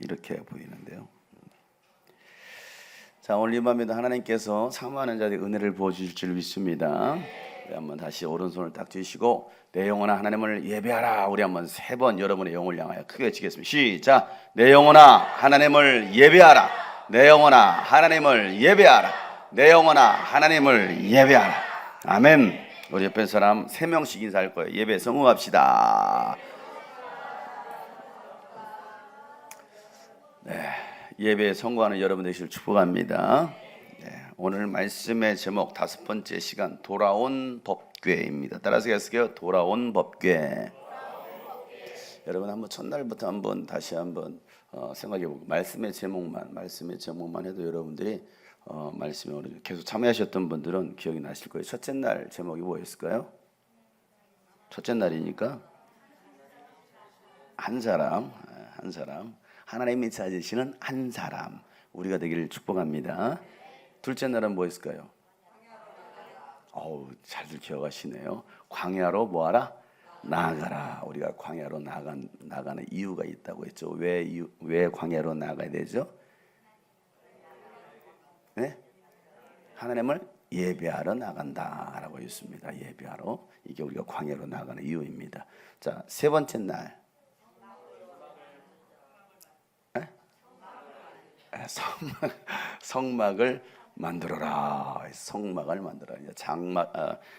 이렇게 보이는데요. 자, 오늘 이 밤에도 하나님께서 사모하는 자들의 은혜를 부어주실 줄 믿습니다. 우리 한번 다시 오른손을 딱 쥐시고 내 영혼아 하나님을 예배하라. 우리 한번 3번 여러분의 영혼을 향하여 크게 외치겠습니다. 시작. 내 영혼아 하나님을 예배하라. 내 영혼아 하나님을 예배하라. 내 영혼아 하나님을 예배하라. 아멘. 우리 옆에 사람 3명씩 인사할 거예요. 예배 성공합시다. 네, 예배에 성공하는 여러분 되시길 축복합니다. 네, 오늘 말씀의 제목 5번째 시간 돌아온 법궤입니다. 따라서 계속해요. 돌아온 법궤. 여러분 한번 첫날부터 한번 다시 한번 생각해보고 말씀의 제목만 해도 여러분들이 말씀에 오늘 계속 참여하셨던 분들은 기억이 나실 거예요. 첫째 날 제목이 뭐였을까요? 첫째 날이니까 한 사람 하나님이 찾으시는 한 사람 우리가 되기를 축복합니다. 둘째 날은 뭐였을까요? 잘들 기억하시네요. 광야로 뭐하라? 나아가라. 우리가 광야로 나가는 이유가 있다고 했죠. 왜 광야로 나가야 되죠? 네? 하나님을 예배하러 나간다라고 했습니다. 예배하러. 이게 우리가 광야로 나가는 이유입니다. 자, 3번째 날. 성막을 만들어라. 성막을 만들어라. 이제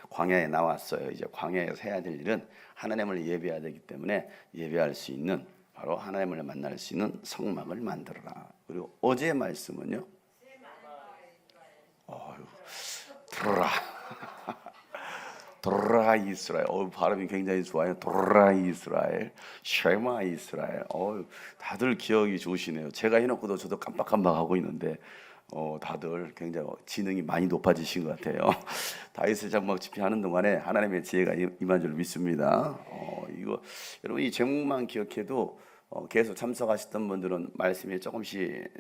광야에 나왔어요. 이제 광야에서 해야 될 일은 하나님을 예배해야 되기 때문에 예배할 수 있는 바로 하나님을 만날 수 있는 성막을 만들어라. 그리고 어제 말씀은요. 들어라. 돌아라 이스라엘. 발음이 굉장히 좋아요. 돌아라 이스라엘. 쉐마 이스라엘. 다들 기억이 좋으시네요. 제가 해놓고도 저도 깜빡깜빡 하고 있는데 다들 굉장히 지능이 많이 높아지신 것 같아요. 다윗의 장막 집회하는 동안에 하나님의 지혜가 임한 줄 믿습니다. 이거 여러분 이 제목만 기억해도 계속 참석하셨던 분들은 말씀이 조금씩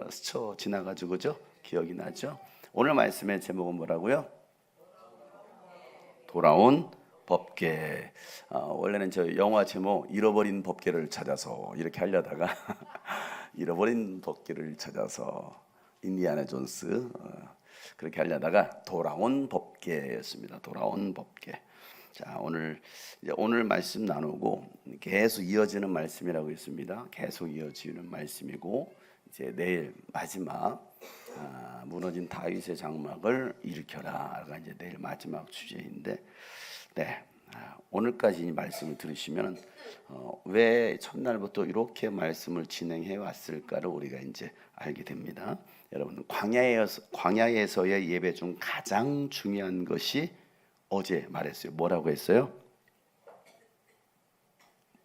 스쳐 지나가지고 그죠? 기억이 나죠? 오늘 말씀의 제목은 뭐라고요? 돌아온 법궤. 원래는 저 영화 제목 잃어버린 법궤를 찾아서 이렇게 하려다가 잃어버린 법궤를 찾아서 인디아나 존스 그렇게 하려다가 돌아온 법궤였습니다. 돌아온 법궤. 자, 오늘 말씀 나누고 계속 이어지는 말씀이라고 했습니다. 계속 이어지는 말씀이고 이제 내일 마지막 무너진 다윗의 장막을 일으켜라가 이제 내일 마지막 주제인데, 네, 오늘까지 이 말씀을 들으시면 왜 첫날부터 이렇게 말씀을 진행해 왔을까를 우리가 이제 알게 됩니다. 여러분 광야에서의 예배 중 가장 중요한 것이 어제 말했어요. 뭐라고 했어요?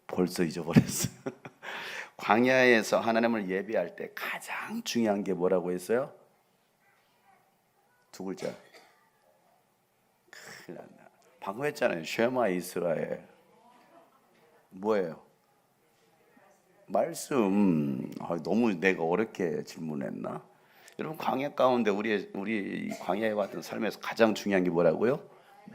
벌써 잊어버렸어요. 광야에서 하나님을 예배할 때 가장 중요한 게 뭐라고 했어요? 2글자. 큰일 났네. 방금 했잖아요. 쉐마 이스라엘. 뭐예요? 말씀. 너무 내가 어렵게 질문했나? 여러분 광야 가운데 우리 광야에 왔던 삶에서 가장 중요한 게 뭐라고요?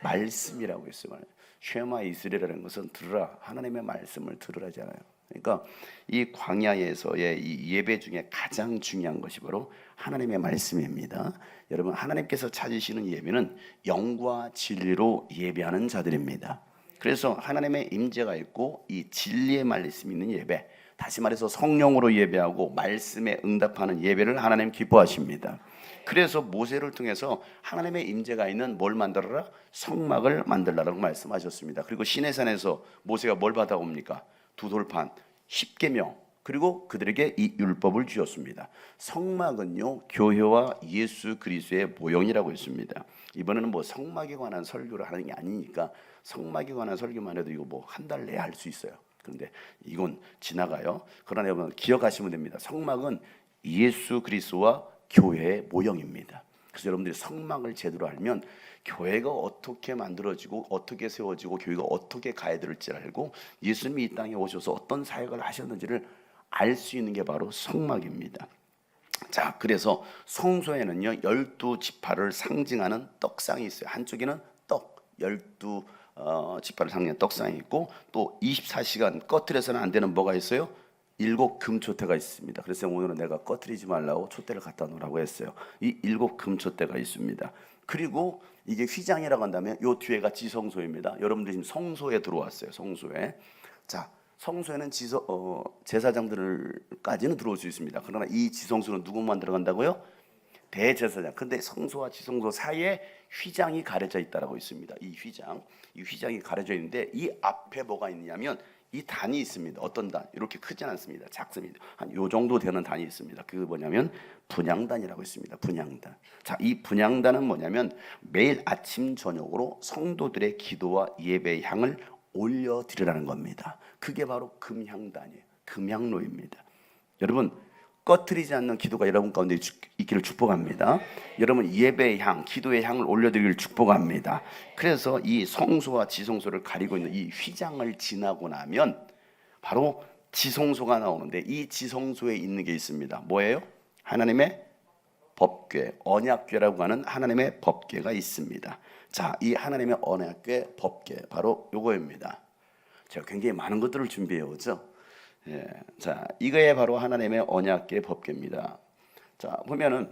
말씀이라고 했어요. 쉐마 이스라엘이라는 것은 들으라. 하나님의 말씀을 들으라잖아요. 그러니까 이 광야에서의 이 예배 중에 가장 중요한 것이 바로 하나님의 말씀입니다. 여러분 하나님께서 찾으시는 예배는 영과 진리로 예배하는 자들입니다. 그래서 하나님의 임재가 있고 이 진리의 말씀이 있는 예배, 다시 말해서 성령으로 예배하고 말씀에 응답하는 예배를 하나님 기뻐하십니다. 그래서 모세를 통해서 하나님의 임재가 있는 뭘 만들어라? 성막을 만들라라고 말씀하셨습니다. 그리고 시내산에서 모세가 뭘 받아옵니까? 2돌판, 10계명, 그리고 그들에게 이 율법을 주었습니다. 성막은요 교회와 예수 그리스도의 모형이라고 했습니다. 이번에는 뭐 성막에 관한 설교를 하는 게 아니니까 성막에 관한 설교만 해도 이거 뭐 한 달 내에 할 수 있어요. 그런데 이건 지나가요. 그러나 여러분 기억하시면 됩니다. 성막은 예수 그리스도와 교회의 모형입니다. 그래서 여러분들이 성막을 제대로 알면 교회가 어떻게 만들어지고 어떻게 세워지고 교회가 어떻게 가야 될지 알고 예수님이 이 땅에 오셔서 어떤 사역을 하셨는지를 알 수 있는 게 바로 성막입니다. 자, 그래서 성소에는요 12지파를 상징하는 떡상이 있어요. 한쪽에는 떡 12지파를 상징하는 떡상이 있고 또 24시간 꺼트려서는 안 되는 뭐가 있어요? 일곱 금촛대가 있습니다. 그래서 오늘은 내가 꺼트리지 말라고 촛대를 갖다 놓으라고 했어요. 이 일곱 금촛대가 있습니다. 그리고 이게 휘장이라고 한다면 요 뒤에가 지성소입니다. 여러분들 지금 성소에 들어왔어요. 성소에. 자, 성소에는 제사장들까지는 들어올 수 있습니다. 그러나 이 지성소는 누구만 들어간다고요? 대제사장. 근데 성소와 지성소 사이에 휘장이 가려져 있다라고 있습니다. 이 휘장이 가려져 있는데 이 앞에 뭐가 있냐면 이 단이 있습니다. 어떤 단? 이렇게 크진 않습니다. 작습니다. 한 요 정도 되는 단이 있습니다. 그 뭐냐면 분향단이라고 있습니다. 분향단. 자, 이 분향단은 뭐냐면 매일 아침 저녁으로 성도들의 기도와 예배의 향을 올려드리라는 겁니다. 그게 바로 금향단이에요. 금향로입니다. 여러분, 꺼트리지 않는 기도가 여러분 가운데 있기를 축복합니다. 여러분 예배의 향, 기도의 향을 올려드리기를 축복합니다. 그래서 이 성소와 지성소를 가리고 있는 이 휘장을 지나고 나면 바로 지성소가 나오는데 이 지성소에 있는 게 있습니다. 뭐예요? 하나님의 법궤, 언약궤라고 하는 하나님의 법궤가 있습니다. 자, 이 하나님의 언약궤, 법궤 바로 요거입니다. 제가 굉장히 많은 것들을 준비해 오죠. 예, 자, 이거에 바로 하나님의 언약궤 법궤입니다. 자, 보면은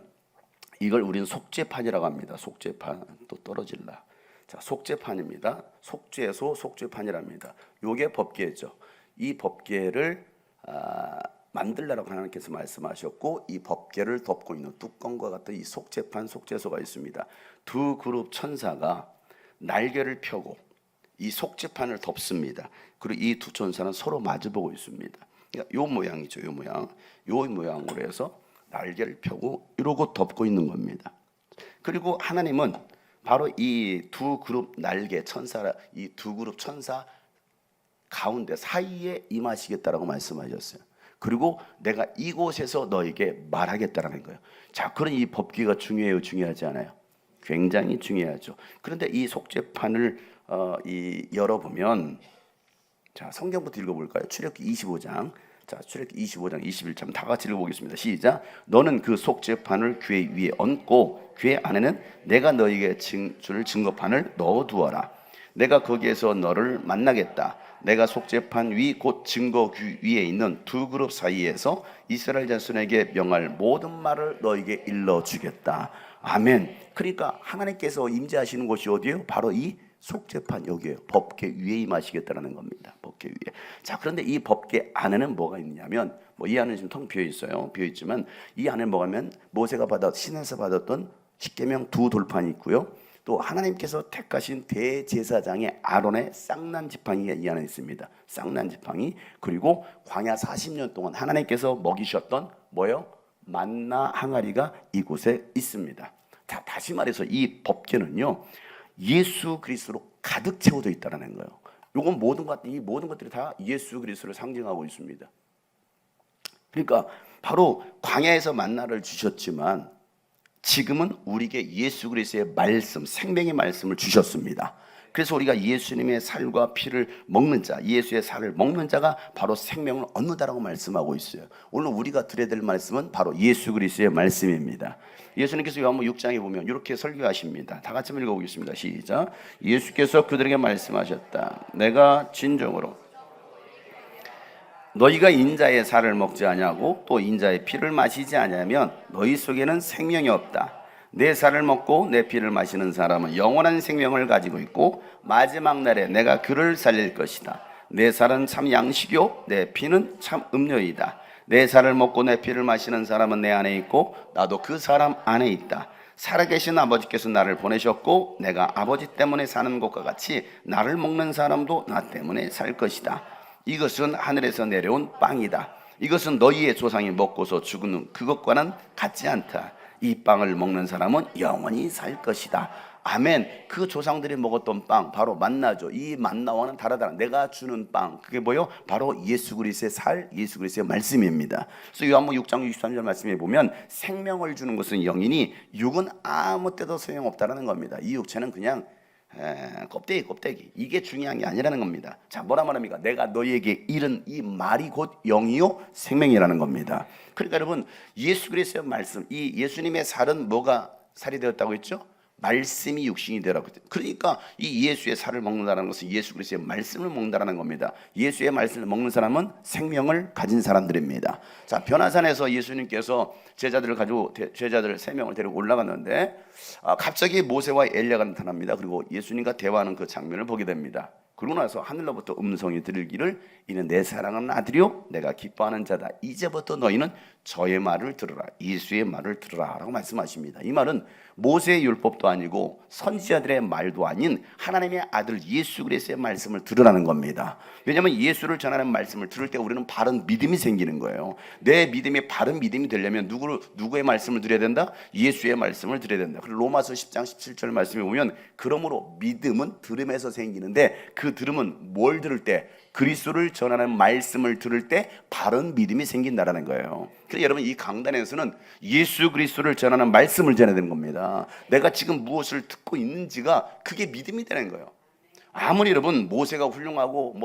이걸 우리는 속죄판이라고 합니다. 속죄판. 또 떨어질라. 자, 속죄판입니다. 속죄소, 속죄판이랍니다. 요게 법궤죠. 이 법궤를 만들라라고 하나님께서 말씀하셨고 이 법궤를 덮고 있는 뚜껑과 같은 이 속죄판, 속죄소가 있습니다. 두 그룹 천사가 날개를 펴고 이 속죄판을 덮습니다. 그리고 이 두 천사는 서로 마주보고 있습니다. 그러니까 요 모양이죠. 요 모양으로 해서 날개를 펴고 이러고 덮고 있는 겁니다. 그리고 하나님은 바로 이 두 그룹 날개 천사, 이 두 그룹 천사 가운데 사이에 임하시겠다라고 말씀하셨어요. 그리고 내가 이곳에서 너에게 말하겠다라는 거예요. 자, 그런 이 법궤가 중요해요, 중요하지 않아요? 굉장히 중요하죠. 그런데 이 속죄판을 열어보면, 자, 성경부터 읽어볼까요? 출애굽기 25장. 자, 출애굽기 25장 21절 다 같이 읽어보겠습니다. 시작. 너는 그 속죄판을 궤 위에 얹고 궤 안에는 내가 너에게 줄 증거판을 넣어두어라. 내가 거기에서 너를 만나겠다. 내가 속죄판 위 곧 증거궤 위에 있는 두 그룹 사이에서 이스라엘 자손에게 명할 모든 말을 너에게 일러주겠다. 아멘. 그러니까 하나님께서 임재하시는 곳이 어디예요? 바로 이 속죄판 여기에요. 법궤 위에 임하시겠다는 겁니다. 법궤 위에. 자, 그런데 이 법궤 안에는 뭐가 있냐면, 이 안은 지금 텅 비어 있어요. 비어 있지만 이 안에 뭐가 면 모세가 신에서 받았던 십계명 두 돌판이 있고요. 또 하나님께서 택하신 대제사장의 아론의 쌍난 지팡이가 이 안에 있습니다. 쌍난 지팡이. 그리고 광야 40년 동안 하나님께서 먹이셨던 뭐요? 만나 항아리가 이곳에 있습니다. 자, 다시 말해서 이 법궤는요, 예수 그리스도로 가득 채워져 있다는 거예요. 이건 이 모든 것들이 다 예수 그리스도를 상징하고 있습니다. 그러니까 바로 광야에서 만나를 주셨지만 지금은 우리에게 예수 그리스도의 말씀, 생명의 말씀을 주셨습니다. 그래서 우리가 예수님의 살과 피를 먹는 자, 예수의 살을 먹는 자가 바로 생명을 얻는다라고 말씀하고 있어요. 오늘 우리가 드려야 될 말씀은 바로 예수 그리스도의 말씀입니다. 예수님께서 요한복음 6장에 보면 이렇게 설교하십니다. 다 같이 읽어보겠습니다. 시작. 예수께서 그들에게 말씀하셨다. 내가 진정으로 너희가 인자의 살을 먹지 아니하고 또 인자의 피를 마시지 아니하면 너희 속에는 생명이 없다. 내 살을 먹고 내 피를 마시는 사람은 영원한 생명을 가지고 있고 마지막 날에 내가 그를 살릴 것이다. 내 살은 참 양식이요 내 피는 참 음료이다. 내 살을 먹고 내 피를 마시는 사람은 내 안에 있고 나도 그 사람 안에 있다. 살아계신 아버지께서 나를 보내셨고 내가 아버지 때문에 사는 것과 같이 나를 먹는 사람도 나 때문에 살 것이다. 이것은 하늘에서 내려온 빵이다. 이것은 너희의 조상이 먹고서 죽은 그것과는 같지 않다. 이 빵을 먹는 사람은 영원히 살 것이다. 아멘. 그 조상들이 먹었던 빵 바로 만나죠. 이 만나와는 다르다. 내가 주는 빵 그게 뭐요? 바로 예수 그리스도의 살, 예수 그리스도의 말씀입니다. 그래서 요한복음 6장 63절 말씀에 보면 생명을 주는 것은 영이니 육은 아무 때도 소용없다라는 겁니다. 이 육체는 그냥 껍데기 이게 중요한 게 아니라는 겁니다. 자, 뭐라 말합니까? 내가 너희에게 이른 이 말이 곧 영이요 생명이라는 겁니다. 그러니까 여러분 예수 그리스도의 말씀, 이 예수님의 살은 뭐가 살이 되었다고 했죠? 말씀이 육신이 되라고. 그러니까 이 예수의 살을 먹는다는 것은 예수 그리스도의 말씀을 먹는다는 겁니다. 예수의 말씀을 먹는 사람은 생명을 가진 사람들입니다. 자, 변화산에서 예수님께서 제자들을 가지고 제자들 3명을 데리고 올라갔는데 갑자기 모세와 엘리야가 나타납니다. 그리고 예수님과 대화하는 그 장면을 보게 됩니다. 그러고 나서 하늘로부터 음성이 들리기를 이는 내 사랑하는 아들이요 내가 기뻐하는 자다. 이제부터 너희는 저의 말을 들으라. 예수의 말을 들으라 라고 말씀하십니다. 이 말은 모세의 율법도 아니고 선지자들의 말도 아닌 하나님의 아들 예수 그리스도의 말씀을 들으라는 겁니다. 왜냐하면 예수를 전하는 말씀을 들을 때 우리는 바른 믿음이 생기는 거예요. 내 믿음이 바른 믿음이 되려면 누구의 말씀을 들어야 된다? 예수의 말씀을 들어야 된다. 그리고 로마서 10장 17절 말씀에 보면 그러므로 믿음은 들음에서 생기는데 그 들음은 뭘 들을 때? 그리스도를 전하는 말씀을 들을 때 바른 믿음이 생긴다라는 거예요. 그래서 여러분 이 강단에서는 예수 그리스도를 전하는 말씀을 전해야 되는 겁니다. 내가 지금 무엇을 듣고 있는지가 그게 믿음이 되는 거예요. 아무리 여러분 모세가 훌륭하고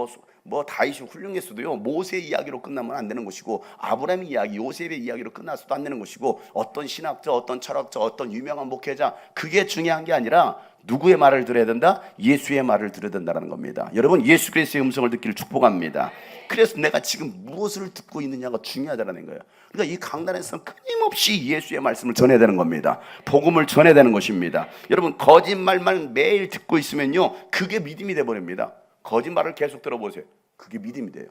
뭐 다윗이 훌륭했어도요 모세의 이야기로 끝나면 안 되는 것이고 아브라함의 이야기, 요셉의 이야기로 끝나서도 안 되는 것이고 어떤 신학자, 어떤 철학자, 어떤 유명한 목회자 그게 중요한 게 아니라 누구의 말을 들어야 된다? 예수의 말을 들어야 된다는 겁니다. 여러분 예수 그리스도의 음성을 듣기를 축복합니다. 그래서 내가 지금 무엇을 듣고 있느냐가 중요하다는 거예요. 그러니까 이 강단에서는 끊임없이 예수의 말씀을 전해야 되는 겁니다. 복음을 전해야 되는 것입니다. 여러분 거짓말만 매일 듣고 있으면요 그게 믿음이 돼버립니다. 거짓말을 계속 들어보세요. 그게 믿음이 돼요.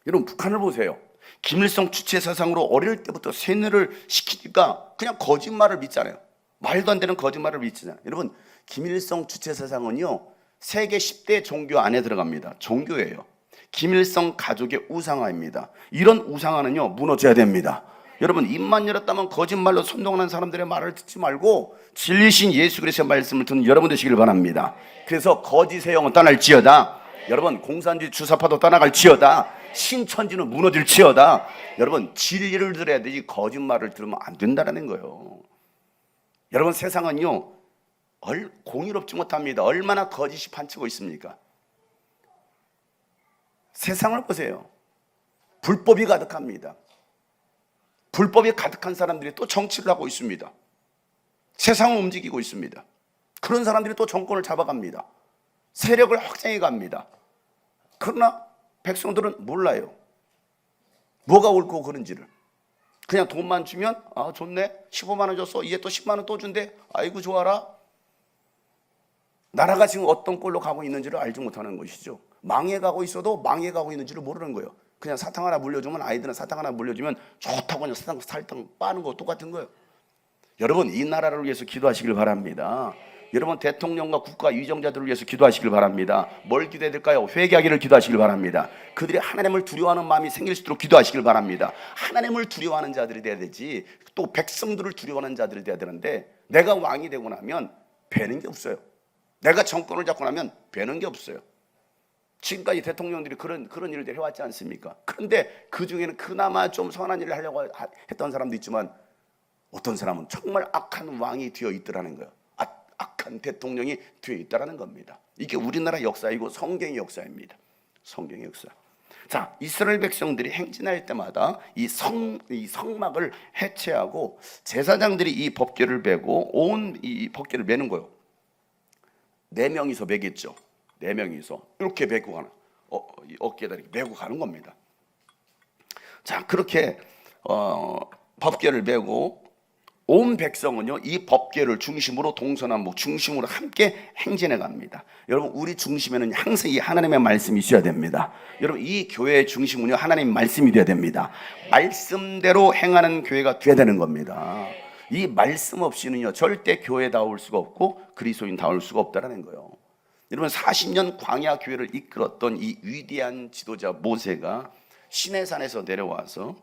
여러분 북한을 보세요. 김일성 주체 사상으로 어릴 때부터 세뇌를 시키니까 그냥 거짓말을 믿잖아요. 말도 안 되는 거짓말을 믿잖아요. 여러분 김일성 주체 사상은요 세계 10대 종교 안에 들어갑니다. 종교예요. 김일성 가족의 우상화입니다. 이런 우상화는요 무너져야 됩니다. 여러분 입만 열었다면 거짓말로 선동하는 사람들의 말을 듣지 말고 진리신 예수 그리스도의 말씀을 듣는 여러분 되시길 바랍니다. 그래서 거짓의 영은 떠날지어다. 여러분 공산주의 주사파도 떠나갈지어다. 신천지는 무너질지어다. 여러분 진리를 들어야 되지 거짓말을 들으면 안 된다는 거예요. 여러분 세상은요 공의롭지 못합니다. 얼마나 거짓이 판치고 있습니까? 세상을 보세요. 불법이 가득합니다. 불법이 가득한 사람들이 또 정치를 하고 있습니다. 세상을 움직이고 있습니다. 그런 사람들이 또 정권을 잡아갑니다. 세력을 확장해 갑니다. 그러나 백성들은 몰라요. 뭐가 옳고 그른지를. 그냥 돈만 주면 아 좋네 15만 원 줬어 이제 또 10만 원 또 준대 아이고 좋아라. 나라가 지금 어떤 꼴로 가고 있는지를 알지 못하는 것이죠. 망해가고 있어도 망해가고 있는지를 모르는 거예요. 그냥 사탕 하나 물려주면 아이들은 사탕 하나 물려주면 좋다고 그냥 사탕 빠는 거 똑같은 거예요. 여러분 이 나라를 위해서 기도하시길 바랍니다. 여러분 대통령과 국가 위정자들을 위해서 기도하시길 바랍니다. 뭘 기도해야 될까요? 회개하기를 기도하시길 바랍니다. 그들이 하나님을 두려워하는 마음이 생길 수 있도록 기도하시길 바랍니다. 하나님을 두려워하는 자들이 돼야 되지 또 백성들을 두려워하는 자들이 돼야 되는데 내가 왕이 되고 나면 배는 게 없어요. 내가 정권을 잡고 나면 배는 게 없어요. 지금까지 대통령들이 그런 일들 해왔지 않습니까? 그런데 그 중에는 그나마 좀 선한 일을 하려고 했던 사람도 있지만 어떤 사람은 정말 악한 왕이 되어 있더라는 거예요. 악한 대통령이 되어 있다는 겁니다. 이게 우리나라 역사이고 성경의 역사입니다. 성경의 역사. 자, 이스라엘 백성들이 행진할 때마다 이 성막을 해체하고 제사장들이 이 법궤를 메고 온 이 법궤를 메는 거예요. 4명이서 메겠죠. 4명이서 이렇게 메고 가는 어깨에다 이렇게 메고 가는 겁니다. 자, 그렇게 법궤를 메고 온 백성은요 이 법궤를 중심으로 동서남북 중심으로 함께 행진해 갑니다. 여러분 우리 중심에는 항상 이 하나님의 말씀이 있어야 됩니다. 여러분 이 교회의 중심은요 하나님의 말씀이 돼야 됩니다. 말씀대로 행하는 교회가 돼야 되는 겁니다. 이 말씀 없이는요 절대 교회다울 수가 없고 그리스도인다울 수가 없다는 거예요. 여러분 40년 광야 교회를 이끌었던 이 위대한 지도자 모세가 시내산에서 내려와서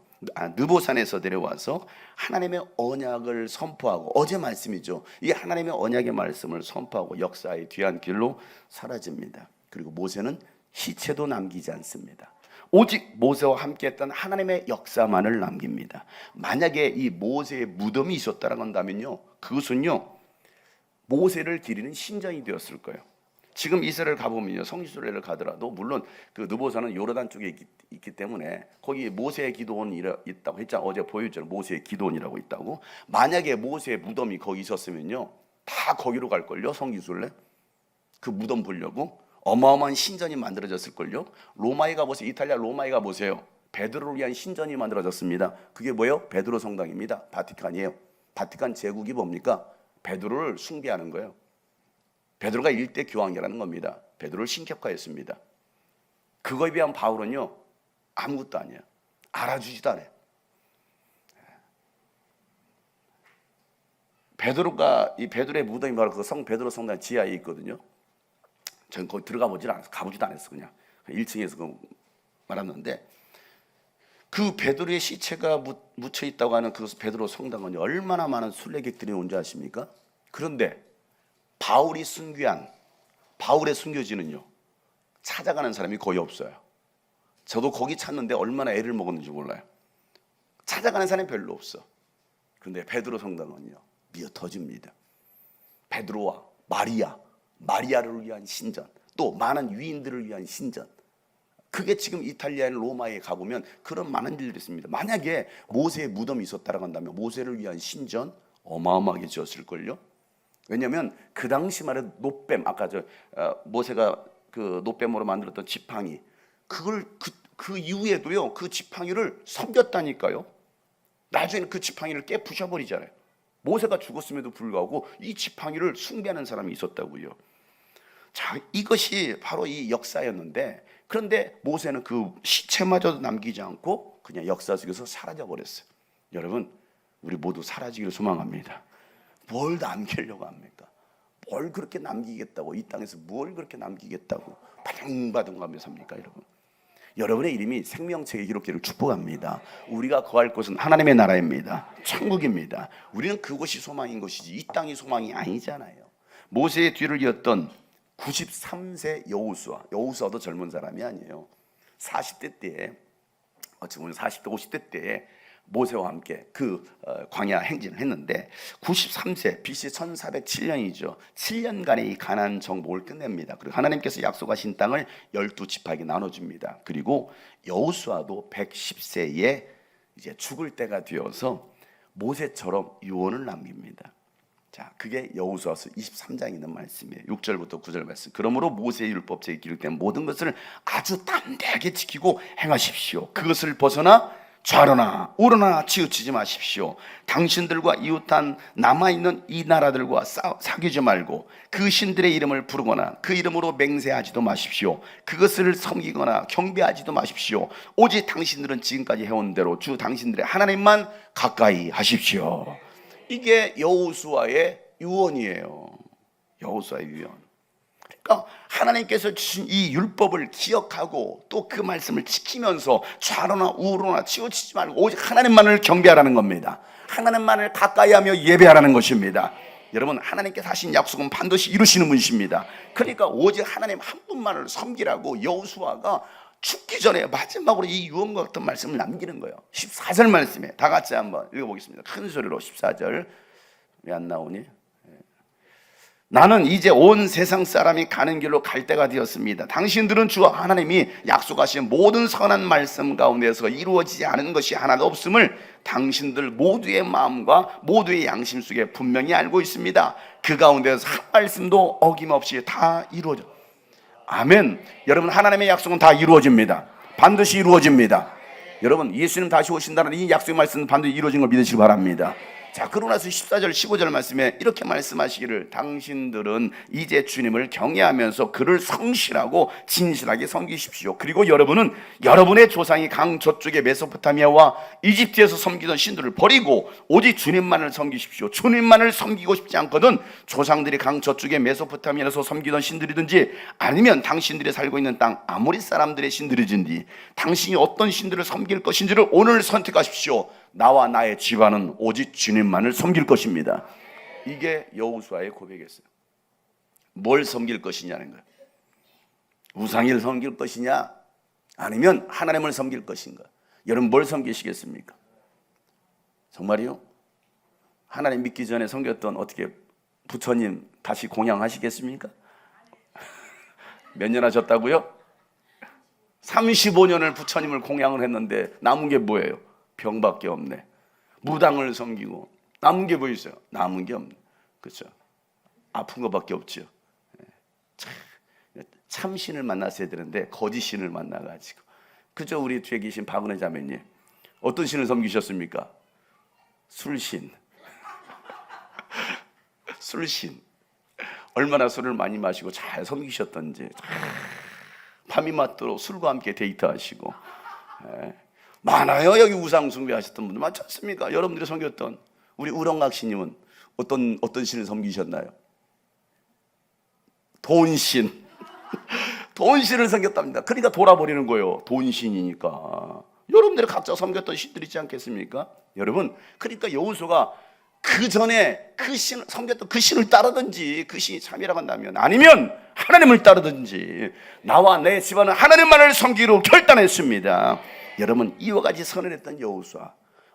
느보산에서 내려와서 하나님의 언약을 선포하고 어제 말씀이죠. 이 하나님의 언약의 말씀을 선포하고 역사의 뒤한 길로 사라집니다. 그리고 모세는 시체도 남기지 않습니다. 오직 모세와 함께했던 하나님의 역사만을 남깁니다. 만약에 이 모세의 무덤이 있었다라고 한다면요 그것은요 모세를 기리는 신전이 되었을 거예요. 지금 이스라엘 가보면요 성지순례를 가더라도 물론 그 느보산은 요르단 쪽에 있기 때문에 거기 모세의 기도원이 있다고 했잖아요. 어제 보여줬잖아요. 모세의 기도원이라고 있다고. 만약에 모세의 무덤이 거기 있었으면요 다 거기로 갈걸요. 성기순례 그 무덤 보려고 어마어마한 신전이 만들어졌을걸요. 로마에 가보세요. 이탈리아 로마에 가보세요. 베드로를 위한 신전이 만들어졌습니다. 그게 뭐예요? 베드로 성당입니다. 바티칸이에요. 바티칸 제국이 뭡니까? 베드로를 숭배하는 거예요. 베드로가 일대 교황이라는 겁니다. 베드로를 신격화했습니다. 그거에 비한 바울은요 아무것도 아니에요. 알아주지도 않아요. 이 베드로의 무덤이 바로 그 성 베드로 성당 지하에 있거든요. 저는 거기 들어가 보질 않았어요. 가보지도 않았어. 그냥 1층에서 말았는데 그 베드로의 시체가 묻혀 있다고 하는 그 베드로 성당은 얼마나 많은 순례객들이 온 줄 아십니까? 그런데 바울의 순교지는요 찾아가는 사람이 거의 없어요. 저도 거기 찾는데 얼마나 애를 먹었는지 몰라요. 찾아가는 사람이 별로 없어. 그런데 베드로 성당은요 미어 터집니다. 베드로와 마리아를 위한 신전, 또 많은 유인들을 위한 신전. 그게 지금 이탈리아의 로마에 가보면 그런 많은 일들이 있습니다. 만약에 모세의 무덤이 있었다고 한다면 모세를 위한 신전 어마어마하게 지었을걸요. 왜냐하면 그 당시만 해도 노뱀, 아까 모세가 그 노뱀으로 만들었던 지팡이, 그 이후에도요 그 지팡이를 섬겼다니까요. 나중에는 그 지팡이를 깨 부셔버리잖아요. 모세가 죽었음에도 불구하고 이 지팡이를 숭배하는 사람이 있었다고요. 자, 이것이 바로 이 역사였는데, 그런데 모세는 그 시체마저도 남기지 않고 그냥 역사 속에서 사라져 버렸어요. 여러분, 우리 모두 사라지기를 소망합니다. 뭘 남기려고 합니까? 뭘 그렇게 남기겠다고, 이 땅에서 뭘 그렇게 남기겠다고 바둥바둥 가며 삽니까, 여러분? 여러분의 이름이 생명책에 기록되기를 축복합니다. 우리가 거할 곳은 하나님의 나라입니다. 천국입니다. 우리는 그곳이 소망인 것이지 이 땅이 소망이 아니잖아요. 모세의 뒤를 이었던 93세 여호수아도 젊은 사람이 아니에요. 40대 때에, 어찌 보면 40대 50대 때에 모세와 함께 그 광야 행진을 했는데 93세 BC 1407년이죠. 7년간의 이 가나안 정복을 끝냅니다. 그리고 하나님께서 약속하신 땅을 12지파에게 나눠줍니다. 그리고 여호수아도 110세에 이제 죽을 때가 되어서 모세처럼 유언을 남깁니다. 자, 그게 여호수아서 23장에 있는 말씀이에요. 6절부터 9절 말씀. 그러므로 모세의 율법책에 기록된 모든 것을 아주 담대하게 지키고 행하십시오. 그것을 벗어나 좌로나 우로나 치우치지 마십시오. 당신들과 이웃한 남아있는 이 나라들과 사귀지 말고 그 신들의 이름을 부르거나 그 이름으로 맹세하지도 마십시오. 그것을 섬기거나 경배하지도 마십시오. 오직 당신들은 지금까지 해온 대로 주 당신들의 하나님만 가까이 하십시오. 이게 여호수아의 유언이에요. 여호수아의 유언. 그러니까 하나님께서 주신 이 율법을 기억하고 또 그 말씀을 지키면서 좌로나 우로나 치우치지 말고 오직 하나님만을 경배하라는 겁니다. 하나님만을 가까이 하며 예배하라는 것입니다. 여러분, 하나님께서 하신 약속은 반드시 이루시는 분이십니다. 그러니까 오직 하나님 한 분만을 섬기라고 여호수아가 죽기 전에 마지막으로 이 유언과 같은 말씀을 남기는 거예요. 14절 말씀에 다 같이 한번 읽어보겠습니다. 큰 소리로 14절. 왜 안 나오니? 나는 이제 온 세상 사람이 가는 길로 갈 때가 되었습니다. 당신들은 주 하나님이 약속하신 모든 선한 말씀 가운데서 이루어지지 않은 것이 하나도 없음을 당신들 모두의 마음과 모두의 양심 속에 분명히 알고 있습니다. 그 가운데서 한 말씀도 어김없이 다 이루어져. 아멘. 여러분, 하나님의 약속은 다 이루어집니다. 반드시 이루어집니다. 여러분, 예수님 다시 오신다는 이 약속의 말씀은 반드시 이루어진 걸 믿으시기 바랍니다. 자, 그러고 나서 14절 15절 말씀에 이렇게 말씀하시기를 당신들은 이제 주님을 경외하면서 그를 성실하고 진실하게 섬기십시오. 그리고 여러분은 여러분의 조상이 강 저쪽의 메소포타미아와 이집트에서 섬기던 신들을 버리고 오직 주님만을 섬기십시오. 주님만을 섬기고 싶지 않거든 조상들이 강 저쪽의 메소포타미아에서 섬기던 신들이든지 아니면 당신들이 살고 있는 땅 아모리 사람들의 신들이든지 당신이 어떤 신들을 섬길 것인지를 오늘 선택하십시오. 나와 나의 집안은 오직 주님만을 섬길 것입니다. 이게 여호수아의 고백이었어요. 뭘 섬길 것이냐는 거예요. 우상을 섬길 것이냐 아니면 하나님을 섬길 것인가. 여러분, 뭘 섬기시겠습니까? 정말이요? 하나님 믿기 전에 섬겼던 어떻게 부처님 다시 공양하시겠습니까? 몇 년 하셨다고요? 35년을 부처님을 공양을 했는데 남은 게 뭐예요? 병밖에 없네. 무당을 섬기고 남은 게 뭐 있어요? 남은 게 없네. 그렇죠? 아픈 것밖에 없죠. 참 신을 만났어야 되는데 거짓 신을 만나가지고. 그죠? 우리 뒤에 계신 박은혜 자매님, 어떤 신을 섬기셨습니까? 술신. 술신. 얼마나 술을 많이 마시고 잘 섬기셨던지, 밤이 맞도록 술과 함께 데이트하시고. 많아요. 여기 우상 숭배하셨던 분들 많지 않습니까? 여러분들이 섬겼던 우리 우렁각 신님은 어떤 신을 섬기셨나요? 돈신. 돈신을 섬겼답니다. 그러니까 돌아버리는 거예요. 돈신이니까. 여러분들이 각자 섬겼던 신들 있지 않겠습니까? 여러분, 그러니까 여호수아가 그 전에 그 신을 섬겼던 그 신을 따르든지, 그 신이 참이라고 한다면, 아니면 하나님을 따르든지, 나와 내 집안은 하나님만을 섬기기로 결단했습니다. 여러분, 이와 같이 선언했던 여호수아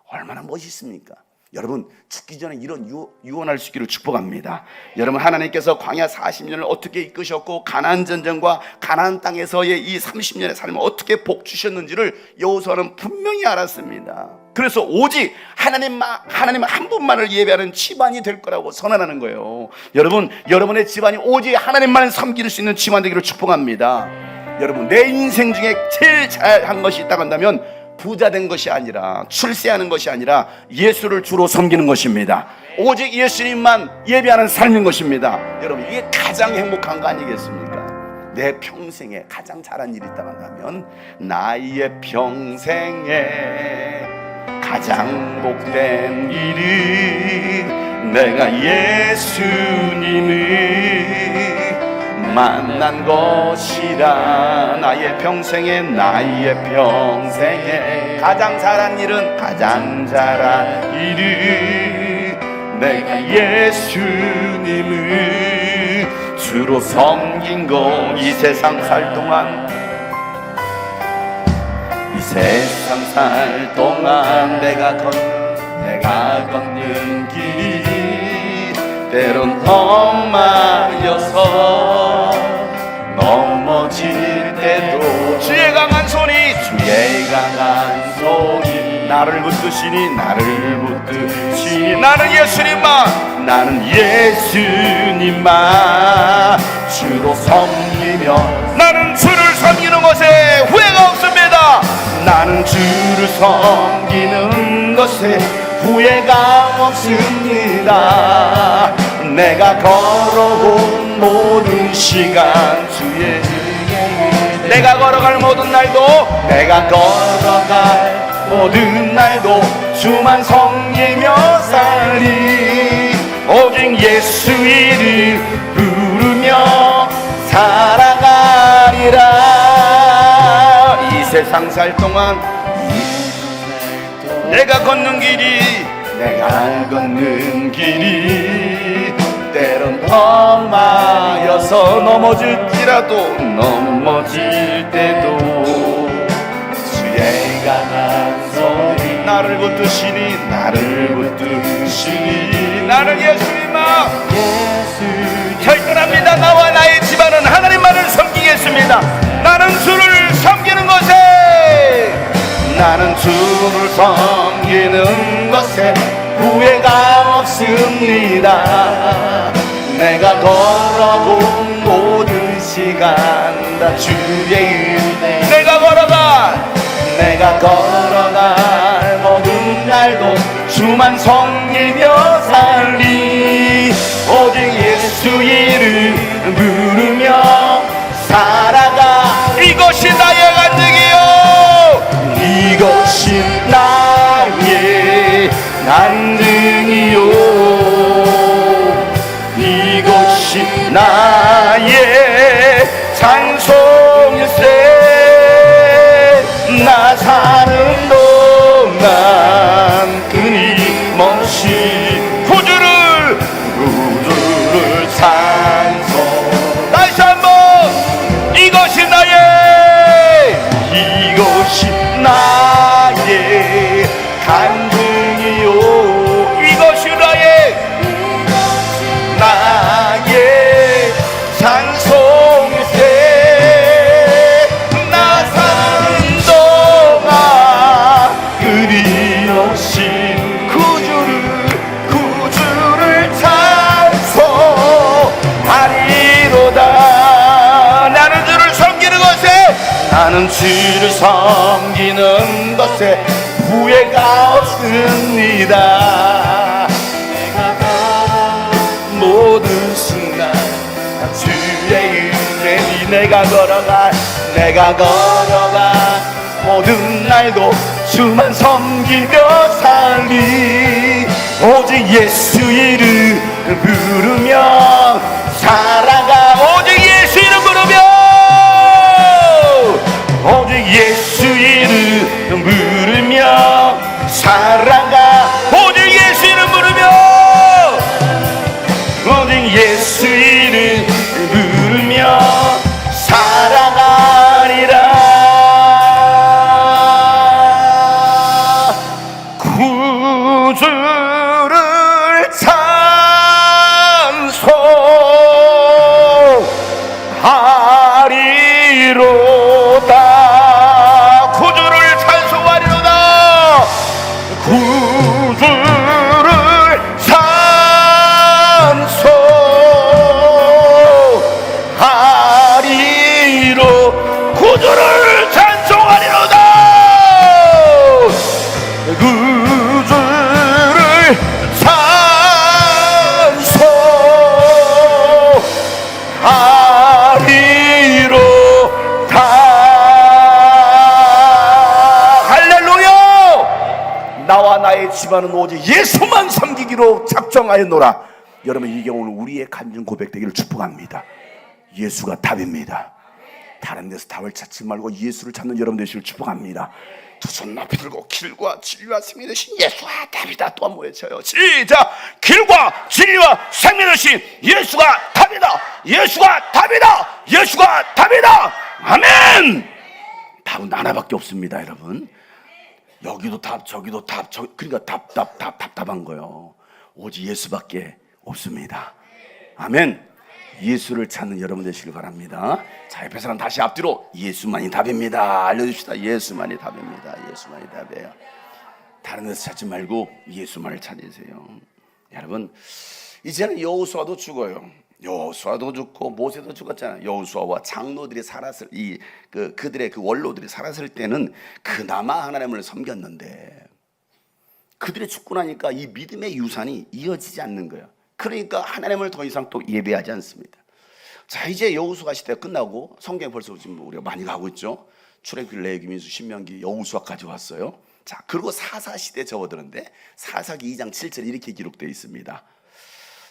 얼마나 멋있습니까? 여러분, 죽기 전에 이런 유언할 수 있기를 축복합니다. 여러분, 하나님께서 광야 40년을 어떻게 이끄셨고 가나안 전쟁과 가나안 땅에서의 이 30년의 삶을 어떻게 복 주셨는지를 여호수아는 분명히 알았습니다. 그래서 오직 하나님 한 분만을 예배하는 집안이 될 거라고 선언하는 거예요. 여러분, 여러분의 집안이 오직 하나님만을 섬길 수 있는 집안 되기를 축복합니다. 여러분, 내 인생 중에 제일 잘한 것이 있다고 한다면 부자 된 것이 아니라, 출세하는 것이 아니라 예수를 주로 섬기는 것입니다. 오직 예수님만 예배하는 삶인 것입니다. 여러분, 이게 가장 행복한 거 아니겠습니까? 내 평생에 가장 잘한 일이 있다고 한다면, 나의 평생에 가장 복된 일이 내가 예수님을 만난 것이라. 나의 평생에 가장 잘한 일은, 가장 잘한 일은 내가 예수님을 주로 섬긴 것. 이 세상 살 동안 내가 걷는 길이 때론 험하여서 넘어질 때도 주의 강한 손이 나를 붙드시니 나는 예수님만 주로 섬기며, 나는 주를 섬기는 것에 후회가 없습니다. 나는 주를 섬기는 것에 후회가 없습니다. 내가 걸어온 모든 시간 주의, 내가 걸어갈 모든 날도 주만 섬기며 살리. 오직 예수 이름 부르며 살아가리라. 이 세상 살 동안 내가 걷는 길이 때론 험하여서 넘어질 때도 주의 강한 손이 나를 붙드시니 나는 예수님만 결단합니다. 나와 나의 집안은 하나님만을 섬기겠습니다. 나는 주를 섬기는 것에 후회가 없습니다. 내가 걸어온 모든 시간 다 주의 은혜, 내가 걸어갈 모든 날도 주만 섬기며 살리. 오직 예수 이름 부르며 살아가. 이것이 나의 간증이요, 이것이 나의 간증이요, 이것이 나의 찬송일세. 나 사는 동안 끊임없이 구주를 찬송하리. 나는 주를 섬기는 것에 후회가 없습니다. 모든 순간 주의 은혜니 내가 걸어가 모든 날도 주만 섬기며 살리. 오직 예수 이름 부르며 살아가. 오직 예수 이름 부르며, 오직 예수 이름 부르며 살아가. 오직 예수 이름 부르며, 오직 예수 이름 부르며 살아가리라. 구주를 찬송하리로다. 구주를 찬송하리로다. 구주를 찬송하리로. 구주를 찬송하리로다. 구주를 찬송하리로다. 할렐루야. 나와 나의 집안은 오직 예수만 섬기기로 작정하였노라. 여러분, 이 경우는 우리의 간증 고백되기를 축복합니다. 예수가 답입니다. 다른 데서 답을 찾지 말고 예수를 찾는 여러분 되시길 축복합니다. 두 손 높이 들고 길과 진리와 생명 되신 예수가 답이다. 또 한 번 외쳐요. 시작. 길과 진리와 생명 되신 예수가 답이다. 예수가 답이다. 예수가 답이다. 아멘. 답은 하나밖에 없습니다, 여러분. 여기도 답, 저기도 답, 그러니까 답답한 거예요. 오직 예수밖에 없습니다. 아멘. 예수를 찾는 여러분 되시길 바랍니다. 자, 옆에 사람 다시 앞뒤로 예수만이 답입니다. 알려줍시다. 예수만이 답입니다. 예수만이 답이에요. 다른 데서 찾지 말고 예수만을 찾으세요. 여러분, 이제는 여호수아도 죽어요. 여호수아도 죽고 모세도 죽었잖아요. 여호수아와 장로들이 살았을 그들의 그 원로들이 살았을 때는 그나마 하나님을 섬겼는데, 그들이 죽고 나니까 이 믿음의 유산이 이어지지 않는 거예요. 그러니까 하나님을 더 이상 또 예배하지 않습니다. 자, 이제 여호수아 시대가 끝나고 성경에 벌써 지금 우리가 많이 가고 있죠. 출애굽기, 레위기, 민수, 신명기, 여호수아까지 왔어요. 자, 그리고 사사 시대 접어드는데 사사기 2장 7절 이렇게 기록되어 있습니다.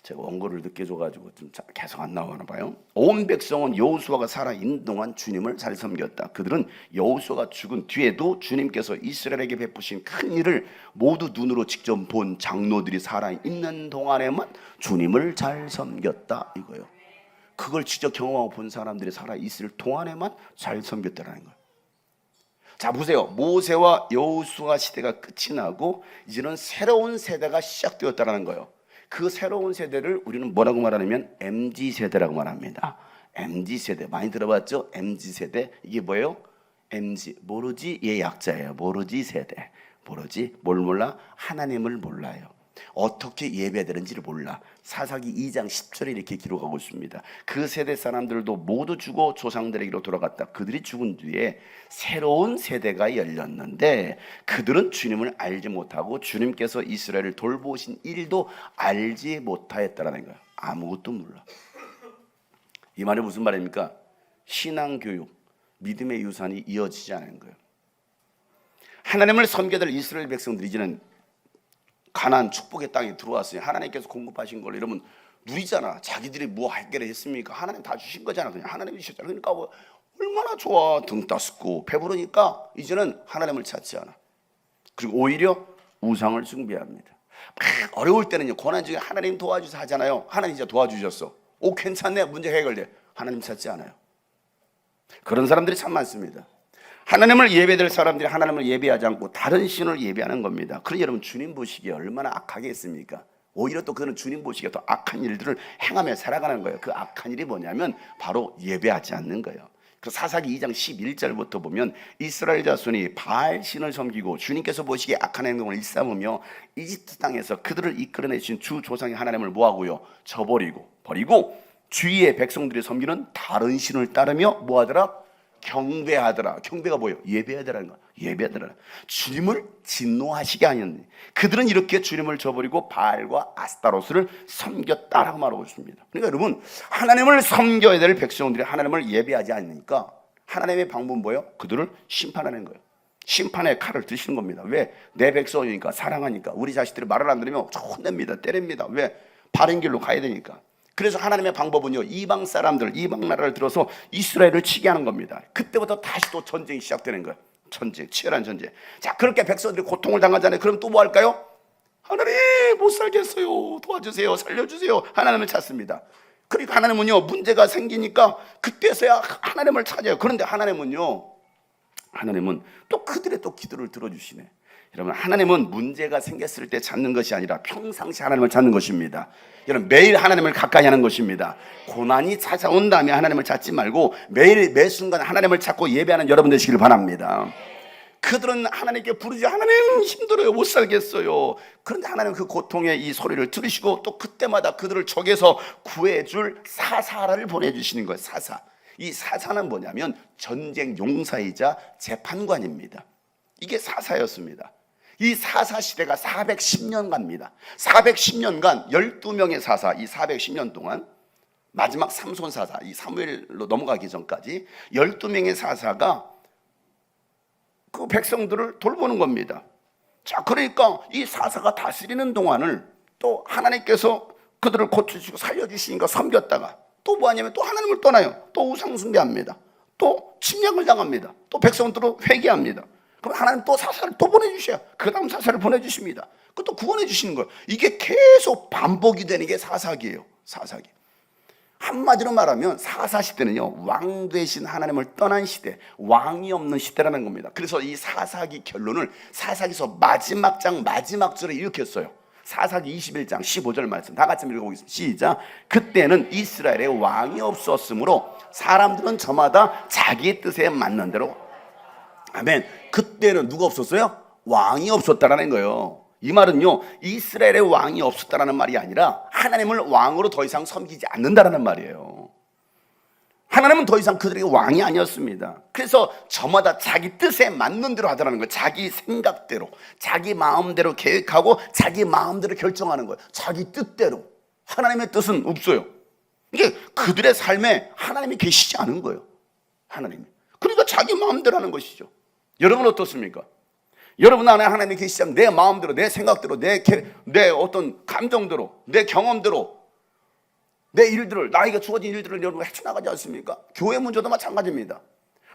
제가 원고를 늦게 줘가지고 좀 계속 안 나오나 봐요. 온 백성은 여호수아가 살아있는 동안 주님을 잘 섬겼다. 그들은 여호수아가 죽은 뒤에도 주님께서 이스라엘에게 베푸신 큰 일을 모두 눈으로 직접 본 장로들이 살아있는 동안에만 주님을 잘 섬겼다 이거예요. 그걸 직접 경험하고 본 사람들이 살아있을 동안에만 잘 섬겼다는 거예요. 자, 보세요. 모세와 여호수아 시대가 끝이 나고 이제는 새로운 세대가 시작되었다는 거예요. 그 새로운 세대를 우리는 뭐라고 말하냐면 MZ세대라고 말합니다. MZ세대 많이 들어봤죠? MZ세대. 이게 뭐예요? MZ, 모르지, 예 약자예요. 모르지 세대. 모르지, 뭘 몰라? 하나님을 몰라요. 어떻게 예배해야 되는지를 몰라. 사사기 2장 10절에 이렇게 기록하고 있습니다. 그 세대 사람들도 모두 죽어 조상들에게로 돌아갔다. 그들이 죽은 뒤에 새로운 세대가 열렸는데 그들은 주님을 알지 못하고 주님께서 이스라엘을 돌보신 일도 알지 못하였다라는 거예요. 아무것도 몰라. 이 말이 무슨 말입니까? 신앙교육, 믿음의 유산이 이어지지 않은 거예요. 하나님을 섬겨야 될 이스라엘 백성들이 이제는 가나안 축복의 땅에 들어왔어요. 하나님께서 공급하신 걸 이러면 누리잖아. 자기들이 뭐 할게를 했습니까? 하나님 다 주신 거잖아. 그냥 하나님이 주셨잖아. 그러니까 뭐 얼마나 좋아. 등 따숩고 배부르니까 이제는 하나님을 찾지 않아. 그리고 오히려 우상을 숭배합니다. 막 어려울 때는요, 고난 중에 하나님 도와주셔서 하잖아요. 하나님 진짜 도와주셨어. 오, 괜찮네. 문제 해결돼. 하나님 찾지 않아요. 그런 사람들이 참 많습니다. 하나님을 예배될 사람들이 하나님을 예배하지 않고 다른 신을 예배하는 겁니다. 그러니 여러분, 주님 보시기에 얼마나 악하겠습니까? 오히려 또 그는 주님 보시기에 더 악한 일들을 행하며 살아가는 거예요. 그 악한 일이 뭐냐면 바로 예배하지 않는 거예요. 그 사사기 2장 11절부터 보면 이스라엘 자손이 바알 신을 섬기고 주님께서 보시기에 악한 행동을 일삼으며 이집트 땅에서 그들을 이끌어내신 주 조상의 하나님을 뭐하고요? 버리고 주위의 백성들이 섬기는 다른 신을 따르며 뭐하더라? 경배하더라. 경배가 뭐예요? 예배하더라는 거야. 예배하더라. 주님을 진노하시게 하였니. 그들은 이렇게 주님을 저버리고 바알과 아스타로스를 섬겼다라고 말하고 있습니다. 그러니까 여러분, 하나님을 섬겨야 될 백성들이 하나님을 예배하지 않으니까 하나님의 방법은 뭐예요? 그들을 심판하는 거예요. 심판의 칼을 드시는 겁니다. 왜? 내 백성이니까, 사랑하니까. 우리 자식들이 말을 안 들으면 혼냅니다. 때립니다. 왜? 바른 길로 가야 되니까. 그래서 하나님의 방법은요, 이방 사람들, 이방 나라를 들어서 이스라엘을 치게 하는 겁니다. 그때부터 다시 또 전쟁이 시작되는 거예요. 전쟁, 치열한 전쟁. 자, 그렇게 백성들이 고통을 당하잖아요. 그럼 또 뭐 할까요? 하나님, 못 살겠어요. 도와주세요. 살려주세요. 하나님을 찾습니다. 그러니까 하나님은요, 문제가 생기니까 그때서야 하나님을 찾아요. 그런데 하나님은 또 그들의 또 기도를 들어주시네. 여러분, 하나님은 문제가 생겼을 때 찾는 것이 아니라 평상시 하나님을 찾는 것입니다. 여러분, 매일 하나님을 가까이 하는 것입니다. 고난이 찾아온 다음에 하나님을 찾지 말고 매일 매 순간 하나님을 찾고 예배하는 여러분 되시길 바랍니다. 그들은 하나님께 부르지, 하나님 힘들어요, 못 살겠어요. 그런데 하나님 그 고통의 이 소리를 들으시고 또 그때마다 그들을 적에서 구해줄 사사를 보내주시는 거예요. 사사. 이 사사는 뭐냐면 전쟁 용사이자 재판관입니다. 이게 사사였습니다. 이 사사 시대가 410년간입니다. 410년간 12명의 사사, 이 410년 동안 마지막 삼손 사사, 이 사무엘로 넘어가기 전까지 12명의 사사가 그 백성들을 돌보는 겁니다. 자, 그러니까 이 사사가 다스리는 동안을 또 하나님께서 그들을 고쳐주시고 살려주시니까 섬겼다가 또 뭐하냐면 또 하나님을 떠나요. 또 우상숭배합니다. 또 침략을 당합니다. 또 백성들을 회개합니다. 그럼 하나님 또 사사를 또 보내주셔요. 그 다음 사사를 보내주십니다. 그것도 구원해 주시는 거예요. 이게 계속 반복이 되는 게 사사기예요. 사사기. 한마디로 말하면 사사 시대는요, 왕 되신 하나님을 떠난 시대, 왕이 없는 시대라는 겁니다. 그래서 이 사사기 결론을 사사기서 마지막 장 마지막 절에 이렇게 써요. 사사기 21장 15절 말씀 다 같이 읽어보겠습니다. 시작. 그때는 이스라엘에 왕이 없었으므로 사람들은 저마다 자기 뜻에 맞는 대로. 아멘. 그때는 누가 없었어요? 왕이 없었다라는 거예요. 이 말은요, 이스라엘에 왕이 없었다라는 말이 아니라 하나님을 왕으로 더 이상 섬기지 않는다라는 말이에요. 하나님은 더 이상 그들에게 왕이 아니었습니다. 그래서 저마다 자기 뜻에 맞는 대로 하더라는 거예요. 자기 생각대로, 자기 마음대로 계획하고 자기 마음대로 결정하는 거예요. 자기 뜻대로. 하나님의 뜻은 없어요. 이게 그들의 삶에 하나님이 계시지 않은 거예요. 하나님이. 그러니까 자기 마음대로 하는 것이죠. 여러분 어떻습니까? 여러분 안에 하나님이 계시지 않으면 내 마음대로, 내 생각대로, 내 어떤 감정대로, 내 경험대로 내 일들을, 나에게 주어진 일들을 여러분 헤쳐나가지 않습니까? 교회 문제도 마찬가지입니다.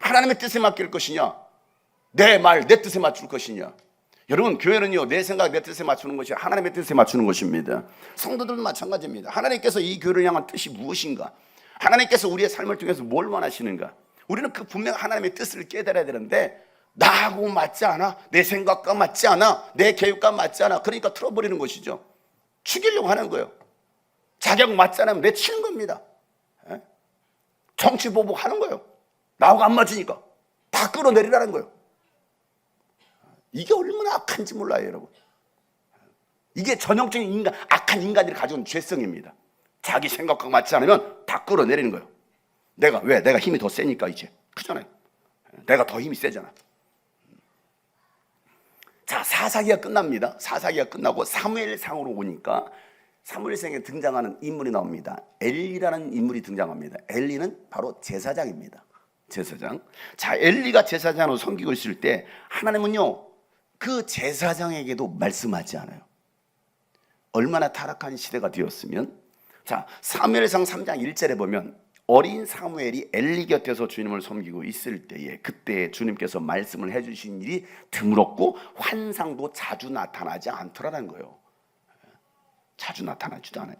하나님의 뜻에 맡길 것이냐, 내 말, 내 뜻에 맞출 것이냐. 여러분, 교회는요, 내 생각, 내 뜻에 맞추는 것이 하나님의 뜻에 맞추는 것입니다. 성도들도 마찬가지입니다. 하나님께서 이 교회를 향한 뜻이 무엇인가? 하나님께서 우리의 삶을 통해서 뭘 원하시는가? 우리는 그 분명 하나님의 뜻을 깨달아야 되는데 나하고 맞지 않아, 내 생각과 맞지 않아, 내 계획과 맞지 않아. 그러니까 틀어버리는 것이죠. 죽이려고 하는 거예요. 자격 맞지 않으면 내치는 겁니다. 정치 보복하는 거예요. 나하고 안 맞으니까 다 끌어내리라는 거예요. 이게 얼마나 악한지 몰라요, 여러분. 이게 전형적인 악한 인간들이 가지고 있는 죄성입니다. 자기 생각과 맞지 않으면 다 끌어내리는 거예요. 내가 힘이 더 세니까 이제. 그잖아요. 내가 더 힘이 세잖아. 자, 사사기가 끝납니다. 사사기가 끝나고 사무엘상으로 오니까 사무엘상에 등장하는 인물이 나옵니다. 엘리라는 인물이 등장합니다. 엘리는 바로 제사장입니다. 제사장. 자, 엘리가 제사장으로 섬기고 있을 때 하나님은요, 그 제사장에게도 말씀하지 않아요. 얼마나 타락한 시대가 되었으면. 자, 사무엘상 3장 1절에 보면 어린 사무엘이 엘리 곁에서 주님을 섬기고 있을 때에 그때 주님께서 말씀을 해주신 일이 드물었고 환상도 자주 나타나지 않더라는 거예요. 자주 나타나지도 않아요.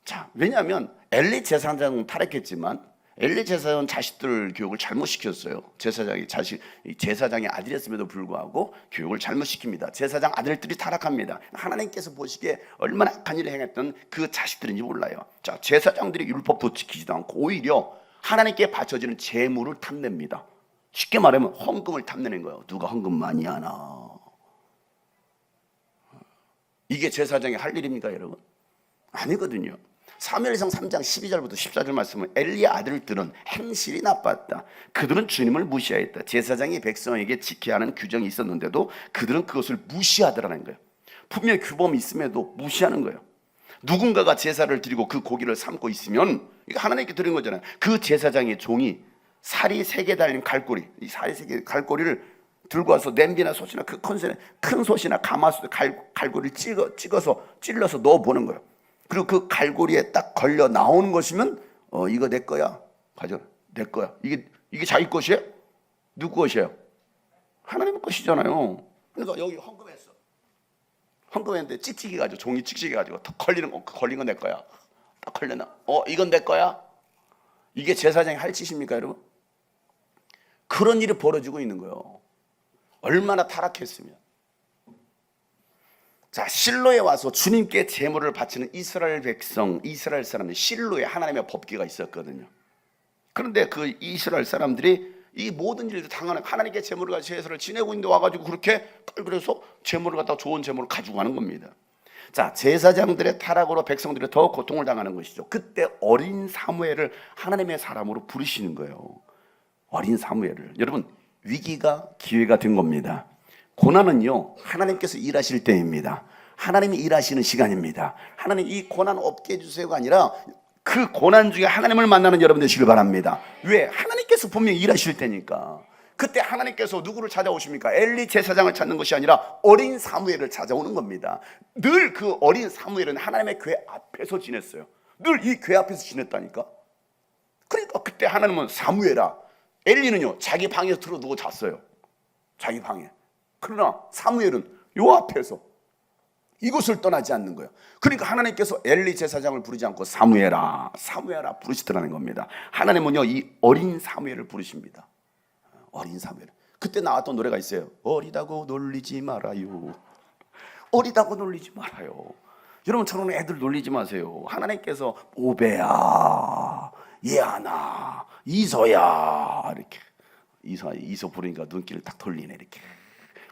자, 왜냐하면 엘리 제사장은 타락했지만 엘리 제사장은 자식들 교육을 잘못 시켰어요. 제사장의 아들이었음에도 불구하고 교육을 잘못 시킵니다. 제사장 아들들이 타락합니다. 하나님께서 보시기에 얼마나 악한 일을 행했던 그 자식들인지 몰라요. 자, 제사장들이 율법도 지키지도 않고 오히려 하나님께 바쳐지는 재물을 탐냅니다. 쉽게 말하면 헌금을 탐내는 거예요. 누가 헌금 많이 하나. 이게 제사장이 할 일입니까, 여러분? 아니거든요. 사무엘상 3장 12절부터 14절 말씀은 엘리의 아들들은 행실이 나빴다. 그들은 주님을 무시하였다. 제사장이 백성에게 지켜야 하는 규정이 있었는데도 그들은 그것을 무시하더라는 거예요. 분명히 규범이 있음에도 무시하는 거예요. 누군가가 제사를 드리고 그 고기를 삶고 있으면 이거 하나님께 드린 거잖아요. 그 제사장의 종이 살이 3개 달린 갈고리, 이 살이 3개 갈고리를 들고 와서 냄비나 솥이나 그 큰 솥이나 가마솥에 갈고리를 찍어서 찔러서 넣어보는 거예요. 그리고 그 갈고리에 딱 걸려 나오는 것이면 이거 내 거야, 가져, 내 거야. 이게 자기 것이에요? 누구 것이에요? 하나님 것이잖아요. 그러니까 여기 헌금했는데 찍찍이 가지고, 종이 찍찍이 가지고 딱 걸린 거 내 거야. 딱 걸려나? 이건 내 거야? 이게 제사장이 할 짓입니까, 여러분? 그런 일이 벌어지고 있는 거예요. 얼마나 타락했으면. 자, 실로에 와서 주님께 제물을 바치는 이스라엘 백성, 이스라엘 사람들, 실로에 하나님의 법궤가 있었거든요. 그런데 그 이스라엘 사람들이 이 모든 일들 당하는, 하나님께 제물을 가지고 제사를 지내고 있는데 와가지고 그렇게 그래서 제물을 갖다가 좋은 제물을 가지고 가는 겁니다. 자, 제사장들의 타락으로 백성들이 더 고통을 당하는 것이죠. 그때 어린 사무엘을 하나님의 사람으로 부르시는 거예요. 어린 사무엘을. 여러분, 위기가 기회가 된 겁니다. 고난은요, 하나님께서 일하실 때입니다. 하나님이 일하시는 시간입니다. 하나님 이 고난 없게 해주세요가 아니라 그 고난 중에 하나님을 만나는 여러분 되시길 바랍니다. 왜? 하나님께서 분명히 일하실 때니까. 그때 하나님께서 누구를 찾아오십니까? 엘리 제사장을 찾는 것이 아니라 어린 사무엘을 찾아오는 겁니다. 늘 그 어린 사무엘은 하나님의 궤 앞에서 지냈어요. 늘 이 궤 앞에서 지냈다니까. 그러니까 그때 하나님은 사무엘아, 엘리는요 자기 방에서 들어두고 잤어요. 자기 방에. 그러나 사무엘은 요 앞에서 이곳을 떠나지 않는 거예요. 그러니까 하나님께서 엘리 제사장을 부르지 않고 사무엘아, 사무엘아 부르시더라는 겁니다. 하나님은요 이 어린 사무엘을 부르십니다. 어린 사무엘. 그때 나왔던 노래가 있어요. 어리다고 놀리지 말아요. 어리다고 놀리지 말아요. 여러분처럼 애들 놀리지 마세요. 하나님께서 오베야, 예하나, 이서야 이렇게 이서 부르니까 눈길을 딱 돌리네 이렇게.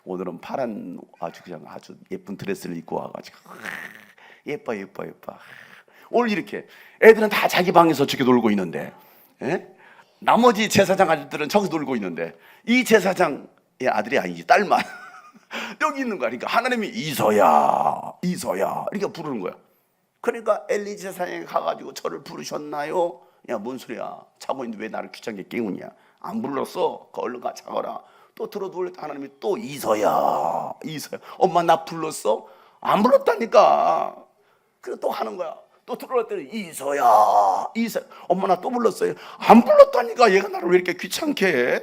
오늘은 파란 아주 예쁜 드레스를 입고 와가지고 예뻐. 오늘 이렇게 애들은 다 자기 방에서 저렇게 놀고 있는데, 나머지 제사장 아들들은 저기서 놀고 있는데 이 제사장의 아들이 아니지 딸만 여기 있는 거야. 그러니까 하나님이 이서야 이렇게 부르는 거야. 그러니까 엘리 제사장이 가가지고 저를 부르셨나요? 야, 뭔 소리야? 자고 있는데 왜 나를 귀찮게 깨우냐? 안 불렀어? 얼른 가 자거라. 또 들어 누울 때 하나님이 또 이서야. 엄마 나 불렀어? 안 불렀다니까. 그래 또 하는 거야. 또 들어왔더니 이서야. 엄마 나 또 불렀어요? 안 불렀다니까. 얘가 나를 왜 이렇게 귀찮게 해?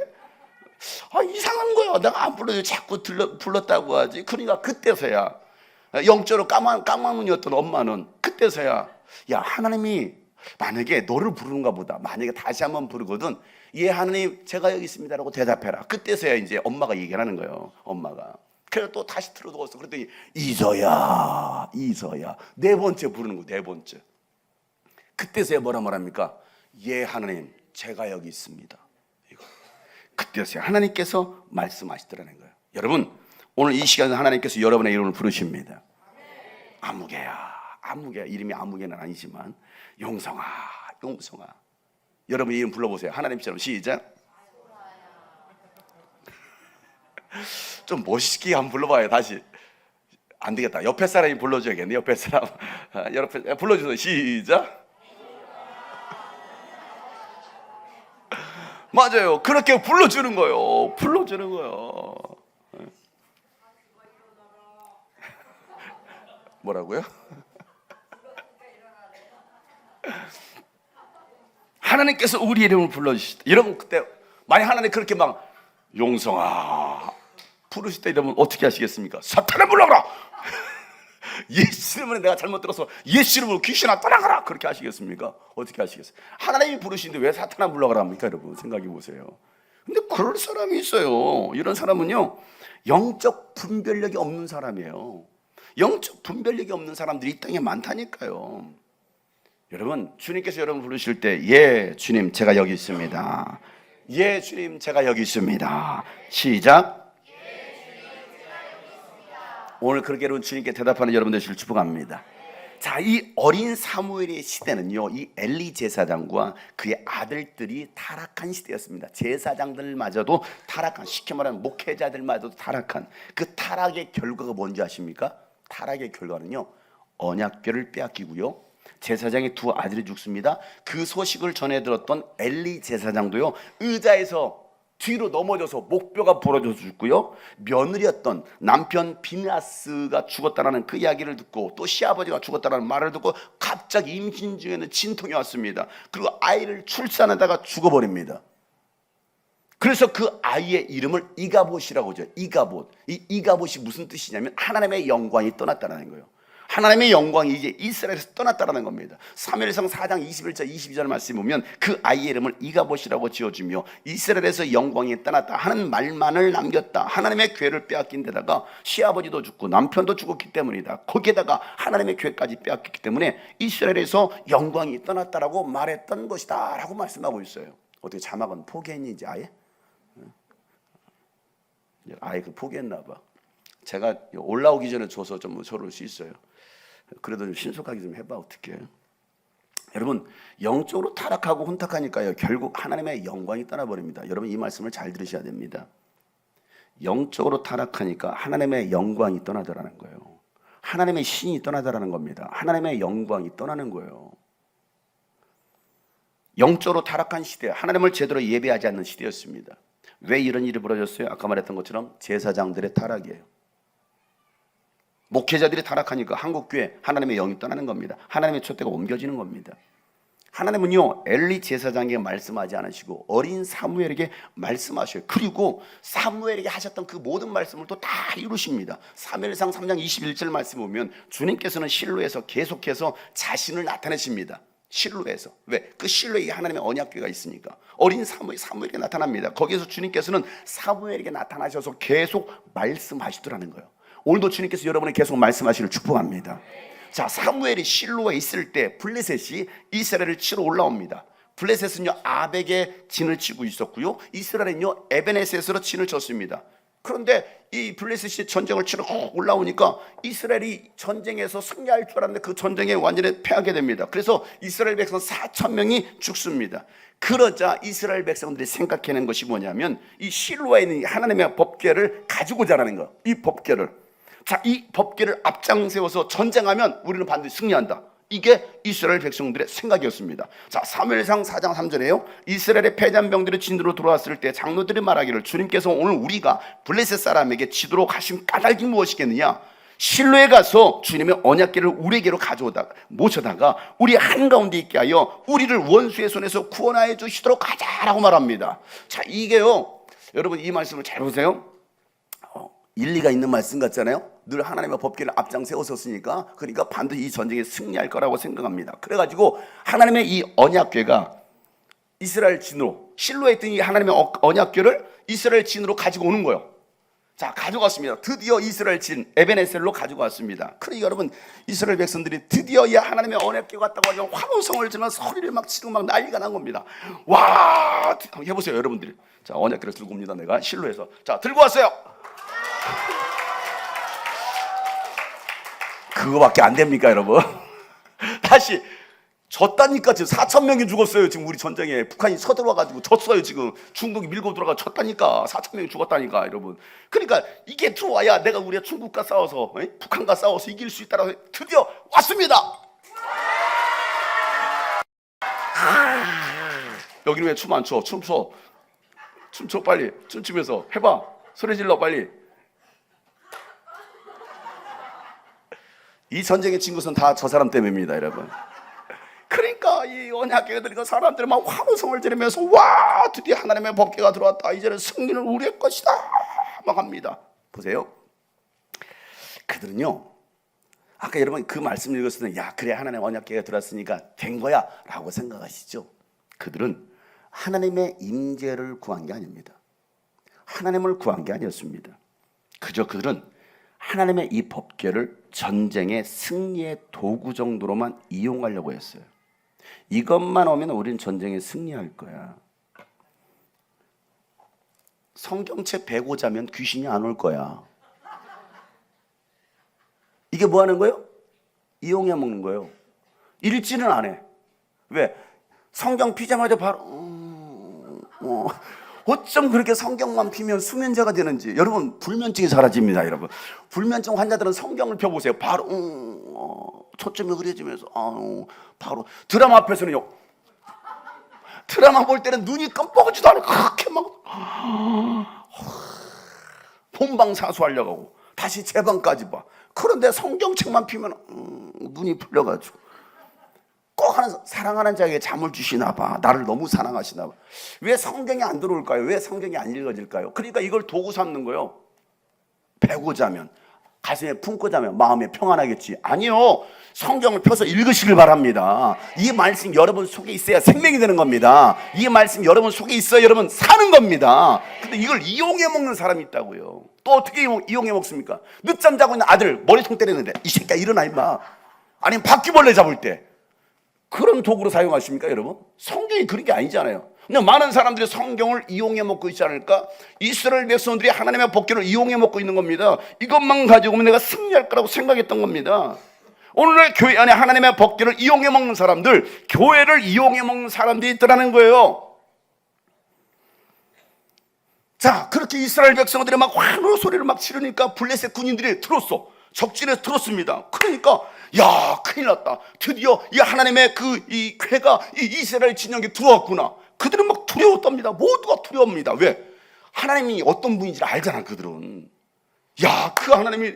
이상한 거야. 내가 안 불러도 자꾸 불렀다고 하지. 그러니까 그때서야 영적으로 까마눈이었던 엄마는 그때서야 야, 하나님이 만약에 너를 부르는가 보다. 만약에 다시 한번 부르거든, 예 하나님 제가 여기 있습니다라고 대답해라. 그때서야 이제 엄마가 얘기하는 거예요. 엄마가. 그래서 또 다시 틀어두었어. 그랬더니 이서야. 네 번째 부르는 거, 네 번째. 그때서야 뭐라 말합니까? 예 하나님 제가 여기 있습니다. 이거. 그때서야 하나님께서 말씀하시더라는 거예요. 여러분, 오늘 이 시간에 하나님께서 여러분의 이름을 부르십니다. 아무개야. 이름이 아무개는 아니지만 용성아. 여러분 이름 불러보세요. 하나님처럼 시작. 좀 멋있게 한번 불러봐요. 다시. 안 되겠다. 옆에 사람이 불러줘야겠네. 옆에 사람. 옆에 불러주세요. 시작. 맞아요. 그렇게 불러주는 거예요. 뭐라고요? 하나님께서 우리 이름을 불러주시다. 여러분 그때 만약 하나님 그렇게 막 용성아 부르실 때 이러면 어떻게 하시겠습니까? 사탄을 불러라. 예수 이름으로 내가 잘못 들어서 예수 이름으로 귀신아 떠나가라. 그렇게 하시겠습니까? 어떻게 하시겠어요? 하나님이 부르시는데 왜 사탄을 불러가라 합니까? 여러분 생각해 보세요. 근데 그럴 사람이 있어요. 이런 사람은요 영적 분별력이 없는 사람이에요. 영적 분별력이 없는 사람들이 이 땅에 많다니까요. 여러분, 주님께서 여러분 부르실 때 예 주님 제가 여기 있습니다. 예 주님 제가 여기 있습니다. 시작. 예 주님 제가 여기 있습니다. 오늘 그렇게 여러분 주님께 대답하는 여러분 되시길 축복합니다. 자, 이 어린 사무엘의 시대는요, 이 엘리 제사장과 그의 아들들이 타락한 시대였습니다. 제사장들마저도 타락한, 쉽게 말하면 목회자들마저도 타락한 그 타락의 결과가 뭔지 아십니까? 타락의 결과는요, 언약궤를 빼앗기고요, 제사장의 두 아들이 죽습니다. 그 소식을 전해 들었던 엘리 제사장도요, 의자에서 뒤로 넘어져서 목뼈가 부러져서 죽고요, 며느리였던 남편 비느하스가 죽었다라는 그 이야기를 듣고, 또 시아버지가 죽었다라는 말을 듣고 갑자기 임신 중에는 진통이 왔습니다. 그리고 아이를 출산하다가 죽어버립니다. 그래서 그 아이의 이름을 이가봇이라고 하죠. 이가봇. 이 이가봇이 무슨 뜻이냐면 하나님의 영광이 떠났다는 거예요. 하나님의 영광이 이제 이스라엘에서 떠났다는 겁니다. 사무엘상 4장 21절 22절 말씀 보면 그 아이의 이름을 이가봇이라고 지어주며 이스라엘에서 영광이 떠났다 하는 말만을 남겼다. 하나님의 궤를 빼앗긴 데다가 시아버지도 죽고 남편도 죽었기 때문이다. 거기에다가 하나님의 궤까지 빼앗겼기 때문에 이스라엘에서 영광이 떠났다라고 말했던 것이다 라고 말씀하고 있어요. 어떻게 자막은 포기했니 이제 아예? 아예 그 포기했나 봐. 제가 올라오기 전에 줘서 좀 저럴 수 있어요. 그래도 좀 신속하게 좀 해봐. 어떻게? 여러분, 영적으로 타락하고 혼탁하니까요, 결국 하나님의 영광이 떠나버립니다. 여러분, 이 말씀을 잘 들으셔야 됩니다. 영적으로 타락하니까 하나님의 영광이 떠나더라는 거예요. 하나님의 신이 떠나더라는 겁니다. 하나님의 영광이 떠나는 거예요. 영적으로 타락한 시대, 하나님을 제대로 예배하지 않는 시대였습니다. 왜 이런 일이 벌어졌어요? 아까 말했던 것처럼 제사장들의 타락이에요. 목회자들이 타락하니까 한국교회 하나님의 영이 떠나는 겁니다. 하나님의 촛대가 옮겨지는 겁니다. 하나님은요, 엘리 제사장에게 말씀하지 않으시고 어린 사무엘에게 말씀하셔요. 그리고 사무엘에게 하셨던 그 모든 말씀을 또 다 이루십니다. 사무엘상 3장 21절 말씀 보면 주님께서는 실로에서 계속해서 자신을 나타내십니다. 실로에서. 왜? 그 실로에 하나님의 언약궤가 있으니까. 어린 사무엘에게 나타납니다. 거기에서 주님께서는 사무엘에게 나타나셔서 계속 말씀하시더라는 거예요. 오늘도 주님께서 여러분에게 계속 말씀하시기를 축복합니다. 자, 사무엘이 실로에 있을 때 블레셋이 이스라엘을 치러 올라옵니다. 블레셋은요, 아벡에 진을 치고 있었고요, 이스라엘은요, 에베네셋으로 진을 쳤습니다. 그런데 이 블레셋이 전쟁을 치러 올라오니까 이스라엘이 전쟁에서 승리할 줄 알았는데 그 전쟁에 완전히 패하게 됩니다. 그래서 이스라엘 백성 4,000명이 죽습니다. 그러자 이스라엘 백성들이 생각해낸 것이 뭐냐면 이 실로에 있는 하나님의 법궤를 가지고 자라는 거예요. 이 법궤를. 자, 이 법궤를 앞장세워서 전쟁하면 우리는 반드시 승리한다. 이게 이스라엘 백성들의 생각이었습니다. 자, 사무엘상 4장 3절에요. 이스라엘의 패잔 병들이 진도로 들어왔을 때 장로들이 말하기를 주님께서 오늘 우리가 블레셋 사람에게 치도록 하신 까닭이 무엇이겠느냐? 실로에 가서 주님의 언약궤를 우리에게로 모셔다가 우리 한가운데 있게 하여 우리를 원수의 손에서 구원하여 주시도록 하자라고 말합니다. 자, 이게요, 여러분 이 말씀을 잘 보세요. 일리가 있는 말씀 같잖아요. 늘 하나님의 법궤를 앞장 세웠었으니까, 그러니까 반드시 이 전쟁에 승리할 거라고 생각합니다. 그래가지고 하나님의 이 언약궤가 이스라엘 진으로, 실로에 있던 이 하나님의 언약궤를 이스라엘 진으로 가지고 오는 거예요. 자, 가져갔습니다. 드디어 이스라엘 진 에베네셀로 가지고 왔습니다. 그러니까 여러분, 이스라엘 백성들이 드디어 이 하나님의 언약궤가 왔다고 하면 환호성을 지르면서 소리를 막 치고 막 난리가 난 겁니다. 와, 한번 해보세요 여러분들이. 자, 언약궤를 들고 옵니다. 내가 실로에서. 자, 들고 왔어요. 그거밖에 안 됩니까 여러분? 다시. 졌다니까. 지금 4,000명이 죽었어요. 지금 우리 전쟁에 북한이 서들어와가지고 졌어요. 지금 중국이 밀고 들어가 졌다니까. 4,000명이 죽었다니까 여러분. 그러니까 이게 들어와야 내가 우리가 중국과 싸워서 북한과 싸워서 이길 수 있다라고 드디어 왔습니다. 여기는 왜 춤 안 춰? 춤춰 빨리. 춤추면서 해봐. 소리 질러 빨리. 이 전쟁에 진 것은 다 저 사람 때문입니다 여러분. 그러니까 이 언약궤가 들어가 사람들이 막 환호성을 지르면서 와, 드디어 하나님의 법궤가 들어왔다. 이제는 승리는 우리의 것이다 막 합니다. 보세요. 그들은요, 아까 여러분 그 말씀 읽었을 때 야, 그래 하나님의 언약궤가 들어왔으니까 된 거야 라고 생각하시죠? 그들은 하나님의 임재를 구한 게 아닙니다. 하나님을 구한 게 아니었습니다. 그저 그들은 하나님의 이 법궤를 전쟁의 승리의 도구 정도로만 이용하려고 했어요. 이것만 오면 우리는 전쟁에 승리할 거야. 성경책 베고 자면 귀신이 안 올 거야. 이게 뭐 하는 거예요? 이용해 먹는 거예요. 읽지는 안 해. 왜? 성경 피자마자 바로 어쩜 그렇게 성경만 피면 수면제가 되는지. 여러분, 불면증이 사라집니다. 여러분, 불면증 환자들은 성경을 펴보세요. 바로 초점이 흐려지면서 바로. 드라마 앞에서는요, 드라마 볼 때는 눈이 깜빡하지도 않아요. 그렇게 막 본방사수하려고 하고 다시 제 방까지 봐. 그런데 성경책만 피면 눈이 풀려가지고 꼭 사랑하는 자에게 잠을 주시나 봐. 나를 너무 사랑하시나 봐. 왜 성경이 안 들어올까요? 왜 성경이 안 읽어질까요? 그러니까 이걸 도구 삼는 거예요. 베고 자면, 가슴에 품고 자면 마음에 평안하겠지. 아니요, 성경을 펴서 읽으시길 바랍니다. 이 말씀 여러분 속에 있어야 생명이 되는 겁니다. 이 말씀 여러분 속에 있어야 여러분 사는 겁니다. 근데 이걸 이용해 먹는 사람이 있다고요. 또 어떻게 이용해 먹습니까? 늦잠 자고 있는 아들 머리통 때리는데 이 새끼야 일어나 임마. 아니면 바퀴벌레 잡을 때 그런 도구로 사용하십니까 여러분? 성경이 그런 게 아니잖아요. 근데 많은 사람들이 성경을 이용해 먹고 있지 않을까? 이스라엘 백성들이 하나님의 법궤를 이용해 먹고 있는 겁니다. 이것만 가지고 내가 승리할 거라고 생각했던 겁니다. 오늘날 교회 안에 하나님의 법궤를 이용해 먹는 사람들, 교회를 이용해 먹는 사람들이 있더라는 거예요. 자, 그렇게 이스라엘 백성들이 막 환호 소리를 막 지르니까 블레셋 군인들이 들었어. 적진에서 들었습니다. 그러니까 야, 큰일 났다. 드디어 이 하나님의 이 궤가 이 이스라엘 진영에 들어왔구나. 그들은 막 두려웠답니다. 모두가 두려웁니다. 왜? 하나님이 어떤 분인지 알잖아. 그들은. 야, 그 하나님이,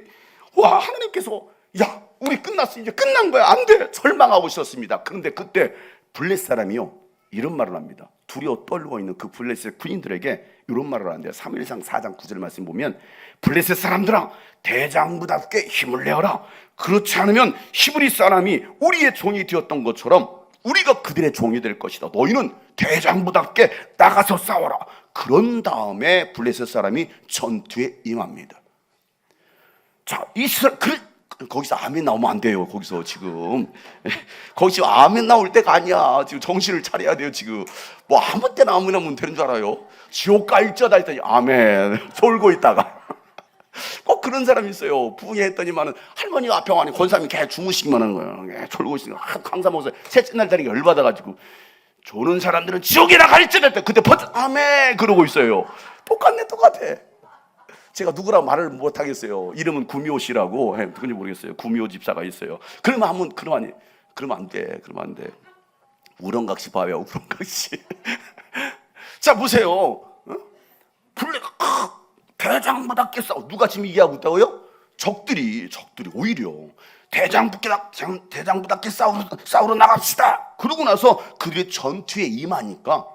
와, 하나님께서 야, 우리 끝났어. 이제 끝난 거야. 안 돼. 절망하고 있었습니다. 그런데 그때 블레셋 사람이요, 이런 말을 합니다. 두려워 떨고 있는 그 블레셋 군인들에게 이런 말을 하는데요. 3일상 4장 9절 말씀 보면, 블레셋 사람들아, 대장부답게 힘을 내어라. 그렇지 않으면 히브리 사람이 우리의 종이 되었던 것처럼 우리가 그들의 종이 될 것이다. 너희는 대장부답게 나가서 싸워라. 그런 다음에 블레셋 사람이 전투에 임합니다. 자, 거기서 아멘 나오면 안 돼요. 거기서 지금 아멘 나올 때가 아니야. 지금 정신을 차려야 돼요. 지금 뭐 아무 때나 아멘 나오면 되는 줄 알아요? 지옥 갈지어다 했더니 아멘 졸고 있다가 꼭 그런 사람이 있어요. 부흥했더니만은 할머니가 앞에 와니 권사님이 걔 주무시기만 하는 거예요. 졸고 있으니까 강사 목사 셋째 날 자리가 열받아가지고 조는 사람들은 지옥이나 갈지어다 했다. 그때 벌써 아멘 그러고 있어요. 똑같아. 제가 누구라고 말을 못 하겠어요. 이름은 구미호 씨라고, 누군지 모르겠어요. 구미호 집사가 있어요. 그러면 안 돼. 우렁각시 봐요. 우렁각시. 자, 보세요. 대장부답게 싸워. 누가 지금 얘기하고 있다고요? 적들이 오히려 대장부답게 싸우러 나갑시다. 그러고 나서 그들의 전투에 임하니까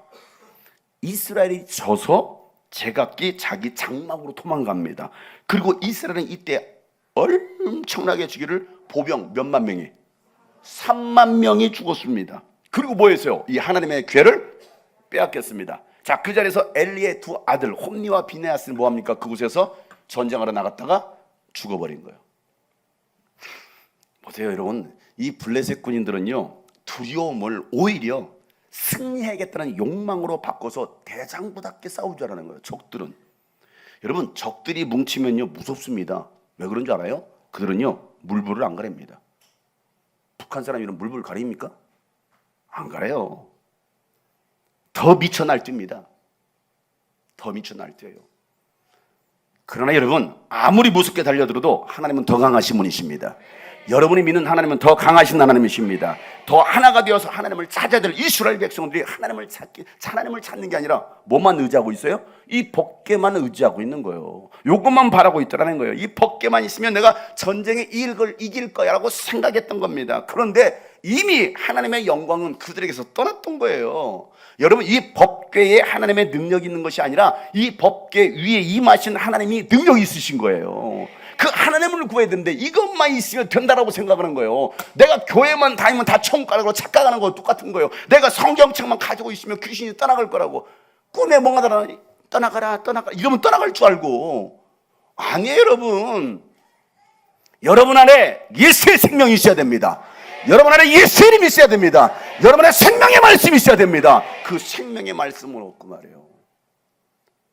이스라엘이 져서 제각기 자기 장막으로 도망갑니다. 그리고 이스라엘은 이때 엄청나게 죽이를 보병 몇만 명이 3만 명이 죽었습니다. 그리고 뭐 했어요? 이 하나님의 궤를 빼앗겼습니다. 자, 그 자리에서 엘리의 두 아들 홈니와 비네아스는 뭐합니까? 그곳에서 전쟁하러 나갔다가 죽어버린 거예요. 보세요 여러분, 이 블레셋 군인들은요 두려움을 오히려 승리하겠다는 욕망으로 바꿔서 대장부답게 싸울 줄 알아는 거예요. 적들은. 여러분, 적들이 뭉치면요 무섭습니다. 왜 그런 줄 알아요? 그들은요 물불을 안 가립니다. 북한 사람이 이런 물불 가립니까? 안 가려요. 더 미쳐 날뛰입니다. 더 미쳐 날뛰어요. 그러나 여러분, 아무리 무섭게 달려들어도 하나님은 더 강하신 분이십니다. 여러분이 믿는 하나님은 더 강하신 하나님이십니다. 더 하나가 되어서 하나님을 찾아야 될 이스라엘 백성들이 하나님을 찾는 게 아니라 뭐만 의지하고 있어요? 이 법궤만 의지하고 있는 거예요. 이것만 바라고 있더라는 거예요. 이 법궤만 있으면 내가 전쟁에 이길 거야라고 생각했던 겁니다. 그런데 이미 하나님의 영광은 그들에게서 떠났던 거예요. 여러분, 이 법궤에 하나님의 능력이 있는 것이 아니라 이 법궤 위에 임하신 하나님이 능력이 있으신 거예요. 그 하나님을 구해야 되는데 이것만 있으면 된다라고 생각하는 거예요. 내가 교회만 다니면 다 천국 가라고 착각하는 거 똑같은 거예요. 내가 성경책만 가지고 있으면 귀신이 떠나갈 거라고. 꿈에 뭔가 떠나가라 이러면 떠나갈 줄 알고. 아니에요 여러분. 여러분 안에 예수의 생명이 있어야 됩니다. 여러분 안에 예수의 이름이 있어야 됩니다. 여러분 안에 생명의 말씀이 있어야 됩니다. 그 생명의 말씀을 얻고 말이에요.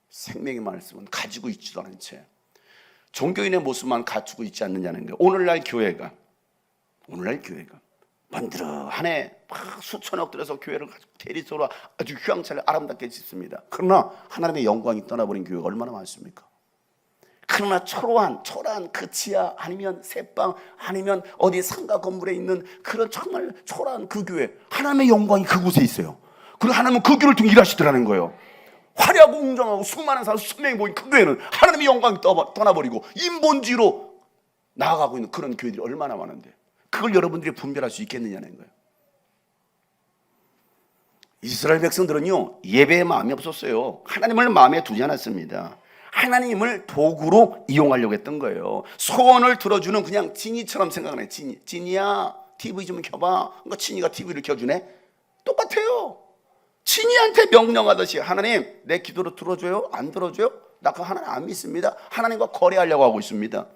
생명의 말씀은 가지고 있지도 않은 채 종교인의 모습만 갖추고 있지 않느냐는 거예요. 오늘날 교회가 오늘날 교회가 번들어하네 막 수천억 들여서 교회를 가지고 대리소로 아주 휘황찬란하게 아름답게 짓습니다. 그러나 하나님의 영광이 떠나버린 교회가 얼마나 많습니까? 그러나 초라한 그 지하 아니면 새방 아니면 어디 상가 건물에 있는 그런 정말 초라한 그 교회, 하나님의 영광이 그곳에 있어요. 그리고 하나님은 그 교회를 통해 일하시더라는 거예요. 화려하고 웅장하고 수많은 사람 수천 명이 모인 그 교회는 하나님의 영광이 떠나버리고 인본주의로 나아가고 있는 그런 교회들이 얼마나 많은데 그걸 여러분들이 분별할 수 있겠느냐는 거예요. 이스라엘 백성들은요 예배에 마음이 없었어요. 하나님을 마음에 두지 않았습니다. 하나님을 도구로 이용하려고 했던 거예요. 소원을 들어주는 그냥 지니처럼 생각하네. 지니야 TV 좀 켜봐. 그러니까 지니가 TV를 켜주네. 똑같아요. 지니한테 명령하듯이 하나님 내 기도를 들어줘요? 안 들어줘요? 나 그 하나님 안 믿습니다. 하나님과 거래하려고 하고 있습니다.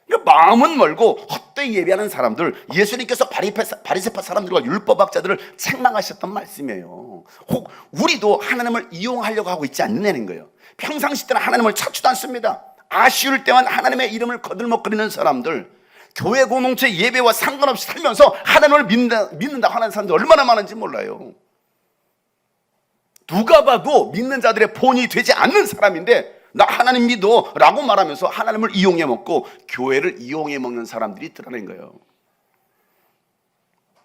그러니까 마음은 멀고 헛되이 예배하는 사람들, 예수님께서 바리새파 사람들과 율법학자들을 책망하셨던 말씀이에요. 혹 우리도 하나님을 이용하려고 하고 있지 않느냐는 거예요. 평상시 때는 하나님을 찾지도 않습니다. 아쉬울 때만 하나님의 이름을 거들먹거리는 사람들, 교회 공동체 예배와 상관없이 살면서 하나님을 믿는다고 하는 사람들 얼마나 많은지 몰라요. 누가 봐도 믿는 자들의 본이 되지 않는 사람인데 나 하나님 믿어 라고 말하면서 하나님을 이용해 먹고 교회를 이용해 먹는 사람들이 있더라는 거예요.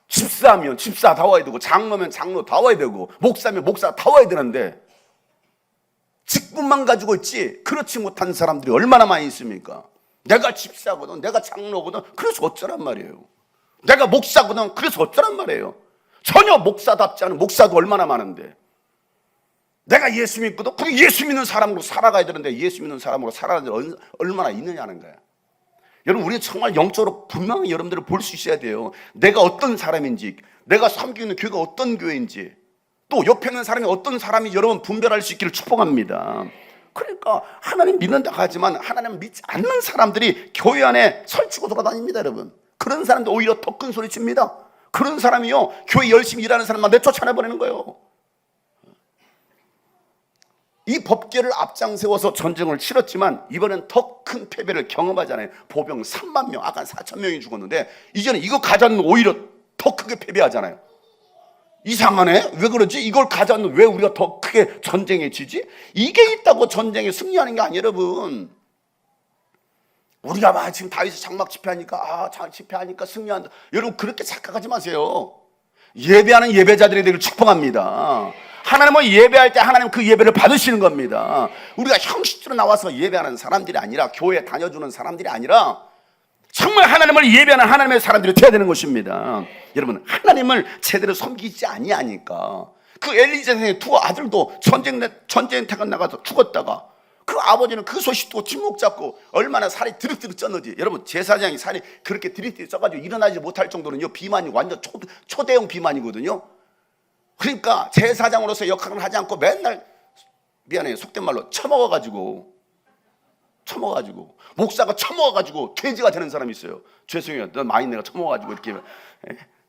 집사하면 집사다워야 되고 장로면 장로다워야 되고 목사면 목사다워야 되는데 직분만 가지고 있지 그렇지 못한 사람들이 얼마나 많이 있습니까? 내가 집사거든 내가 장로거든 그래서 어쩌란 말이에요. 내가 목사거든 그래서 어쩌란 말이에요. 전혀 목사답지 않은 목사도 얼마나 많은데 내가 예수 믿거든 그럼 예수 믿는 사람으로 살아가야 되는데 예수 믿는 사람으로 살아가는 데 얼마나 있느냐는 거야. 여러분 우리는 정말 영적으로 분명히 여러분들을 볼 수 있어야 돼요. 내가 어떤 사람인지 내가 섬기고 있는 교회가 어떤 교회인지 또 옆에 있는 사람이 어떤 사람인지 여러분 분별할 수 있기를 축복합니다. 그러니까 하나님 믿는다고 하지만 하나님 믿지 않는 사람들이 교회 안에 설치고 돌아다닙니다. 여러분 그런 사람들 오히려 더 큰 소리 칩니다. 그런 사람이요 교회 열심히 일하는 사람만 내쫓아내버리는 거예요. 이 법궤를 앞장세워서 전쟁을 치렀지만 이번엔 더 큰 패배를 경험하잖아요. 보병 3만 명, 아까 4천 명이 죽었는데 이제는 이거 가져는 오히려 더 크게 패배하잖아요. 이상하네? 왜 그러지? 이걸 가져는 왜 우리가 더 크게 전쟁에 지지? 이게 있다고 전쟁에 승리하는 게 아니에요, 여러분. 우리가 막 지금 다윗이 장막 집회하니까 집회하니까 승리한다. 여러분 그렇게 착각하지 마세요. 예배하는 예배자들이 되길 축복합니다. 하나님은 예배할 때 하나님 그 예배를 받으시는 겁니다. 우리가 형식적으로 나와서 예배하는 사람들이 아니라 교회 다녀주는 사람들이 아니라 정말 하나님을 예배하는 하나님의 사람들이 되어야 되는 것입니다. 여러분 하나님을 제대로 섬기지 아니하니까 그 엘리제의 두 아들도 전쟁터가 나가서 죽었다가 그 아버지는 그 소식 듣고 침묵 잡고 얼마나 살이 드륵드륵 쪘는지. 여러분 제사장이 살이 그렇게 드륵드륵 쪄가지고 일어나지 못할 정도는요 비만이 완전 초대형 비만이거든요. 그러니까 제사장으로서 역할을 하지 않고 맨날 미안해요 속된 말로 처먹어가지고 목사가 처먹어가지고 돼지가 되는 사람이 있어요. 죄송해요 너 많이 내가 처먹어가지고 이렇게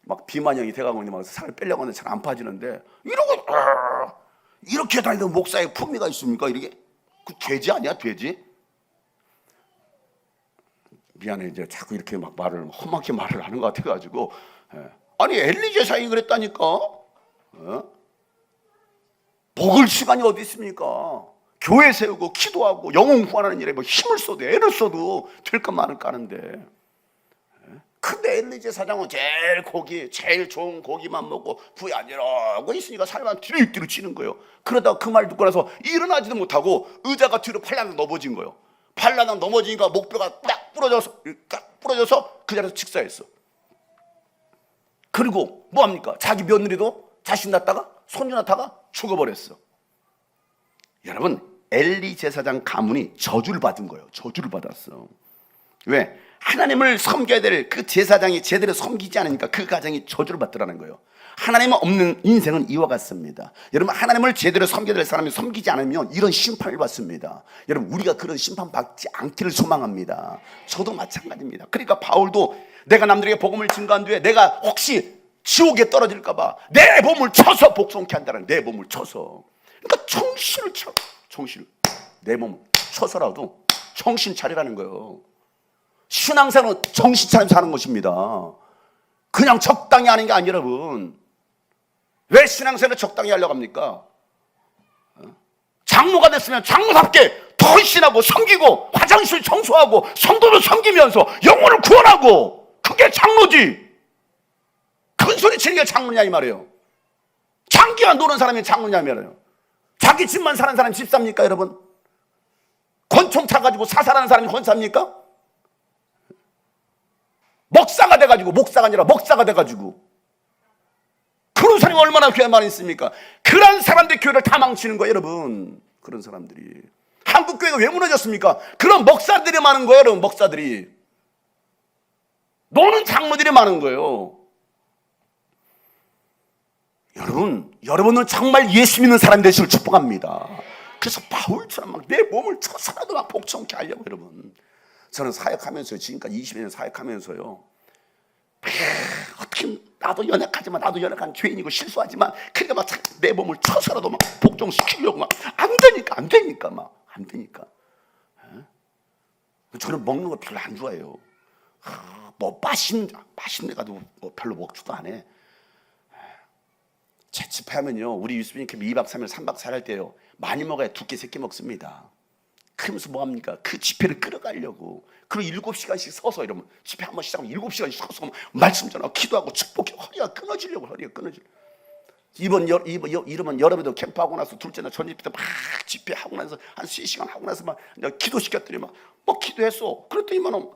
막 비만형이 돼가고 막 살을 빼려고 하는데 잘 안 빠지는데 이러고 이렇게 다니던 목사의 품위가 있습니까? 이렇게 그 돼지 아니야 돼지? 미안해 이제 자꾸 이렇게 막 험하게 말을 하는 것 같아가지고 아니 엘리 제사장이 그랬다니까. 먹을 시간이 어디 있습니까? 교회 세우고 기도하고 영혼 구원하는 일에 뭐 힘을 쏟고 애를 써도 될까 말을까 하는데 근데 엘리 제사장은 제일 좋은 고기만 먹고 부이 안 일어나고 있으니까 살만 뒤로 치는 거예요. 그러다가 그 말 듣고 나서 일어나지도 못하고 의자가 뒤로 팔랑lang 넘어진 거예요. 팔랑lang 넘어지니까 목뼈가 딱 부러져서 그 자리에서 직사했어. 그리고 뭐합니까? 자기 며느리도 자식 낳다가 손주 낳다가 죽어버렸어. 여러분 엘리 제사장 가문이 저주를 받은 거예요. 저주를 받았어. 왜? 하나님을 섬겨야 될 그 제사장이 제대로 섬기지 않으니까 그 가정이 저주를 받더라는 거예요. 하나님 없는 인생은 이와 같습니다. 여러분 하나님을 제대로 섬겨야 될 사람이 섬기지 않으면 이런 심판을 받습니다. 여러분 우리가 그런 심판 받지 않기를 소망합니다. 저도 마찬가지입니다. 그러니까 바울도 내가 남들에게 복음을 증거한 뒤에 내가 혹시 지옥에 떨어질까 봐 내 몸을 쳐서 복종케 한다는 내 몸을 쳐서. 그러니까 정신을 내 몸을 쳐서라도 정신 차리라는 거예요. 신앙생활은 정신 차리면서 하는 것입니다. 그냥 적당히 하는 게 아니라 여러분, 왜 신앙생활을 적당히 하려고 합니까? 장로가 됐으면 장로답게 더 헌신하고 섬기고 화장실 청소하고 성도를 섬기면서 영혼을 구원하고, 그게 장로지. 큰 소리 치는 게 장로냐 이 말이에요. 장기간 노는 사람이 장로냐 이 말이에요. 자기 집만 사는 사람이 집사입니까 여러분? 권총 차가지고 사살하는 사람이 권사입니까? 목사가 돼가지고, 목사가 아니라 먹사가 돼가지고 그런 사람이 얼마나 교회 많이 있습니까? 그런 사람들 교회를 다 망치는 거예요 여러분. 그런 사람들이. 한국 교회가 왜 무너졌습니까? 그런 목사들이 많은 거예요 여러분. 목사들이 노는 장로들이 많은 거예요. 여러분은 정말 예수 믿는 사람 되시길 축복합니다. 그래서 바울처럼 막 내 몸을 쳐서라도 막 복종케 하려고. 여러분, 저는 사역하면서요, 지금까지 20년 사역하면서요, 어떻게 나도 연약하지만, 나도 연약한 죄인이고 실수하지만, 그러니까 막 내 몸을 쳐서라도 막 복종시키려고 막 안 되니까 저는 먹는 거 별로 안 좋아해요. 뭐 맛있는 데가도 뭐 별로 먹지도 안 해. 제 집회하면요, 우리 유스빈 캠프 2박 3일 3박 4일 할 때요, 많이 먹어야 2끼 3끼 먹습니다. 그러면서 뭐합니까? 그 집회를 끌어가려고. 그리고 7시간씩 서서, 이러면 집회 한번 시작하면 7시간씩 서서 말씀 전하고 기도하고 축복해. 허리가 끊어지려고. 이러면 여름에도 캠프하고 나서 둘째 날 전입 때 막 집회하고 나서 한 3시간 하고 나서 막 기도시켰더니 막 기도했어. 그랬더니만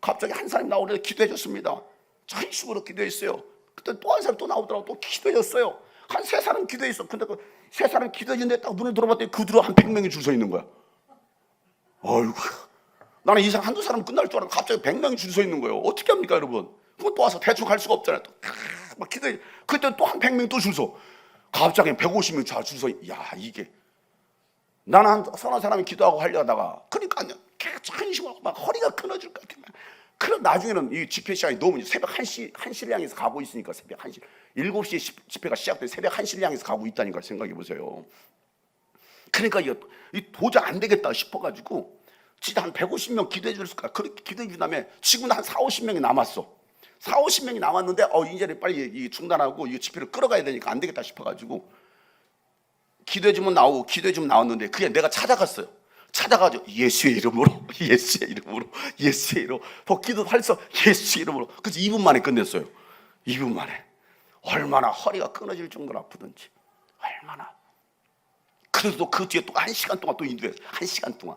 갑자기 한 사람이 나오는데 기도해줬습니다. 전식으로 기도했어요. 그때 또 한 사람 또 나오더라고. 또 기도해줬어요. 한 3사람 기도했어. 근데 그 3사람 기도해줬는데 딱 눈에 들어봤더니 그 뒤로 한 100명이 줄 서 있는 거야. 어이구, 나는 이상 한두 사람 끝날 줄 알았는데 갑자기 100명이 줄 서 있는 거예요. 어떻게 합니까 여러분? 그건 또 와서 대충 갈 수가 없잖아요. 또 막 기도해. 그때 또 한 100명 또 줄 서. 갑자기 150명 줄 서. 야, 이게 나는 한 서너 사람이 기도하고 하려다가, 그러니까 한심하고 막 허리가 끊어질 것 같아. 그럼 나중에는 이 집회 시간이 너무 새벽 1시를 향해서 가고 있으니까, 새벽 1시, 7시에 집회가 시작돼 새벽 1시를 향해서 가고 있다니까. 생각해 보세요. 그러니까 이 도저히 안 되겠다 싶어가지고 진짜 한 150명 기도해 줬을까. 그렇게 기도해 준 다음에 지금 한 40-50명이 남았어. 40-50명이 남았는데 이제는 빨리 중단하고 이 집회를 끌어가야 되니까 안 되겠다 싶어가지고 기도해 주면 나오고, 기도해 주면 나왔는데, 그게 내가 찾아갔어요. 찾아가지고 예수의 이름으로 기도 할서 예수의 이름으로. 그래서 2분 만에 끝냈어요. 2분 만에. 얼마나 허리가 끊어질 정도로 아프든지, 얼마나. 그래도 그 뒤에 또 1시간 동안 또 인도했어요. 1시간 동안.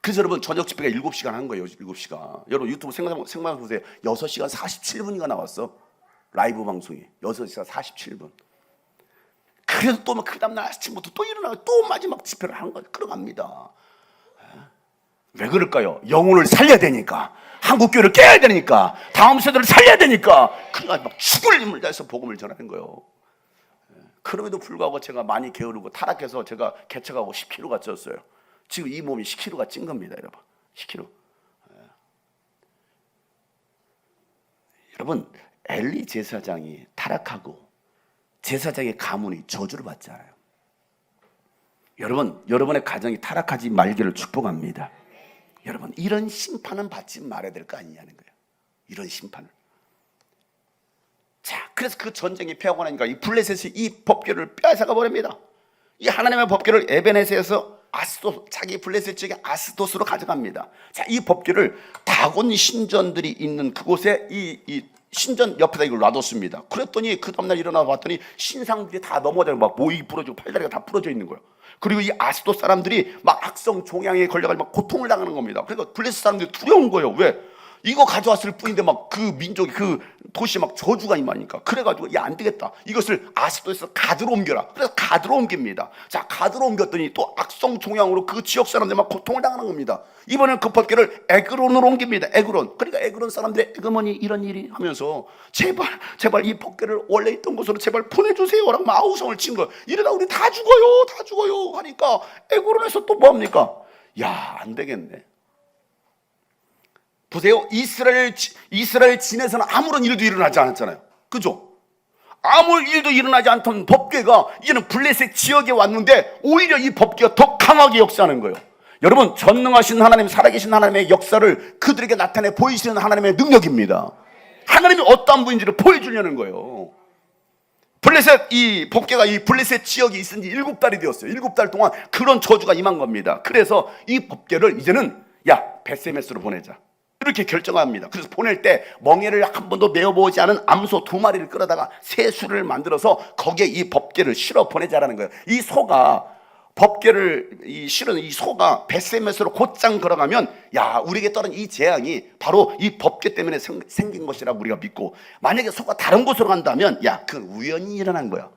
그래서 여러분, 저녁 집회가 7시간 한 거예요. 7시간. 여러분 유튜브 생방송 보세요. 6시간 47분인가 나왔어. 라이브 방송이 6시간 47분. 그래도 또 그 다음날 아침부터 또 일어나고 또 마지막 집회를 하는 거예요. 끌어갑니다. 왜 그럴까요? 영혼을 살려야 되니까, 한국교회를 깨야 되니까, 다음 세대를 살려야 되니까. 그러니까 막 죽을 힘을 다해서 복음을 전하는 거예요. 그럼에도 불구하고 제가 많이 게으르고 타락해서 제가 개척하고 10kg가 쪘어요. 지금 이 몸이 10kg가 찐 겁니다, 여러분. 10kg. 여러분, 엘리 제사장이 타락하고 제사장의 가문이 저주를 받잖아요. 여러분, 여러분의 가정이 타락하지 말기를 축복합니다. 여러분, 이런 심판은 받지 말아야 될 거 아니냐는 거예요. 이런 심판을. 자, 그래서 그 전쟁이 폐하고 나니까 이 블레셋이 이 법궤를 빼앗아가 버립니다. 이 하나님의 법궤를 에베네스에서 자기 블레셋 지역의 아스도스로 가져갑니다. 자, 이 법궤를 다곤 신전들이 있는 그곳에 이 신전 옆에다 이걸 놔뒀습니다. 그랬더니 그 다음날 일어나 봤더니 신상들이 다 넘어져, 막 모이 부러지고 팔다리가 다 부러져 있는 거예요. 그리고 이 아스도 사람들이 막 악성 종양에 걸려가지고 막 고통을 당하는 겁니다. 그러니까 블레셋 사람들이 두려운 거예요. 왜? 이거 가져왔을 뿐인데 막 그 민족이, 그 도시에 막 저주가 임하니까. 그래가지고 야, 안 되겠다, 이것을 아스도에서 가드로 옮겨라. 그래서 가드로 옮깁니다. 자, 가드로 옮겼더니 또 악성 종양으로 그 지역 사람들이 막 고통을 당하는 겁니다. 이번에는 그 법궤를 에그론으로 옮깁니다. 에그론. 그러니까 에그론 사람들의 에그머니 이런 일이 하면서 제발 이 법궤를 원래 있던 곳으로 제발 보내주세요라고 막 아우성을 친 거예요. 이러다 우리 다 죽어요 하니까 에그론에서 또 뭐합니까? 야, 안 되겠네. 보세요. 이스라엘 진에서는 아무런 일도 일어나지 않았잖아요. 그죠? 아무 일도 일어나지 않던 법궤가 이제는 블레셋 지역에 왔는데 오히려 이 법궤가 더 강하게 역사하는 거예요. 여러분, 전능하신 하나님, 살아계신 하나님의 역사를 그들에게 나타내 보이시는 하나님의 능력입니다. 하나님의 하나님이 어떠한 분인지를 보여주려는 거예요. 블레셋, 이 법궤가 이 블레셋 지역에 있은 지 7달이 되었어요. 7달 동안 그런 저주가 임한 겁니다. 그래서 이 법궤를 이제는 벳세메스로 보내자, 이렇게 결정합니다. 그래서 보낼 때 멍에를 한 번도 메어보지 않은 암소 2마리를 끌어다가 새 수를 만들어서 거기에 이 법궤를 실어 보내자라는 거예요. 이 소가 법궤를 실은 이 소가 벳세메스로 곧장 걸어가면 우리에게 떠는 이 재앙이 바로 이 법궤 때문에 생긴 것이라고 우리가 믿고, 만약에 소가 다른 곳으로 간다면 그 우연히 일어난 거야.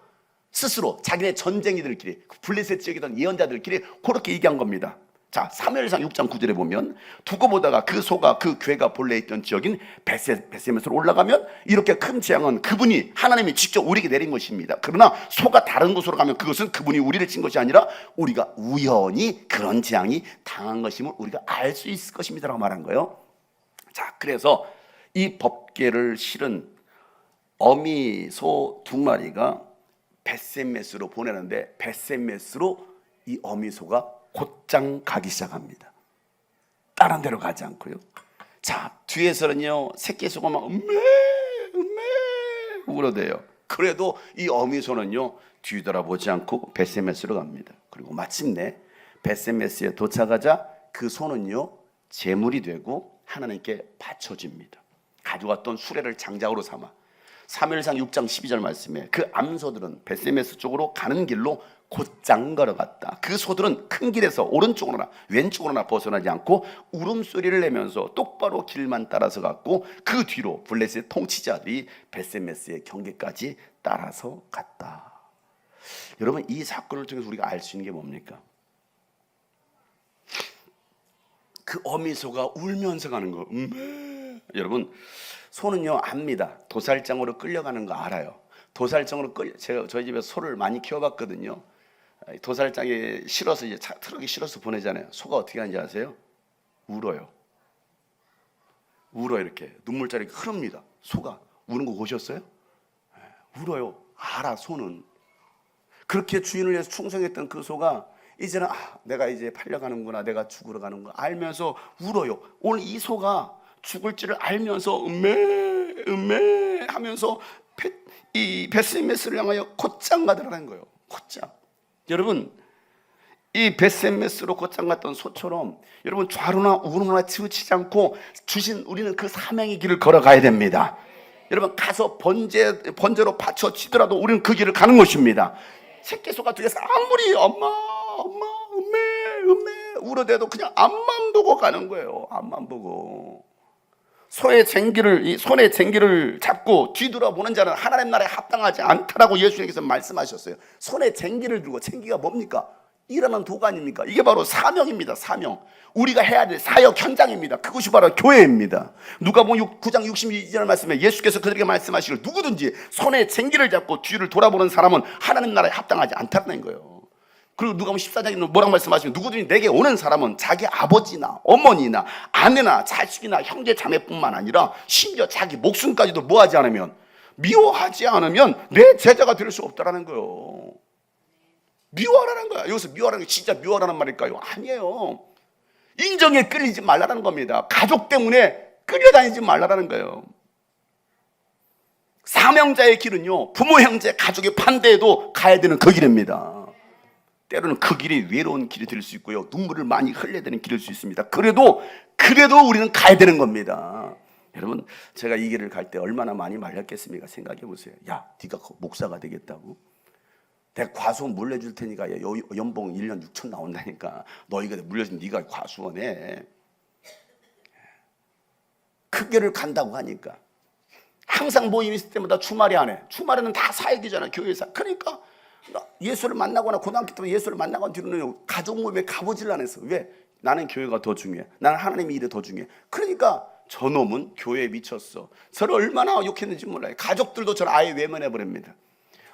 스스로 자기네 전쟁이들끼리, 블레셋 지역에 있던 예언자들끼리 그렇게 얘기한 겁니다. 자, 사무엘상 6장 9절에 보면 두고 보다가 그 소가 그 궤가 본래 있던 지역인 벳세메스로 올라가면 이렇게 큰 재앙은 그분이, 하나님이 직접 우리에게 내린 것입니다. 그러나 소가 다른 곳으로 가면 그것은 그분이 우리를 친 것이 아니라 우리가 우연히 그런 재앙이 당한 것임을 우리가 알 수 있을 것입니다 라고 말한 거예요. 자, 그래서 이 법궤를 실은 어미 소 2마리가 벳세메스로 보내는데, 벳세메스로 이 어미 소가 곧장 가기 시작합니다. 다른 데로 가지 않고요. 자, 뒤에서는요 새끼 소가 막 음메 울어대요. 그래도 이 어미소는요 뒤돌아보지 않고 벳세메스로 갑니다. 그리고 마침내 벳세메스에 도착하자 그 소는요 제물이 되고 하나님께 바쳐집니다. 가져왔던 수레를 장작으로 삼아. 사무엘상 6장 12절 말씀에 그 암소들은 벳세메스 쪽으로 가는 길로 곧장 걸어갔다. 그 소들은 큰 길에서 오른쪽으로나 왼쪽으로나 벗어나지 않고 울음소리를 내면서 똑바로 길만 따라서 갔고, 그 뒤로 블레셋 통치자들이 벳세메스의 경계까지 따라서 갔다. 여러분, 이 사건을 통해서 우리가 알 수 있는 게 뭡니까? 그 어미소가 울면서 가는 거. 여러분, 소는요 압니다. 도살장으로 끌려가는 거 알아요. 도살장으로 제가 저희 집에 소를 많이 키워봤거든요. 도살장에 실어서 이제 트럭에 실어서 보내잖아요. 소가 어떻게 하는지 아세요? 울어요. 이렇게 눈물자리 흐릅니다. 소가 우는 거 보셨어요? 울어요. 알아, 소는. 그렇게 주인을 위해서 충성했던 그 소가 이제는 내가 이제 팔려가는구나, 내가 죽으러 가는 거 알면서 울어요. 오늘 이 소가 죽을지를 알면서 음메 하면서 이 벳세메스를 향하여 곧장 가더라는 거예요. 곧장. 여러분, 이 벳세메스로 곧장 갔던 소처럼 여러분 좌로나 우로나 치우치지 않고 주신 우리는 그 사명의 길을 걸어가야 됩니다. 여러분, 가서 번제로 바쳐지더라도 우리는 그 길을 가는 것입니다. 새끼소가 뒤에서 아무리 엄마 음메 울어대도 그냥 앞만 보고 가는 거예요. 앞만 보고. 손의 쟁기를 잡고 뒤돌아보는 자는 하나님 나라에 합당하지 않다라고 예수님께서 말씀하셨어요. 손에 쟁기를 들고, 쟁기가 뭡니까? 일하는 도구 아닙니까? 이게 바로 사명입니다. 사명. 우리가 해야 될 사역 현장입니다. 그것이 바로 교회입니다. 누가복음 9장 62절 말씀에 예수께서 그들에게 말씀하시길, 누구든지 손에 쟁기를 잡고 뒤를 돌아보는 사람은 하나님 나라에 합당하지 않다는 거예요. 그리고 누가복음 14장에 뭐라고 말씀하시면, 누구든지 내게 오는 사람은 자기 아버지나 어머니나 아내나 자식이나 형제 자매뿐만 아니라 심지어 자기 목숨까지도 뭐하지 않으면, 미워하지 않으면 내 제자가 될 수 없다라는 거예요. 미워하라는 거야. 여기서 미워하라는 게 진짜 미워하라는 말일까요? 아니에요. 인정에 끌리지 말라는 겁니다. 가족 때문에 끌려다니지 말라는 거예요. 사명자의 길은요, 부모, 형제, 가족의 반대에도 가야 되는 그 길입니다. 때로는 그 길이 외로운 길이 될 수 있고요, 눈물을 많이 흘려야 되는 길일 수 있습니다. 그래도 우리는 가야 되는 겁니다. 여러분, 제가 이 길을 갈 때 얼마나 많이 말렸겠습니까? 생각해 보세요. 야, 네가 목사가 되겠다고? 내가 과수원 물려줄 테니까 연봉 1년 6천 나온다니까 너희가 물려주면 네가 과수원해. 그 길을 간다고 하니까 항상 모임 있을 때마다 주말에 안 해. 주말에는 다 사역이잖아, 교회에서. 그러니까 예수를 만나거나 고등학교 때 예수를 만나거나 뒤로는 가족 모임에 가보질 않았어. 왜? 나는 교회가 더 중요해. 나는 하나님의 일이 더 중요해. 그러니까 저놈은 교회에 미쳤어. 저를 얼마나 욕했는지 몰라요. 가족들도 저를 아예 외면해버립니다.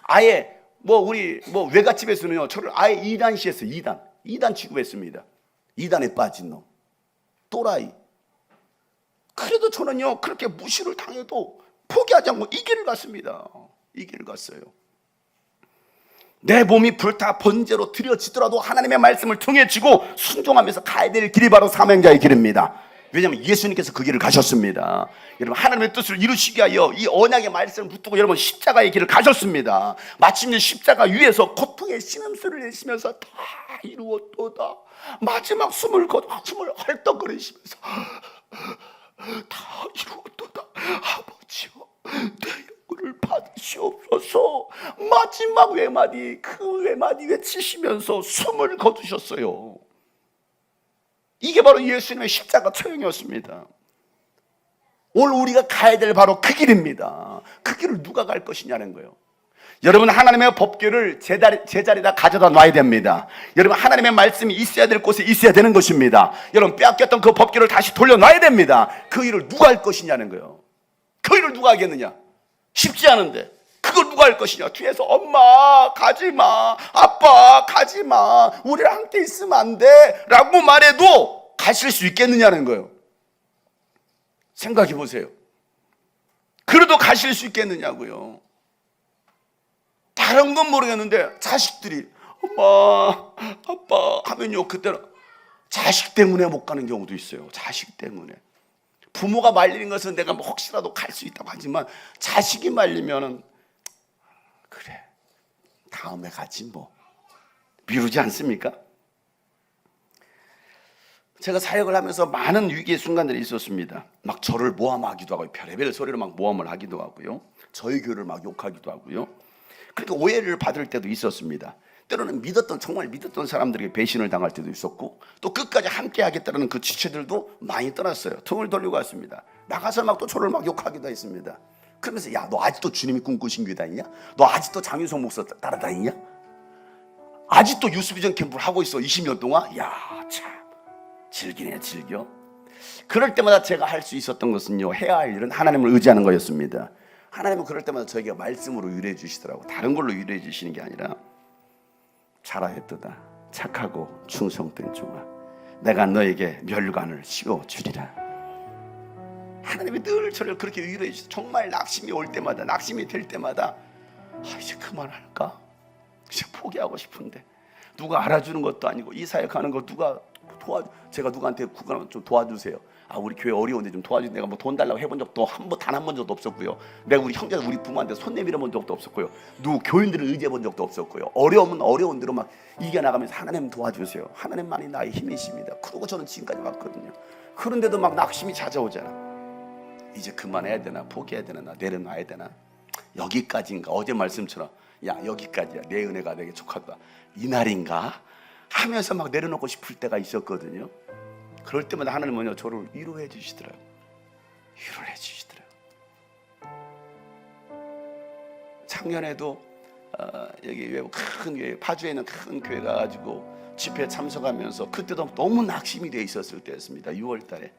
아예 우리 외갓집에서는요, 저를 아예 이단시했어요. 이단 취급했습니다. 이단에 빠진 놈, 또라이. 그래도 저는요, 그렇게 무시를 당해도 포기하지 않고 이 길을 갔습니다. 이 길을 갔어요. 내 몸이 불타 번제로 드려지더라도 하나님의 말씀을 통해 지고 순종하면서 가야 될 길이 바로 사명자의 길입니다. 왜냐하면 예수님께서 그 길을 가셨습니다. 여러분, 하나님의 뜻을 이루시기 위하여 이 언약의 말씀을 붙들고 여러분 십자가의 길을 가셨습니다. 마침내 십자가 위에서 고통의 신음소리를 내시면서 다 이루었도다. 마지막 숨을 헐떡거리시면서 다 이루었도다. 아버지여, 내 영혼을 받으시옵소서. 마지막 외마디, 그 외마디 외치시면서 숨을 거두셨어요. 이게 바로 예수님의 십자가 처형이었습니다. 오늘 우리가 가야 될 바로 그 길입니다. 그 길을 누가 갈 것이냐는 거예요. 여러분, 하나님의 법궤를 제자리에다 가져다 놔야 됩니다. 여러분, 하나님의 말씀이 있어야 될 곳에 있어야 되는 것입니다. 여러분, 빼앗겼던 그 법궤를 다시 돌려놔야 됩니다. 그 일을 누가 할 것이냐는 거예요. 그 일을 누가 하겠느냐? 쉽지 않은데 그걸 누가 할 것이냐? 뒤에서 엄마 가지마, 아빠 가지마, 우리랑 함께 있으면 안 돼 라고 말해도 가실 수 있겠느냐는 거예요. 생각해 보세요. 그래도 가실 수 있겠느냐고요. 다른 건 모르겠는데 자식들이 엄마 아빠 하면요, 그때는 자식 때문에 못 가는 경우도 있어요. 자식 때문에. 부모가 말리는 것은 내가 뭐 혹시라도 갈 수 있다고 하지만 자식이 말리면은 그래 다음에 가지 뭐, 미루지 않습니까? 제가 사역을 하면서 많은 위기의 순간들이 있었습니다. 막 저를 모함하기도 하고 별의별 소리로 막 모함을 하기도 하고요, 저희 교회를 막 욕하기도 하고요. 그렇게 오해를 받을 때도 있었습니다. 때로는 정말 믿었던 사람들에게 배신을 당할 때도 있었고, 또 끝까지 함께 하겠다는 그 지체들도 많이 떠났어요. 등을 돌리고 왔습니다. 나가서 막 또 저를 막 욕하기도 했습니다. 그러면서 야, 너 아직도 주님이 꿈꾸신 교회 다니냐? 너 아직도 장윤성 목사 따라다니냐? 아직도 유스비전 캠프를 하고 있어 20년 동안? 야, 참 즐기네, 즐겨. 그럴 때마다 제가 할 수 있었던 것은요, 해야 할 일은 하나님을 의지하는 거였습니다. 하나님은 그럴 때마다 저에게 말씀으로 위로해 주시더라고. 다른 걸로 위로해 주시는 게 아니라 잘하였도다 착하고 충성된 종아, 내가 너에게 멸관을 씌워주리라. 하나님이 늘 저를 그렇게 위로해 주셔서 정말 낙심이 올 때마다, 낙심이 될 때마다 이제 그만할까? 이제 포기하고 싶은데 누가 알아주는 것도 아니고 이 사역하는 거 누가 제가 누구한테 좀 도와주세요. 우리 교회 어려운데 좀 도와주세요. 내가 뭐 돈 달라고 해본 적도 단 한 번도 없었고요. 내가 우리 형제, 우리 부모한테 손 내밀어 본 적도 없었고요. 누구 교인들을 의지해 본 적도 없었고요. 어려우면 어려운 대로 막 이겨나가면서 하나님 도와주세요. 하나님만이 나의 힘이십니다. 그러고 저는 지금까지 왔거든요. 그런데도 막 낙심이 찾아오잖아. 이제 그만해야 되나, 포기해야 되나, 내려놔야 되나, 여기까지인가. 어제 말씀처럼 야, 여기까지야, 내 은혜가 내게 족하다, 이날인가 하면서 막 내려놓고 싶을 때가 있었거든요. 그럴 때마다 하나님은요, 저를 위로해 주시더라고요. 위로해 주시더라고요. 작년에도 여기 큰 교회, 파주에 있는 큰 교회 가가지고 집회에 참석하면서, 그때도 너무 낙심이 되어 있었을 때였습니다. 6월 달에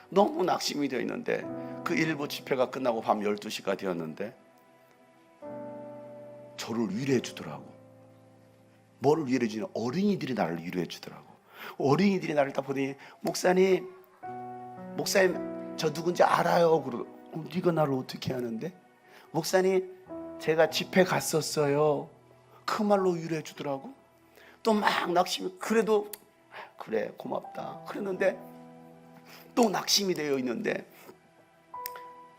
너무 낙심이 되어 있는데, 그 일부 집회가 끝나고 밤 12시가 되었는데 저를 위로해 주더라고. 뭐를 위로해 주냐? 어린이들이 나를 위로해 주더라고. 어린이들이 나를 딱 보더니 목사님 저 누군지 알아요. 그러고 네가 나를 어떻게 아는데? 목사님 제가 집회 갔었어요. 그 말로 위로해 주더라고. 또 막 낙심이, 그래도 그래 고맙다 그랬는데 또 낙심이 되어 있는데,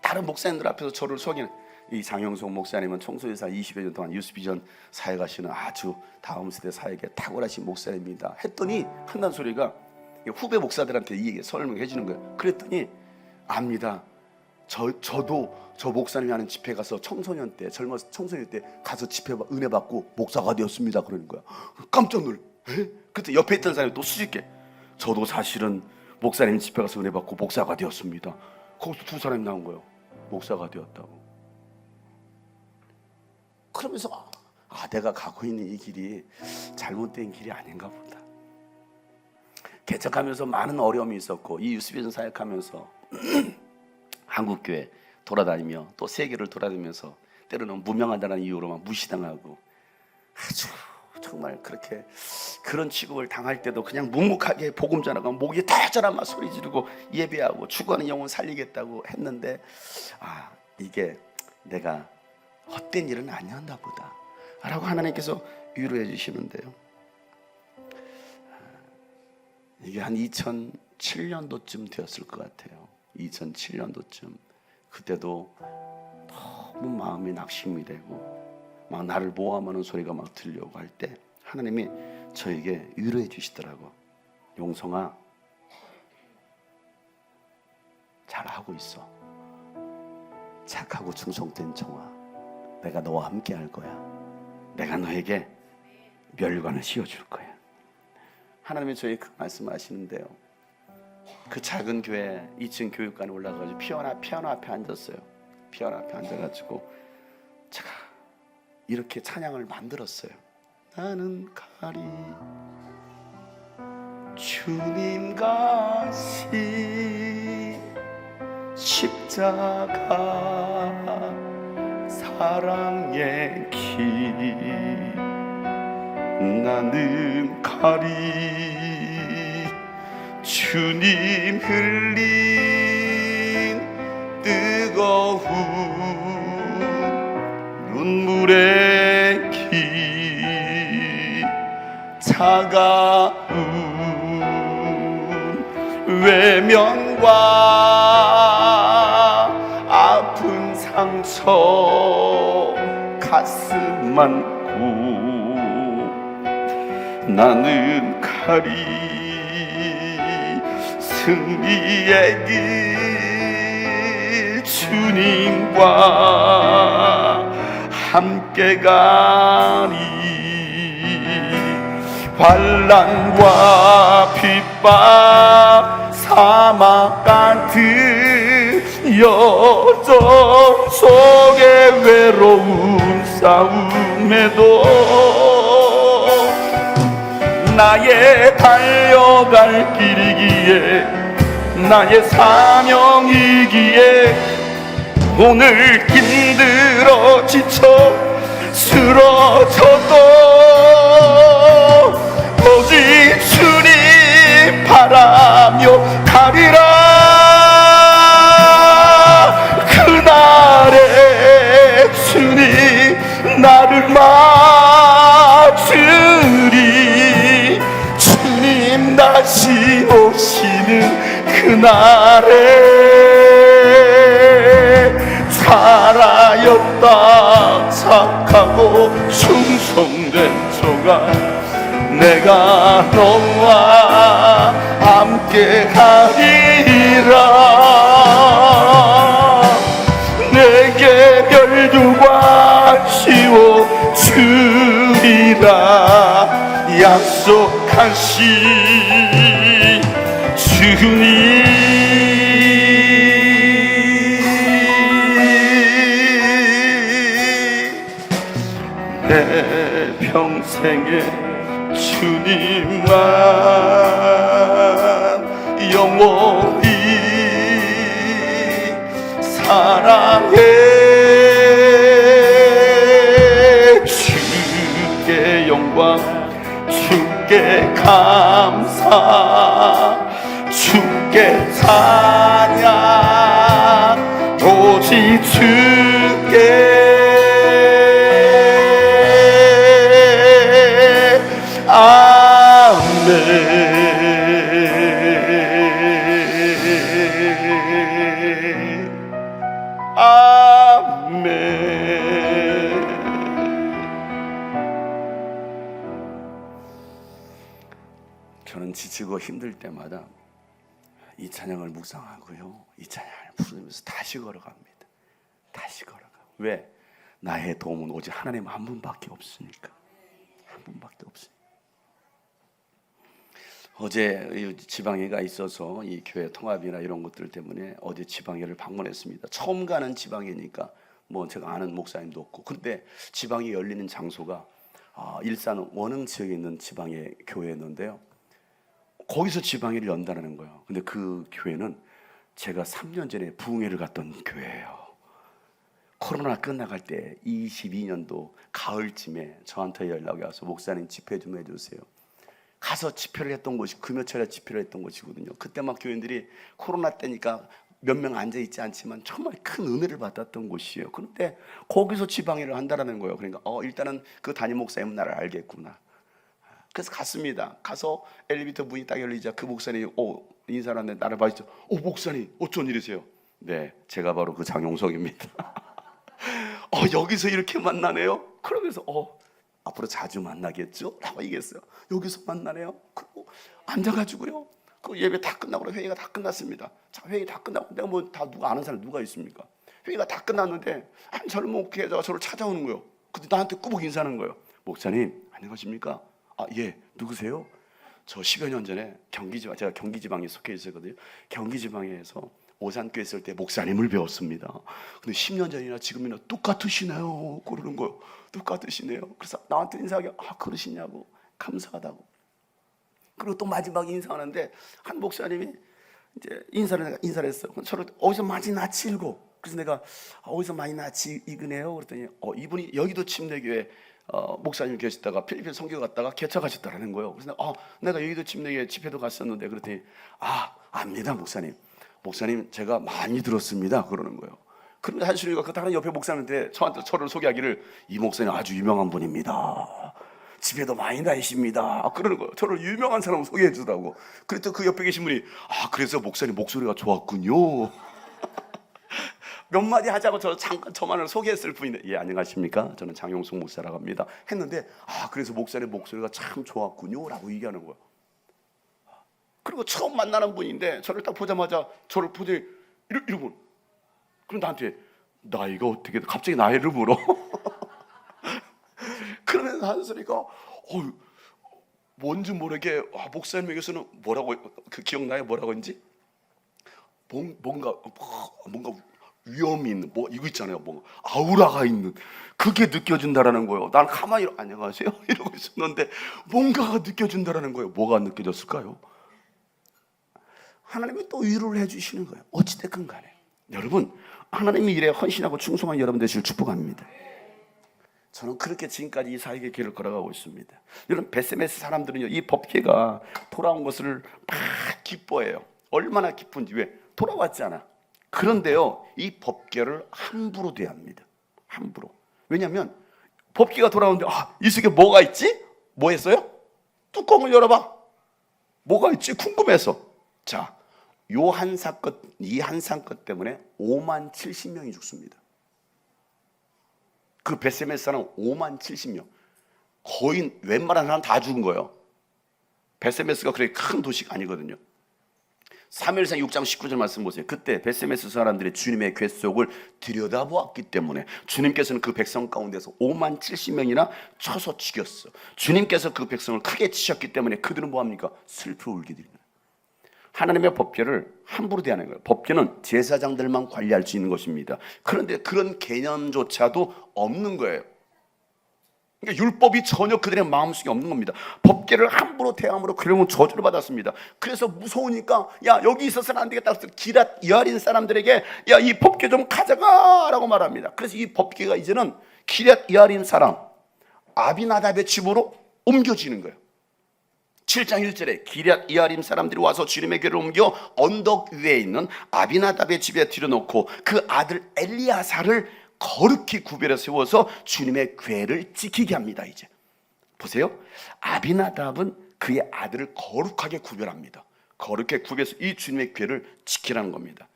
다른 목사님들 앞에서 저를 속이는 이 장영석 목사님은 청소년사 20여 년 동안 유스비전 사역하시는 아주 다음 세대 사역에 탁월하신 목사님입니다 했더니 한단 소리가 후배 목사들한테 이 얘기 설명해 주는 거예요. 그랬더니 압니다. 저도 저 목사님이 하는 집회 가서 청소년 때 가서 집회 은혜 받고 목사가 되었습니다 그러는 거야. 깜짝 놀래. 그때 옆에 있던 사람이 또 수줍게 저도 사실은 목사님 집회 가서 은혜 받고 목사가 되었습니다. 거기서 두 사람이 나온 거예요. 목사가 되었다고. 그러면서 내가 가고 있는 이 길이 잘못된 길이 아닌가 보다. 개척하면서 많은 어려움이 있었고, 이 유스비전 사역하면서 한국교회 돌아다니며 또 세계를 돌아다니면서 때로는 무명하다는 이유로만 무시당하고, 아주 정말 그렇게 그런 취급을 당할 때도 그냥 묵묵하게 복음 전하고 목이 터져라 막 소리 지르고 예배하고 죽어가는 영혼 살리겠다고 했는데, 이게 내가 헛된 일은 아니었나 보다 라고 하나님께서 위로해 주시는데요. 이게 한 2007년도쯤 되었을 것 같아요. 2007년도쯤. 그때도 너무 마음이 낙심이 되고 막 나를 모함하는 소리가 막 들려오고 할 때 하나님이 저에게 위로해 주시더라고. 용성아, 잘하고 있어. 착하고 충성된 청아, 내가 너와 함께 할 거야. 내가 너에게 멸관을 씌워줄 거야. 하나님이 저에게 그 말씀하시는데요, 그 작은 교회 2층 교육관에 올라가서 피아노 앞에 앉았어요. 피아노 앞에 앉아가지고 제가 이렇게 찬양을 만들었어요. 나는 가리 주님같이 십자가 사랑의 길, 나는 가리 주님 흘린 뜨거운 눈물의 길, 차가운 외면과 아픈 상처 가슴 안고 나는 가리 승리의 길 주님과 함께 가리. 환난과 핍박 사막 같은 여정 속의 외로운 싸움에도 나의 달려갈 길이기에 나의 사명이기에 오늘 힘들어 지쳐 쓰러져도 오직 주님 바라며 가리라. 그날에 주님 나를 맞으리. 주님 다시 오시는 그날에 살아였다 착하고 충성된 저가 내가 너와 함께 하리라. 내게 멸두가 씌워주리라. 약속하신 주님, 내 평생에 주님만 영원히 사랑해. 주께 영광, 주께 감사, 주께 찬양, 오직 주께 저는 지치고 힘들 때마다 이 찬양을 묵상하고요, 이 찬양을 부르면서 다시 걸어갑니다. 다시 걸어가. 왜? 나의 도움은 오직 하나님 한 분밖에 없으니까. 한 분밖에 없으니까. 어제 지방회가 있어서 이 교회 통합이나 이런 것들 때문에 어제 지방회를 방문했습니다. 처음 가는 지방회니까 뭐 제가 아는 목사님도 없고, 근데 지방회 열리는 장소가 일산 원흥 지역에 있는 지방회 교회였는데요, 거기서 지방회를 연다는 거예요. 근데 그 교회는 제가 3년 전에 부흥회를 갔던 교회예요. 코로나 끝나갈 때 22년도 가을쯤에 저한테 연락이 와서 목사님 집회 좀 해주세요. 가서 집회를 했던 곳이 금요철에 집회를 했던 곳이거든요. 그때 막 교인들이 코로나 때니까 몇 명 앉아있지 않지만 정말 큰 은혜를 받았던 곳이에요. 그런데 거기서 지방회를 한다는 거예요. 그러니까 일단은 그 담임 목사님은 나를 알겠구나. 그래서 갔습니다. 가서 엘리베이터 문이 딱 열리자 그 목사님이 인사하는데 나를 봐주죠. 목사님 어쩐 일이세요? 네, 제가 바로 그 장용석입니다. 여기서 이렇게 만나네요. 그러면서 앞으로 자주 만나겠죠? 라고 얘기했어요. 여기서 만나네요. 그리고 앉아가지고요. 그 예배 다 끝나고 회의가 다 끝났습니다. 자, 회의 다 끝나고 내가 뭐 다 누가 아는 사람 누가 있습니까? 회의가 다 끝났는데 한 젊은 교회자가 저를 찾아오는 거예요. 근데 나한테 꾸벅 인사하는 거예요. 목사님 안녕하십니까? 예, 누구세요? 저 10여 년 전에 제가 경기지방에 속해 있었거든요. 경기지방에서 오산교회 있을 때 목사님을 배웠습니다. 근데 10년 전이나 지금이나 똑같으시네요. 그러는 거예요. 똑같으시네요. 그래서 나한테 인사하게 그러시냐고 감사하다고. 그리고 또 마지막에 인사하는데 한 목사님이 이제 인사를 했어요. 저를 어디서 많이 낯이 익고 그래서 내가 어디서 많이 낯이 익으네요. 그랬더니 이분이 여기도 침례교회 목사님 계시다가 필리핀 선교 갔다가 개척하셨다라는 거예요. 그래서 내가 여기도 침례교회 집회도 갔었는데 그랬더니 압니다 목사님. 목사님 제가 많이 들었습니다. 그러는 거예요. 그런데 한순이가 그 다른 옆에 목사님한테 저를 소개하기를 이 목사님 아주 유명한 분입니다. 집에도 많이 다니십니다. 그러는 거예요. 저를 유명한 사람을 소개해 주더라고. 그랬더니 그 옆에 계신 분이 그래서 목사님 목소리가 좋았군요. 몇 마디 하자고 잠깐 저만을 소개했을 뿐인데 예 안녕하십니까? 저는 장용석 목사라고 합니다. 했는데 그래서 목사님 목소리가 참 좋았군요 라고 얘기하는 거예요. 그리고 처음 만나는 분인데 저를 딱 보자마자 저를 보더니 이러고 그럼 나한테 나이가 어떻게 갑자기 나이를 물어. 그러면서 한소리가 뭔지 모르게 목사님에게서는 뭐라고 그 기억나요? 뭐라고 했는지 뭔가 위험이 있는 이거 있잖아요. 아우라가 있는 그게 느껴진다라는 거예요. 난 가만히 안녕하세요 이러고 있었는데 뭔가가 느껴진다라는 거예요. 뭐가 느껴졌을까요? 하나님이 또 위로를 해주시는 거예요. 어찌됐건 간에 여러분 하나님의 일에 헌신하고 충성한 여러분 되시길 축복합니다. 저는 그렇게 지금까지 이 사역의 길을 걸어가고 있습니다. 여러분 베세메스 사람들은요 이 법궤가 돌아온 것을 막 기뻐해요. 얼마나 기쁜지. 왜? 돌아왔잖아. 그런데요 이 법궤를 함부로 대합니다. 함부로. 왜냐하면 법궤가 돌아오는데 이 속에 뭐가 있지? 뭐 했어요? 뚜껑을 열어봐. 뭐가 있지? 궁금해서. 자, 이 한 사건 때문에 5만 70명이 죽습니다. 그 베세메스는 5만 70명. 거의 웬만한 사람 다 죽은 거예요. 베세메스가 그렇게 큰 도시가 아니거든요. 사무엘상 6장 19절 말씀 보세요. 그때 베세메스 사람들이 주님의 궤속을 들여다보았기 때문에 주님께서는 그 백성 가운데서 5만 70명이나 쳐서 죽였어. 주님께서 그 백성을 크게 치셨기 때문에 그들은 뭐합니까? 슬퍼 울게 됩니다. 하나님의 법궤를 함부로 대하는 거예요. 법궤는 제사장들만 관리할 수 있는 것입니다. 그런데 그런 개념조차도 없는 거예요. 그러니까 율법이 전혀 그들의 마음속에 없는 겁니다. 법궤를 함부로 대함으로 그러면 저주를 받았습니다. 그래서 무서우니까 여기 있어서는 안 되겠다. 기랏 여아린 사람들에게 이 법궤 좀 가져가라고 말합니다. 그래서 이 법궤가 이제는 기랏 여아린 사람 아비나답의 집으로 옮겨지는 거예요. 7장 1절에 기럇 여아림 사람들이 와서 주님의 궤를 옮겨 언덕 위에 있는 아비나답의 집에 들여놓고 그 아들 엘리야사를 거룩히 구별해 세워서 주님의 궤를 지키게 합니다. 이제 보세요. 아비나답은 그의 아들을 거룩하게 구별합니다. 거룩하게 구별해서 이 주님의 궤를 지키라는 겁니다.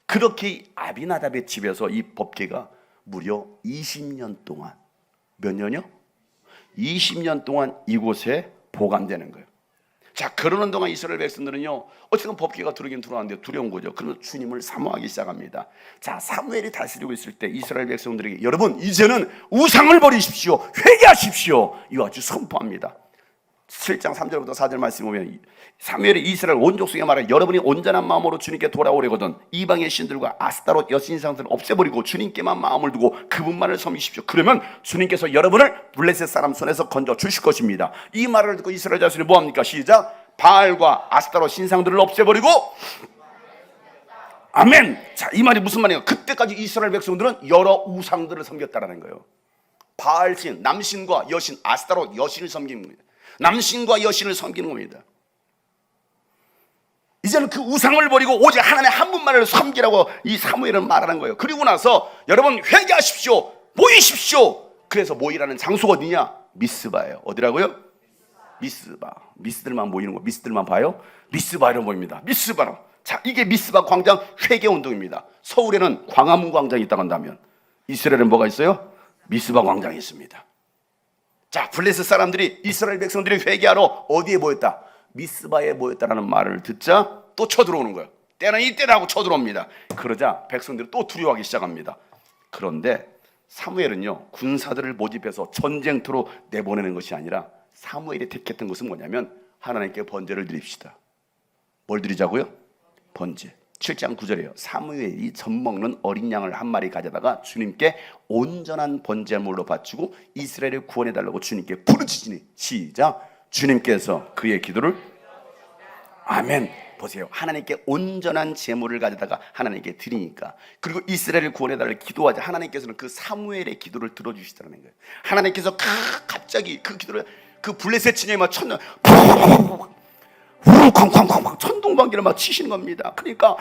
그렇게 아비나답의 집에서 이 법궤가 무려 20년 동안 몇 년이요? 20년 동안 이곳에 보관되는 거예요. 자, 그러는 동안 이스라엘 백성들은요 어쨌든 법궤가 들어오긴 들어왔는데 두려운 거죠. 그래서 주님을 사모하기 시작합니다. 자, 사무엘이 다스리고 있을 때 이스라엘 백성들에게 여러분 이제는 우상을 버리십시오, 회개하십시오, 이와 같이 선포합니다. 7장 3절부터 4절 말씀 보면 사무엘이 이스라엘 온 족속에 말해 여러분이 온전한 마음으로 주님께 돌아오려거든 이방의 신들과 아스타롯 여신상들을 없애버리고 주님께만 마음을 두고 그분만을 섬기십시오. 그러면 주님께서 여러분을 블레셋 사람 손에서 건져 주실 것입니다. 이 말을 듣고 이스라엘 자손이 뭐합니까? 시작. 바알과 아스타롯 신상들을 없애버리고 아멘. 자, 이 말이 무슨 말이에요? 그때까지 이스라엘 백성들은 여러 우상들을 섬겼다라는 거예요. 바알신, 남신과 여신, 아스타롯 여신을 섬기는 겁니다. 남신과 여신을 섬기는 겁니다. 이제는 그 우상을 버리고 오직 하나님의 한 분만을 섬기라고 이 사무엘은 말하는 거예요. 그리고 나서 여러분 회개하십시오, 모이십시오. 그래서 모이라는 장소가 어디냐? 미스바예요. 어디라고요? 미스바, 미스들만 모이는 거, 미스들만 봐요? 미스바로 모입니다. 미스바로. 자, 이게 미스바 광장 회개 운동입니다. 서울에는 광화문 광장이 있다고 한다면 이스라엘은 뭐가 있어요? 미스바 광장이 있습니다. 자, 블레셋 사람들이 이스라엘 백성들이 회개하러 어디에 모였다? 미스바에 모였다라는 말을 듣자 또 쳐들어오는 거예요. 때는 이때다 하고 쳐들어옵니다. 그러자 백성들이 또 두려워하기 시작합니다. 그런데 사무엘은요, 군사들을 모집해서 전쟁터로 내보내는 것이 아니라 사무엘이 택했던 것은 뭐냐면 하나님께 번제를 드립시다. 뭘 드리자고요? 번제. 7장 9절이에요. 사무엘이 젖먹는 어린 양을 한 마리 가져다가 주님께 온전한 번제물로 바치고 이스라엘을 구원해달라고 주님께 부르짖으니, 시작, 주님께서 그의 기도를, 아멘. 보세요. 하나님께 온전한 제물을 가져다가 하나님께 드리니까, 그리고 이스라엘을 구원해달라고 기도하자 하나님께서는 그 사무엘의 기도를 들어주시다는 거예요. 하나님께서 갑자기 그 기도를, 그 블레셋 진영에 막 천둥 쾅쾅쾅쾅 천둥번개를 막 치시는 겁니다. 그러니까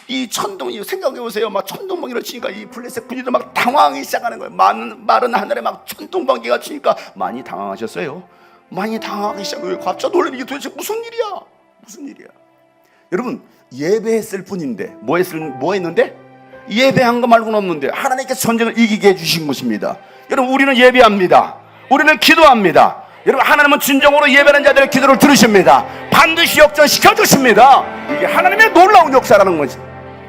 이 천둥이, 생각해 보세요. 막 천둥번개를 치니까 이 블레셋 군인들 막 당황하기 시작하는 거예요. 마른 하늘에 막 천둥번개가 치니까 많이 당황하셨어요. 많이 당황하기 시작해요. 갑자기 놀라는 게 도대체 무슨 일이야? 무슨 일이야? 여러분, 예배했을 뿐인데 뭐 했는데? 예배한 거 말고는 없는데 하나님께서 전쟁을 이기게 해주신 것입니다. 여러분, 우리는 예배합니다. 우리는 기도합니다. 여러분, 하나님은 진정으로 예배하는 자들의 기도를 들으십니다. 반드시 역전시켜 주십니다. 이게 하나님의 놀라운 역사라는 거지.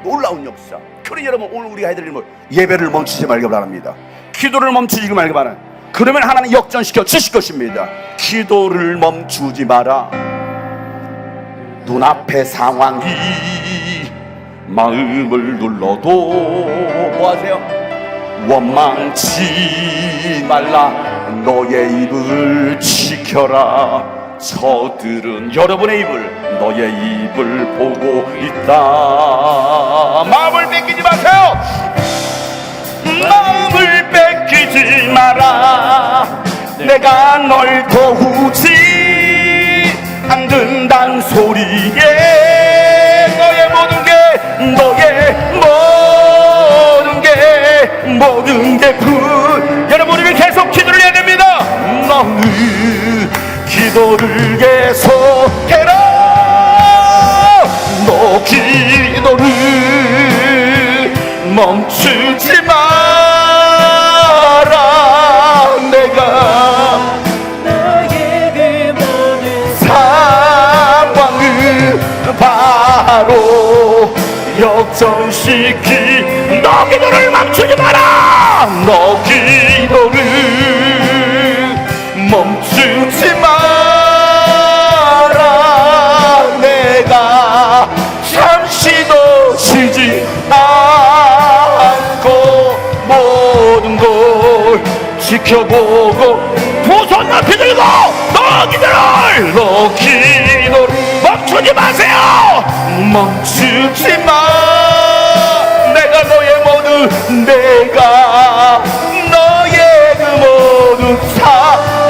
놀라운 역사. 그러니 여러분, 오늘 우리가 해야 될 일은 예배를 멈추지 말기 바랍니다. 기도를 멈추지 말기 바랍니다. 그러면 하나님 역전시켜 주실 것입니다. 기도를 멈추지 마라. 눈앞의 상황이 마음을 눌러도 뭐하세요? 원망치 말라. 너의 입을 지켜라. 저들은 여러분의 입을, 너의 입을 보고 있다. 마음을 뺏기지 마세요. 마음을 뺏기지 마라. 내가 널 도우지 않는단 소리에 너의 모든 게 여러분, 우리는 계속 기도를 해야 됩니다. 너는 기도를 계속해라. 너 기도를 멈추지 마라. 내가 너의 그 모든 상황을 바로 역전시키. 너 기도를 멈추지 마라. 너 기도를 멈추지 마라. 내가 잠시도 쉬지 않고 모든 걸 지켜보고 두 손 높이 들고 너 기도를 멈추지 마세요. 멈추지 마. 내가 너의 그 모든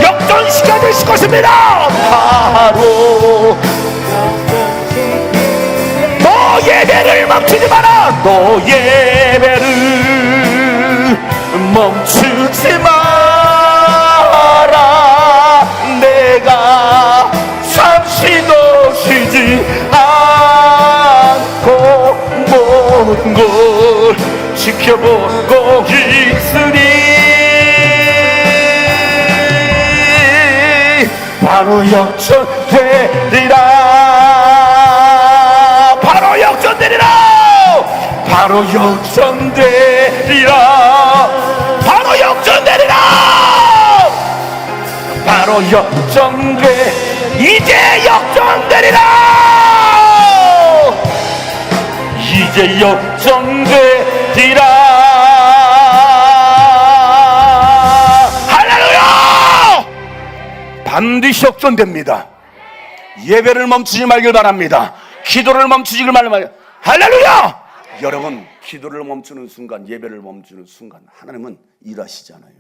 역전시켜 주실 것입니다. 바로 너 예배를 멈추지 마라. 너 예배를 멈추지 마라. 내가 잠시도 쉬지 않고 모든 걸 지켜보고 있으니 바로 역전되리라. 바로 역전되리라. 바로 역전되리라. 바로 역전되리라. 바로 이제 역전되리라. 이제 역전되리라. 할렐루야. 반드시 역전됩니다. 예배를 멈추지 말길 바랍니다. 기도를 멈추지 말길. 할렐루야. 여러분, 기도를 멈추는 순간, 예배를 멈추는 순간 하나님은 일하시잖아요.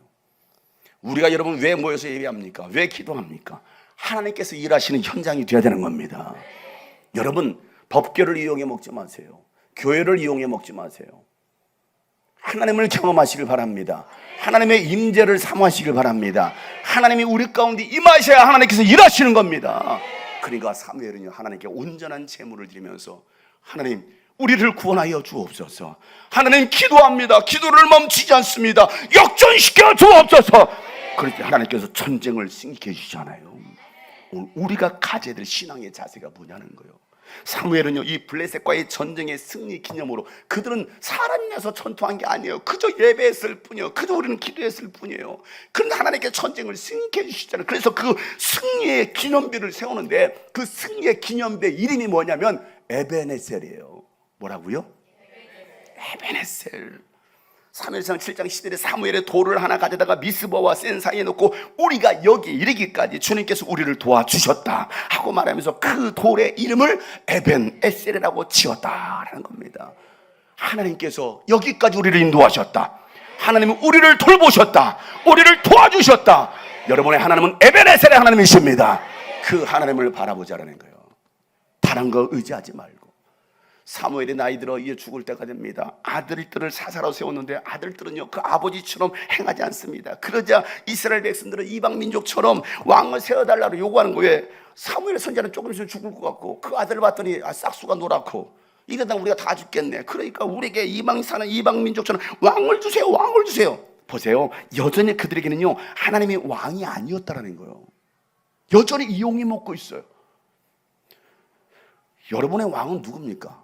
우리가 여러분 왜 모여서 예배합니까? 왜 기도합니까? 하나님께서 일하시는 현장이 되어야 되는 겁니다. 여러분, 법궤를 이용해 먹지 마세요. 교회를 이용해 먹지 마세요. 하나님을 경험하시길 바랍니다. 하나님의 임재를 사모하시길 바랍니다. 하나님이 우리 가운데 임하셔야 하나님께서 일하시는 겁니다. 그러니까 사무엘은요, 하나님께 온전한 제물을 드리면서 하나님, 우리를 구원하여 주옵소서. 하나님, 기도합니다. 기도를 멈추지 않습니다. 역전시켜 주옵소서. 그렇게 하나님께서 전쟁을 승리해 주시잖아요. 오늘 우리가 가져야 될 신앙의 자세가 뭐냐는 거예요. 사무엘은요, 이 블레셋과의 전쟁의 승리 기념으로 그들은 사람이 나서 전투한 게 아니에요. 그저 예배했을 뿐이에요. 그저 우리는 기도했을 뿐이에요. 그런데 하나님께 전쟁을 승리해 주시잖아요. 그래서 그 승리의 기념비를 세우는데, 그 승리의 기념비의 이름이 뭐냐면 에베네셀이에요. 뭐라고요? 에베네셀. 사무엘상 7장 10절에 사무엘의 돌을 하나 가져다가 미스바와 센 사이에 놓고 우리가 여기 이르기까지 주님께서 우리를 도와주셨다 하고 말하면서 그 돌의 이름을 에벤에셀이라고 지었다라는 겁니다. 하나님께서 여기까지 우리를 인도하셨다. 하나님은 우리를 돌보셨다. 우리를 도와주셨다. 여러분의 하나님은 에벤에셀의 하나님이십니다. 그 하나님을 바라보자라는 거예요. 다른 거 의지하지 말고. 사무엘이 나이 들어 이제 죽을 때가 됩니다. 아들들을 사사로 세웠는데 아들들은요, 그 아버지처럼 행하지 않습니다. 그러자 이스라엘 백성들은 이방 민족처럼 왕을 세워달라고 요구하는 거예요. 사무엘 선지자는 조금 있으면 죽을 것 같고, 그 아들을 봤더니 싹수가 노랗고, 이러다 우리가 다 죽겠네. 그러니까 우리에게 이방 사는 이방 민족처럼 왕을 주세요, 왕을 주세요. 보세요, 여전히 그들에게는요, 하나님이 왕이 아니었다라는 거예요. 여전히 이용이 먹고 있어요. 여러분의 왕은 누굽니까?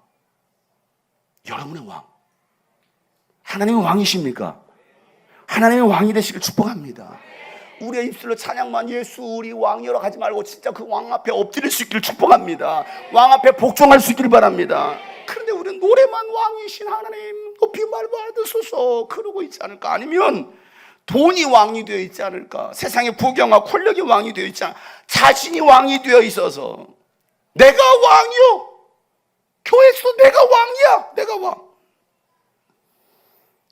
여러분의 왕, 하나님의 왕이십니까? 하나님의 왕이 되시길 축복합니다. 우리의 입술로 찬양만 예수 우리 왕이라 하지 말고 진짜 그 왕 앞에 엎드릴 수 있기를 축복합니다. 왕 앞에 복종할 수 있기를 바랍니다. 그런데 우리는 노래만 왕이신 하나님 높이 말받으소서 그러고 있지 않을까? 아니면 돈이 왕이 되어 있지 않을까? 세상의 부경과 권력이 왕이 되어 있지 않을까? 자신이 왕이 되어 있어서 내가 왕이요, 교회에서 내가 왕이야, 내가 왕.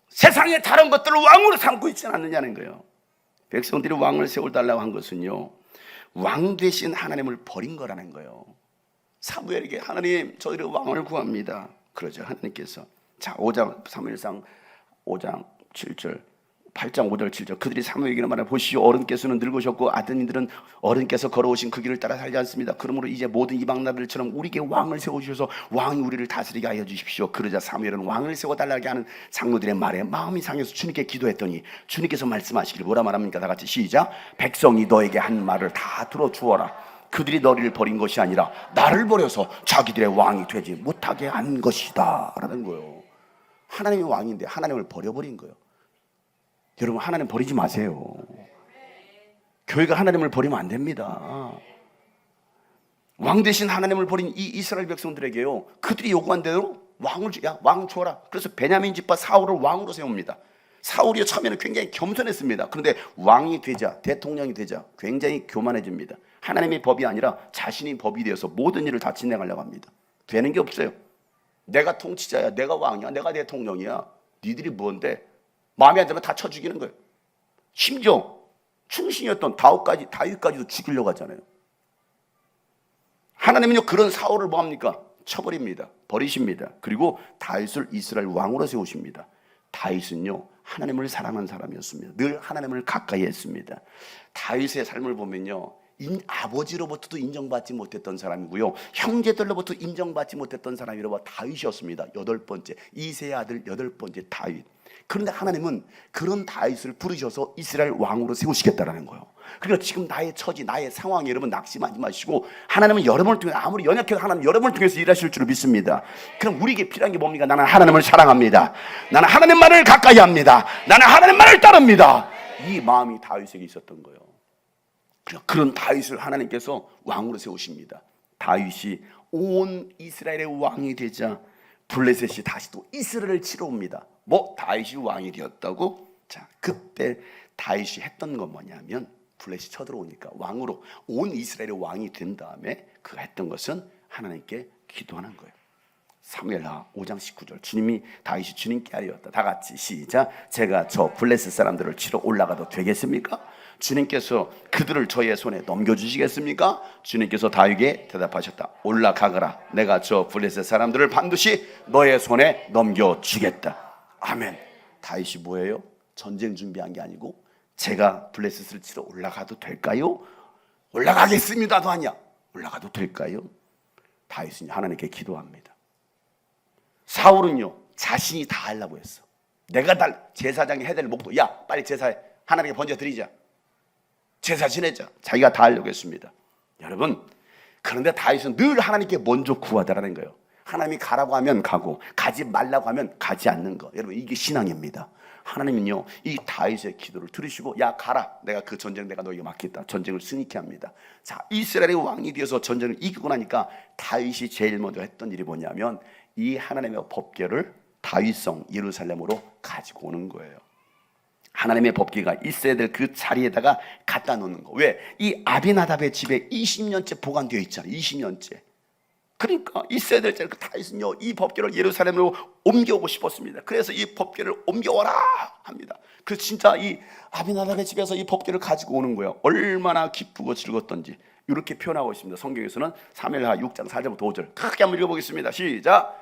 세상의 다른 것들을 왕으로 삼고 있지 않느냐는 거예요. 백성들이 왕을 세워달라고 한 것은요, 왕 되신 하나님을 버린 거라는 거예요. 사무엘에게 하나님, 저희를 왕을 구합니다. 그러죠. 하나님께서 자, 5장 사무엘상 5장 7절 8장 5절 7절 그들이 사무엘에게 말해 보시오, 어른께서는 늙으셨고 아드님들은 어른께서 걸어오신 그 길을 따라 살지 않습니다. 그러므로 이제 모든 이방 나라들처럼 우리에게 왕을 세워주셔서 왕이 우리를 다스리게 하여 주십시오. 그러자 사무엘은 왕을 세워달라고 하는 장로들의 말에 마음이 상해서 주님께 기도했더니 주님께서 말씀하시길 뭐라 말합니까? 다 같이 시작. 백성이 너에게 한 말을 다 들어주어라. 그들이 너를 버린 것이 아니라 나를 버려서 자기들의 왕이 되지 못하게 한 것이다 라는 거예요. 하나님이 왕인데 하나님을 버려버린 거예요. 여러분, 하나님 버리지 마세요. 교회가 하나님을 버리면 안 됩니다. 왕 대신 하나님을 버린 이 이스라엘 백성들에게요, 그들이 요구한 대로 왕을 왕 줘라. 그래서 베냐민 집파 사울을 왕으로 세웁니다. 사울이 처음에는 굉장히 겸손했습니다. 그런데 왕이 되자, 대통령이 되자 굉장히 교만해집니다. 하나님의 법이 아니라 자신이 법이 되어서 모든 일을 다 진행하려고 합니다. 되는 게 없어요. 내가 통치자야, 내가 왕이야, 내가 대통령이야. 니들이 뭔데? 마음에 안 들면 다 쳐 죽이는 거예요. 심지어 충신이었던 다윗까지도 죽이려고 하잖아요. 하나님은요, 그런 사울을 뭐합니까? 쳐버립니다. 버리십니다. 그리고 다윗을 이스라엘 왕으로 세우십니다. 다윗은요, 하나님을 사랑한 사람이었습니다. 늘 하나님을 가까이 했습니다. 다윗의 삶을 보면요, 아버지로부터도 인정받지 못했던 사람이고요, 형제들로부터 인정받지 못했던 사람이라고 다윗이었습니다. 8번째, 이새의 아들 8번째 다윗. 그런데 하나님은 그런 다윗을 부르셔서 이스라엘 왕으로 세우시겠다라는 거예요. 그러니까 지금 나의 처지, 나의 상황에 여러분 낙심하지 마시고, 하나님은 여러분을 통해, 아무리 연약해도 하나님 여러분을 통해서 일하실 줄 믿습니다. 그럼 우리에게 필요한 게 뭡니까? 나는 하나님을 사랑합니다. 나는 하나님만을 가까이 합니다. 나는 하나님만을 따릅니다. 이 마음이 다윗에게 있었던 거예요. 그런 다윗을 하나님께서 왕으로 세우십니다. 다윗이 온 이스라엘의 왕이 되자 블레셋이 다시 또 이스라엘을 치러 옵니다. 뭐 다윗이 왕이 되었다고? 자, 그때 다윗이 했던 건 뭐냐면, 블레셋이 쳐들어오니까 왕으로 온 이스라엘의 왕이 된 다음에 그가 했던 것은 하나님께 기도하는 거예요. 사무엘하 5장 19절 주님이 다윗이 주님께 하리었다. 다 같이 시작. 제가 저 블레셋 사람들을 치러 올라가도 되겠습니까? 주님께서 그들을 저의 손에 넘겨주시겠습니까? 주님께서 다윗에게 대답하셨다. 올라가거라. 내가 저 블레셋 사람들을 반드시 너의 손에 넘겨주겠다. 아멘. 다윗이 뭐예요? 전쟁 준비한 게 아니고 제가 블레셋을 치러 올라가도 될까요? 올라가겠습니다도 아니야. 올라가도 될까요? 다윗은 하나님께 기도합니다. 사울은요 자신이 다 하려고 했어. 내가 제사장이 해대를 먹고 야 빨리 제사해. 하나님께 번제 드리자. 제사 지내자. 자기가 다 하려고 했습니다. 여러분 그런데 다윗은 늘 하나님께 먼저 구하다라는 거예요. 하나님이 가라고 하면 가고 가지 말라고 하면 가지 않는 거. 여러분 이게 신앙입니다. 하나님은요 이 다윗의 기도를 들으시고 야 가라. 내가 그 전쟁 내가 너에게 맡겠다. 전쟁을 승리케 합니다. 자 이스라엘의 왕이 되어서 전쟁을 이기고 나니까 다윗이 제일 먼저 했던 일이 뭐냐면 이 하나님의 법궤를 다윗성 예루살렘으로 가지고 오는 거예요. 하나님의 법궤가 있어야 될 그 자리에다가 갖다 놓는 거. 왜? 이 아비나답의 집에 20년째 보관되어 있잖아요. 20년째. 그러니까 있어야 될 자리 다윗은요 이 법궤를 예루살렘으로 옮겨오고 싶었습니다. 그래서 이 법궤를 옮겨와라 합니다. 그래서 진짜 이 아비나답의 집에서 이 법궤를 가지고 오는 거예요. 얼마나 기쁘고 즐겁던지 이렇게 표현하고 있습니다. 성경에서는 사무엘하 6장 4절부터 5절 크게 한번 읽어보겠습니다. 시작.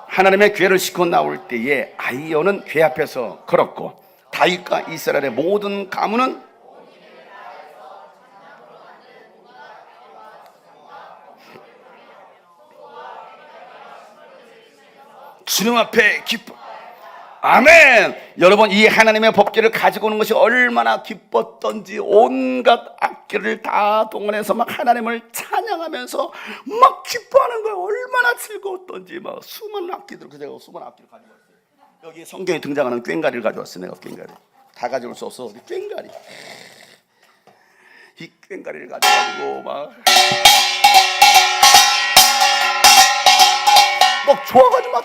하나님의 궤를 싣고 나올 때에 아히야는 궤 앞에서 걸었고 다윗과 이스라엘의 모든 가문은 주님 앞에 기뻐. 아멘. 여러분 이 하나님의 법궤를 가지고 오는 것이 얼마나 기뻤던지 온갖 악기를 다 동원해서 막 하나님을 찬양하면서 막 기뻐하는 거예요. 얼마나 즐거웠던지 막 수많은 악기들 그제가 수많은 악기를 가져왔어요. 여기 성경에 등장하는 꽹과리를 가져왔어요. 내가 꽹과리 다 가져올 수 없어. 꽹과리 이 꽹과리를 가져가지고 막 좋아가지고 막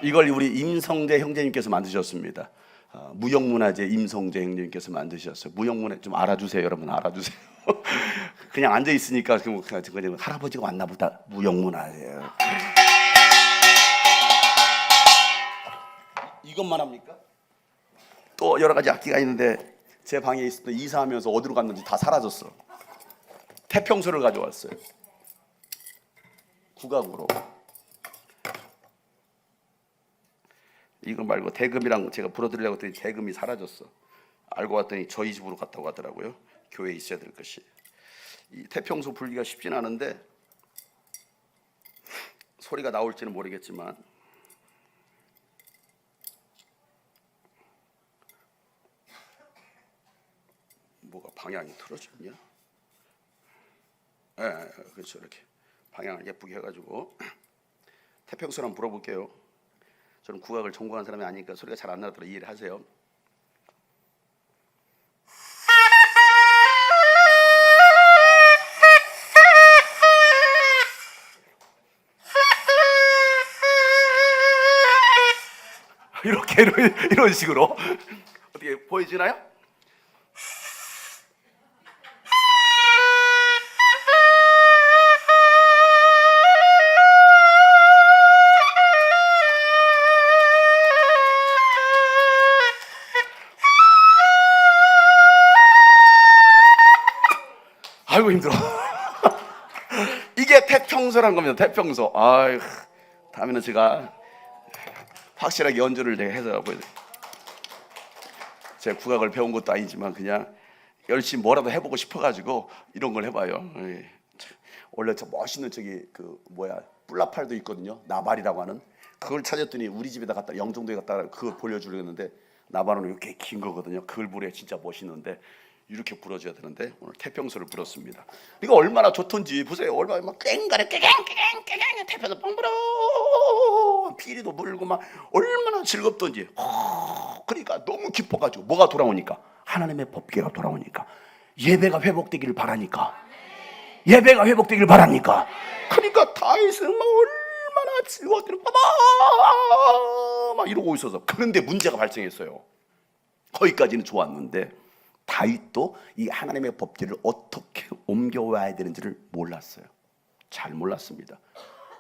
이걸 우리 임성재 형제님께서 만드셨습니다. 무형문화재 임성재 형제님께서 만드셨어요. 무형문화 좀 알아주세요, 여러분 알아주세요. 그냥 앉아 있으니까 그냥 할아버지가 왔나 보다. 무형문화재예요. 이것만 합니까? 또 여러 가지 악기가 있는데 제 방에 있을 때 이사하면서 어디로 갔는지 다 사라졌어. 태평소를 가져왔어요. 국악으로. 이거 말고 대금이랑 제가 불어드리려고 했더니 대금이 사라졌어. 알고 봤더니 저희 집으로 갔다고 하더라고요. 교회에 있어야 될 것이. 이 태평소 불기가 쉽진 않은데 소리가 나올지는 모르겠지만 뭐가 방향이 틀어졌냐? 그렇죠. 이렇게 방향을 예쁘게 해가지고 태평소를 한번 불어볼게요. 저는 국악을 전공한 사람이 아니니까 소리가 잘 안 나더라도 이해를 하세요. 이렇게 이런 식으로 어떻게 보여지나요? 아이고 힘들어. 이게 태평소란 겁니다. 태평소. 아유, 다음에는 제가 확실하게 연주를 해서 제가 국악을 배운 것도 아니지만 그냥 열심히 뭐라도 해보고 싶어가지고 이런 걸 해봐요. 원래 저 멋있는 뿔나팔도 있거든요. 나발이라고 하는 그걸 찾았더니 우리 집에다 갖다 영종도에 갖다 그걸 보여주려고 했는데 나발은 이렇게 긴 거거든요. 그걸 불에 진짜 멋있는데 이렇게 불어줘야 되는데 오늘 태평소를 불었습니다. 이거 얼마나 좋던지 보세요. 얼마나 막 꽹가리 꽹꽹 태평소 뻥 불어 피리도 물고 막 얼마나 즐겁던지. 그러니까 너무 기뻐가지고 뭐가 돌아오니까 하나님의 법궤가 돌아오니까 예배가 회복되기를 바라니까 예배가 회복되기를 바라니까. 그러니까 다윗은 막 얼마나 즐거웠더니 막 이러고 있어서. 그런데 문제가 발생했어요. 거기까지는 좋았는데 다윗도 이 하나님의 법궤를 어떻게 옮겨와야 되는지를 몰랐어요. 잘 몰랐습니다.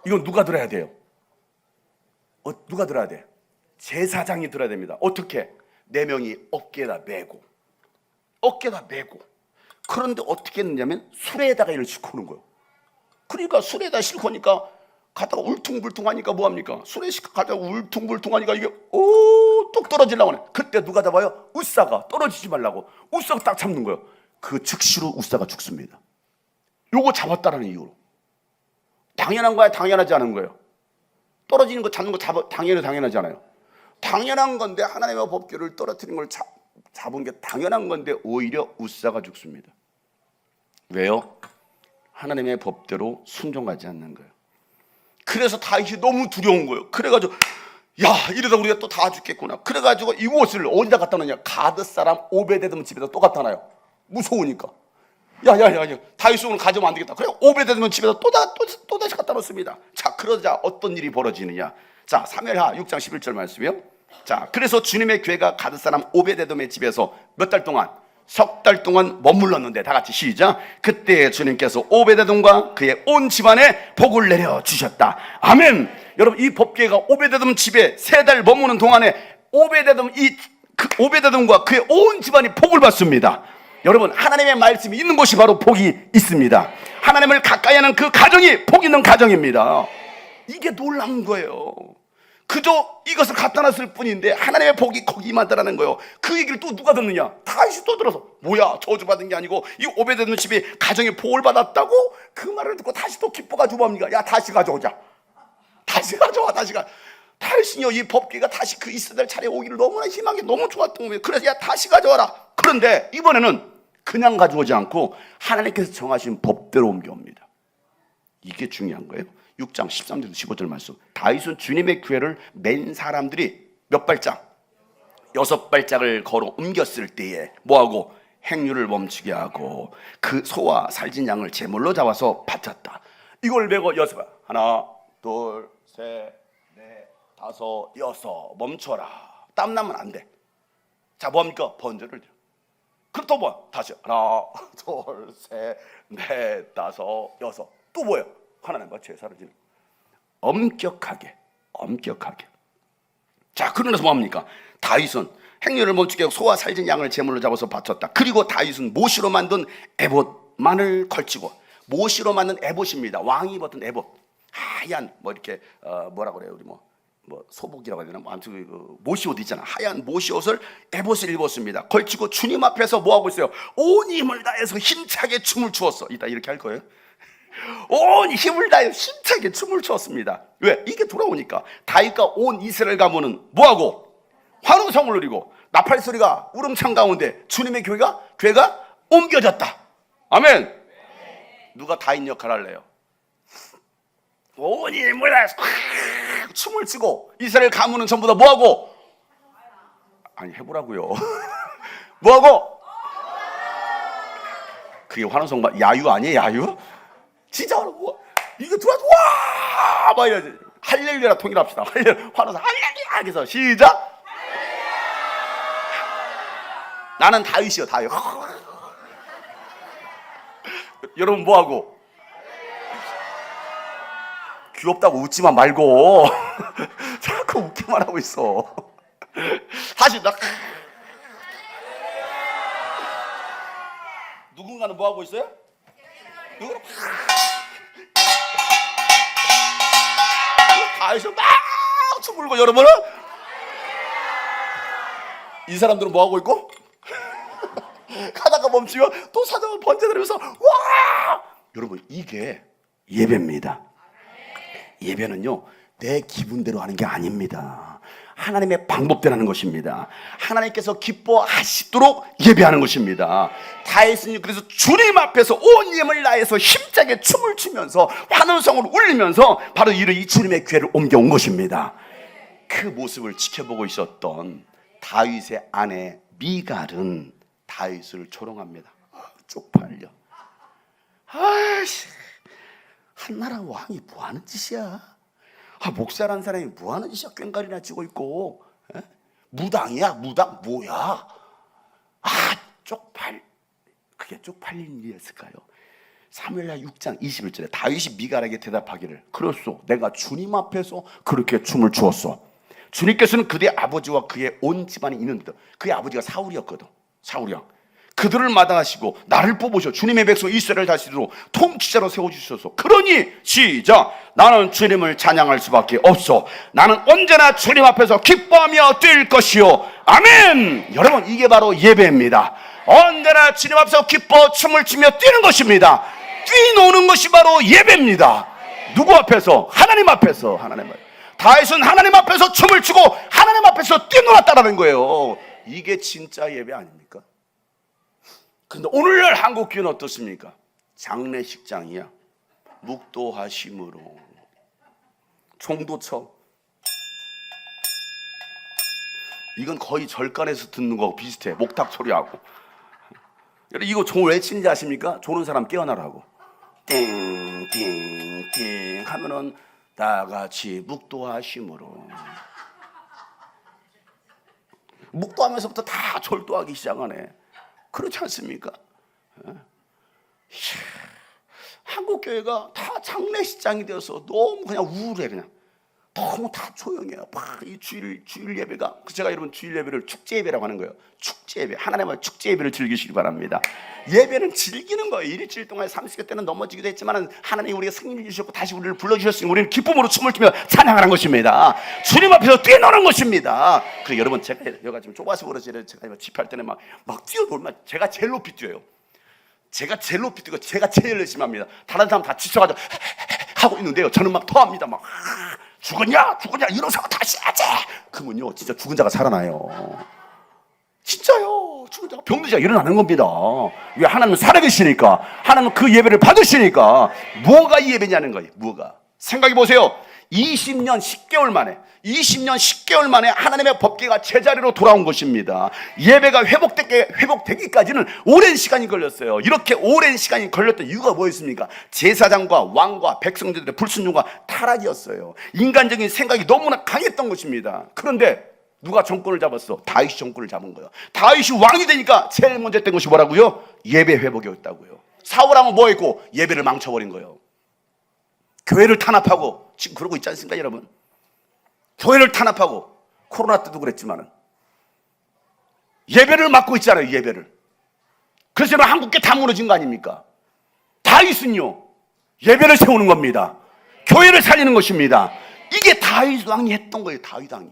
이건 누가 들어야 돼요? 누가 들어야 돼? 제사장이 들어야 됩니다. 어떻게? 4명이 어깨에다 메고 그런데 어떻게 했느냐면 수레에다가 이를 싣고 오는 거예요. 그러니까 수레에다 싣고 오니까 가다가 울퉁불퉁하니까 뭐합니까? 수레시카 가다가 울퉁불퉁하니까 이게 뚝 떨어지려고 하네. 그때 누가 잡아요? 우사가 떨어지지 말라고 우사가 딱 잡는 거예요. 그 즉시로 우사가 죽습니다. 요거 잡았다라는 이유로. 당연한 거야, 당연하지 않은 거예요? 떨어지는 거 잡는 거 당연하지 않아요? 당연한 건데 하나님의 법궤를 떨어뜨린 걸 잡은 게 당연한 건데 오히려 우사가 죽습니다. 왜요? 하나님의 법대로 순종하지 않는 거예요. 그래서 다윗이 너무 두려운 거예요. 그래가지고 야, 이러다 우리가 또 다 죽겠구나. 그래가지고 이곳을 어디다 갖다 놓냐? 가드 사람 오베데돔 집에다 또 갖다 놔요. 무서우니까. 야, 다윗 오늘 가져오면 안 되겠다. 그래, 오베데돔 집에다 또 다시 갖다 놓습니다. 자, 그러자 어떤 일이 벌어지느냐? 자, 사무엘하 6장 11절 말씀이요. 자, 그래서 주님의 교회가 가드 사람 오베데돔의 집에서 몇 달 동안? 석 달 동안 머물렀는데, 다 같이 시작. 그때 주님께서 오베데돔과 그의 온 집안에 복을 내려 주셨다. 아멘. 여러분, 이 법궤가 오베데돔 집에 3달 머무는 동안에 오베데돔과 그의 온 집안이 복을 받습니다. 여러분, 하나님의 말씀이 있는 곳이 바로 복이 있습니다. 하나님을 가까이 하는 그 가정이 복 있는 가정입니다. 이게 놀라운 거예요. 그저 이것을 갖다 놨을 뿐인데 하나님의 복이 거기 임하더라는 거예요. 그 얘기를 또 누가 듣느냐? 다윗이 또 들어서 뭐야, 저주받은 게 아니고 이 오베데돔 집이 가정에 복을 받았다고? 그 말을 듣고 다시 또 기뻐가지고 뭡니까? 야, 다시 가져오자. 다시 가져와. 다윗이요, 이 법궤가 다시 그 이스라엘 차례에 오기를 너무나 희망이 너무 좋았던 거예요. 그래서 야, 다시 가져와라. 그런데 이번에는 그냥 가져오지 않고 하나님께서 정하신 법대로 옮겨옵니다. 이게 중요한 거예요. 6장 13절에서 15절 말씀. 다윗은 주님의 교회를 맨 사람들이 몇 발짝? 6발짝을 걸어 옮겼을 때에 뭐하고? 행류를 멈추게 하고 그 소와 살진 양을 제물로 잡아서 바쳤다. 이걸 메고 6발. 하나, 둘, 셋, 넷, 다섯, 여섯. 멈춰라. 땀나면 안 돼. 자, 뭡니까? 번제를 드려. 그럼 또 뭐야? 다시 하나, 둘, 셋, 넷, 다섯, 여섯. 또 뭐예요? 하나님과 제사를 지는. 엄격하게. 자, 그러면서 뭐합니까? 다윗은 행렬을 멈추게 하고 소와 살진 양을 제물로 잡아서 바쳤다. 그리고 다윗은 모시로 만든 에봇만을 걸치고, 모시로 만든 에봇입니다. 왕이 입었던 에봇. 하얀 이렇게 뭐라 그래요? 우리 소복이라고 해야 되나? 아무튼 그 모시옷 있잖아. 하얀 모시옷을 에봇을 입었습니다. 걸치고 주님 앞에서 뭐 하고 있어요? 온 힘을 다해서 힘차게 춤을 추었어. 이따 이렇게 할 거예요. 온 힘을 다해 힘차게 춤을 추었습니다. 왜? 이게 돌아오니까 다윗과 온 이스라엘 가문은 뭐하고? 환호성을 누리고 나팔 소리가 우렁찬 가운데 주님의 교회가 옮겨졌다. 아멘. 누가 다윗 역할 할래요? 온 힘을 다해서 춤을 추고 이스라엘 가문은 전부 다 뭐하고? 아니, 해보라고요. 뭐하고? 그게 환호성 야유 아니에요? 야유? 진짜 이거 들어와서 와! 막 이러지. 할렐루야 통일합시다. 환호성 할렐루야 해서 시작. 나는 다윗이요, 다윗. 여러분 뭐하고? 귀엽다고 웃지만 말고 자꾸 웃기만 하고 있어. 다시 누군가는 뭐 하고 있어요? 누구는 다윗이 막 춤을 고, 여러분은 이 사람들은 뭐 하고 있고? 가다가 멈추면 또 사정을 번제드리면서 와! 여러분, 이게 예배입니다. 예배는요, 내 기분대로 하는 게 아닙니다. 하나님의 방법대로 하는 것입니다. 하나님께서 기뻐하시도록 예배하는 것입니다. 다윗은 그래서 주님 앞에서 온 힘을 다해서 힘차게 춤을 추면서 환호성을 울리면서 바로 이 주님의 교회를 옮겨온 것입니다. 그 모습을 지켜보고 있었던 다윗의 아내 미갈은 다윗을 조롱합니다. 쪽팔려. 아이씨, 한나라 왕이 뭐 하는 짓이야? 목사란 사람이 뭐 하는 짓이야? 꽹과리나 치고 있고. 에? 무당이야? 무당? 뭐야? 그게 쪽팔린 일이었을까요? 사무엘하 6장 21절에 다윗이 미갈에게 대답하기를, 그렇소, 내가 주님 앞에서 그렇게 춤을 추었어. 주님께서는 그의 아버지와 그의 온 집안이 있는 듯. 그의 아버지가 사울이었거든. 사울이 왕. 그들을 마다하시고 나를 뽑으셔 주님의 백성 이스라엘 다시도록 통치자로 세워주셔서 그러니 시작 나는 주님을 찬양할 수밖에 없어. 나는 언제나 주님 앞에서 기뻐하며 뛸 것이요. 아멘. 여러분 이게 바로 예배입니다. 언제나 주님 앞에서 기뻐 춤을 추며 뛰는 것입니다. 뛰노는 것이 바로 예배입니다. 누구 앞에서? 하나님 앞에서. 하나님 앞에서. 다윗은 하나님 앞에서 춤을 추고 하나님 앞에서 뛰놀았다라는 거예요. 이게 진짜 예배 아닙니까? 근데 오늘날 한국교회는 어떻습니까? 장례식장이야. 묵도하심으로 총도처. 이건 거의 절간에서 듣는 거하고 비슷해. 목탁 소리하고. 이거 조 왜 치는지 아십니까? 조는 사람 깨어나라고. 띵띵띵 하면은 다 같이 묵도하심으로. 묵도하면서부터 다 절도하기 시작하네. 그렇지 않습니까? 한국 교회가 다 장례식장이 되어서 너무 그냥 우울해. 그냥 너무 다 조용해요. 이 주일 예배가, 제가 여러분 주일 예배를 축제 예배라고 하는 거예요. 축제 예배, 하나님의 축제 예배를 즐기시기 바랍니다. 예배는 즐기는 거예요. 일주일 동안 30개 때는 넘어지기도 했지만 하나님 우리가 승리를 주셨고 다시 우리를 불러주셨으니 우리는 기쁨으로 춤을 추며 찬양하는 것입니다. 주님 앞에서 뛰노는 것입니다. 그리고 여러분 제가 여기가 좀 좁아서 그러지 제가 집회할 때는 막 뛰어놀면 제가 제일 높이 뛰어요. 제가 제일 높이 뛰고 제가 제일 열심히 합니다. 다른 사람 다 지쳐가지고 하고 있는데요. 저는 막 더 합니다. 막 죽었냐 일어서고 다시 하자. 그러면요 진짜 죽은 자가 살아나요. 진짜요. 죽은 자가 병든 자가 일어나는 겁니다. 왜? 하나님은 살아계시니까. 하나님은 그 예배를 받으시니까. 뭐가 이 예배냐는 거예요. 뭐가? 생각해 보세요. 20년 10개월 만에 하나님의 법궤가 제자리로 돌아온 것입니다. 예배가 회복되기까지는 오랜 시간이 걸렸어요. 이렇게 오랜 시간이 걸렸던 이유가 뭐였습니까? 제사장과 왕과 백성들의 불순종과 타락이었어요. 인간적인 생각이 너무나 강했던 것입니다. 그런데 누가 정권을 잡았어? 다윗이 정권을 잡은 거예요. 다윗이 왕이 되니까 제일 먼저 했던 것이 뭐라고요? 예배 회복이었다고요. 사울왕은 뭐 했고? 예배를 망쳐버린 거예요. 교회를 탄압하고, 지금 그러고 있지 않습니까 여러분? 교회를 탄압하고, 코로나 때도 그랬지만은 예배를 막고 있잖아요. 예배를. 그래서 한국계 다 무너진 거 아닙니까? 다윗은요 예배를 세우는 겁니다. 교회를 살리는 것입니다. 이게 다윗 왕이 했던 거예요. 다윗 왕이.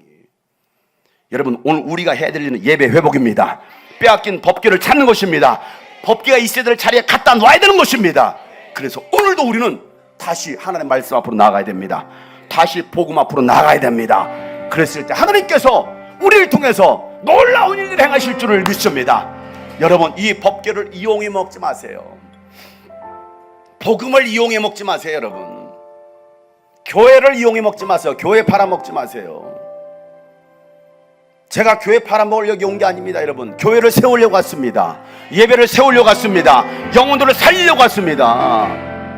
여러분 오늘 우리가 해야 될 일은 예배 회복입니다. 빼앗긴 법궤를 찾는 것입니다. 법궤가 있어야 될 자리에 갖다 놔야 되는 것입니다. 그래서 오늘도 우리는 다시 하나님의 말씀 앞으로 나아가야 됩니다. 다시 복음 앞으로 나아가야 됩니다. 그랬을 때 하나님께서 우리를 통해서 놀라운 일을 행하실 줄을 믿습니다. 여러분 이 법궤를 이용해 먹지 마세요. 복음을 이용해 먹지 마세요. 여러분 교회를 이용해 먹지 마세요. 교회 팔아먹지 마세요. 제가 교회 팔아먹을 여기 온 게 아닙니다. 여러분 교회를 세우려고 왔습니다. 예배를 세우려고 왔습니다. 영혼들을 살리려고 왔습니다.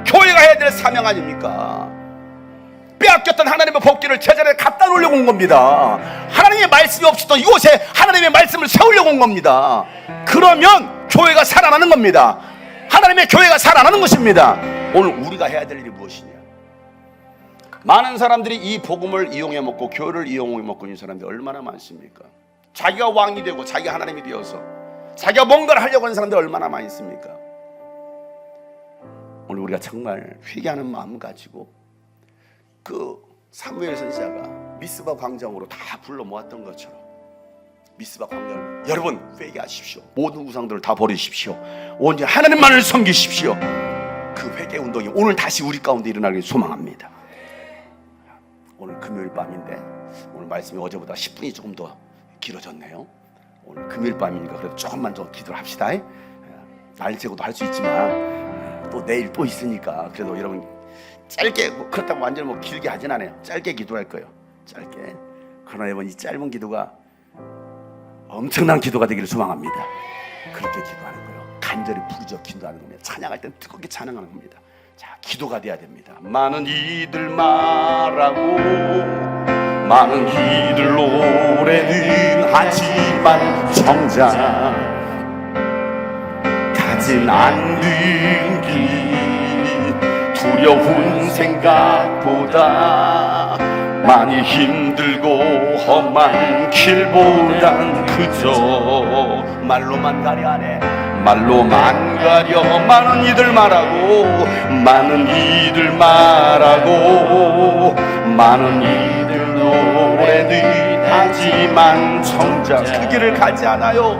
교회가 해야 될 사명 아닙니까? 빼앗겼던 하나님의 법궤를 제자리에 갖다 놓으려고 온 겁니다. 하나님의 말씀이 없었던 이곳에 하나님의 말씀을 세우려고 온 겁니다. 그러면 교회가 살아나는 겁니다. 하나님의 교회가 살아나는 것입니다. 오늘 우리가 해야 될 일이 무엇이냐? 많은 사람들이 이 복음을 이용해 먹고 교회를 이용해 먹고 있는 사람들이 얼마나 많습니까? 자기가 왕이 되고 자기가 하나님이 되어서 자기가 뭔가를 하려고 하는 사람들이 얼마나 많이 있습니까? 오늘 우리가 정말 회개하는 마음 가지고 그 사무엘 선지자가 미스바 광장으로 다 불러 모았던 것처럼 미스바 광장으로 여러분 회개하십시오. 모든 우상들을 다 버리십시오. 온전히 하나님만을 섬기십시오. 그 회개 운동이 오늘 다시 우리 가운데 일어나길 소망합니다. 오늘 금요일 밤인데 오늘 말씀이 어제보다 10분이 조금 더 길어졌네요. 오늘 금요일 밤이니까 그래도 조금만 더 기도를 합시다. 날 새고도 할 수 있지만 또 내일 또 있으니까 그래도 여러분 짧게 그렇다고 완전히 길게 하진 않아요. 짧게 기도할 거예요. 짧게. 그러나 여러분 이 짧은 기도가 엄청난 기도가 되기를 소망합니다. 그렇게 기도하는 거예요. 간절히 부르짖어 기도하는 겁니다. 찬양할 때는 뜨겁게 찬양하는 겁니다. 자, 기도가 돼야 됩니다. 많은 이들 말하고 많은 이들 노래는 하지만 정작 가진 않는 길 두려운 생각보다 많이 힘들고 험한 길보단 그저 말로만 가려 하네. 말로만 가려 많은 이들 말하고 많은 이들 말하고 많은 이들 노래들 하지만 정작 그 길을 가지 않아요.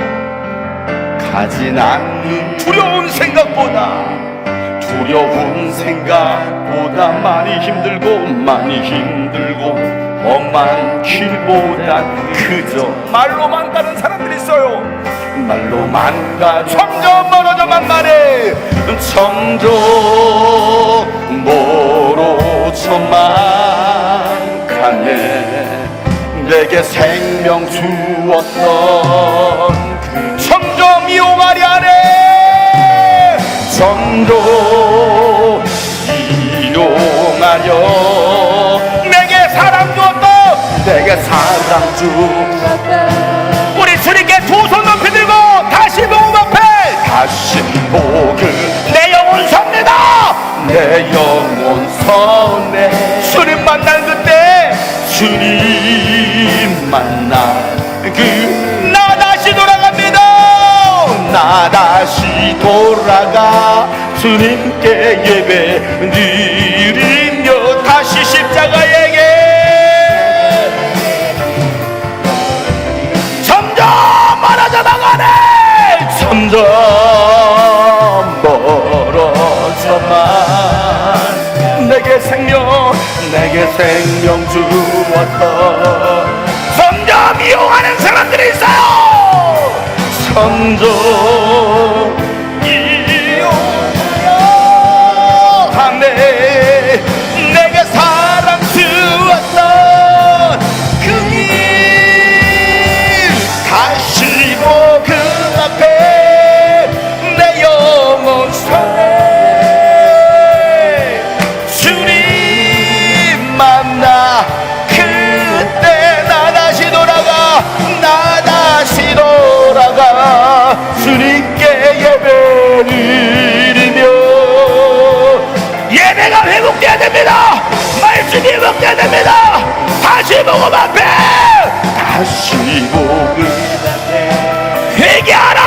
가진 않는 두려운 생각보다 많이 힘들고 험한 길보단 그저 말로만 가는 사람들이 있어요. 말로만 가 점점 멀어져만 말해 점점 멀어져만 가네. 내게 생명 주었던 그 점점 이용하려 하네. 점점 이용하려 내게 사랑 주었던 내게 사랑 주었던 우리 주님께 두 손 높이 들고 다시 복음 앞에 다시 복음 내 영혼 섭니다. 내 영혼 선에 주님 만날 그때 주님 만나 나 다시 돌아갑니다. 나 다시 돌아가 주님께 예배 드리며 다시 십자가에게 점점 멀어져 나가네. 점점 멀어져만 내게 생명 주었던 점점 이용하는 사람들이 있어요. 점점 이용하려 하네. 내게 사랑 주었던 그 길 다시 복음 앞에 내 영혼 선에 주님 만나 그때 나 다시 돌아가 주님께 예배를 드리며 예배가 회복돼야 됩니다. 말씀이 회복돼야 됩니다. 다시 복음 앞에 회개하라.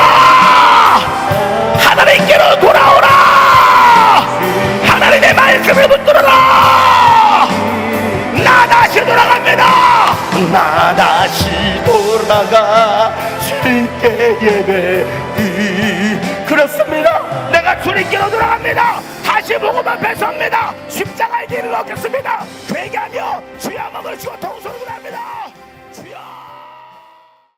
하나님께로 돌아오라. 하나님의 말씀을 붙들어라. 나 다시 돌아갑니다. 나 다시 돌아가 주님께 예배. 그렇습니다. 내가 주님께로 돌아갑니다. 다시 복음 앞에 섭니다. 십자가의 길을 얻겠습니다.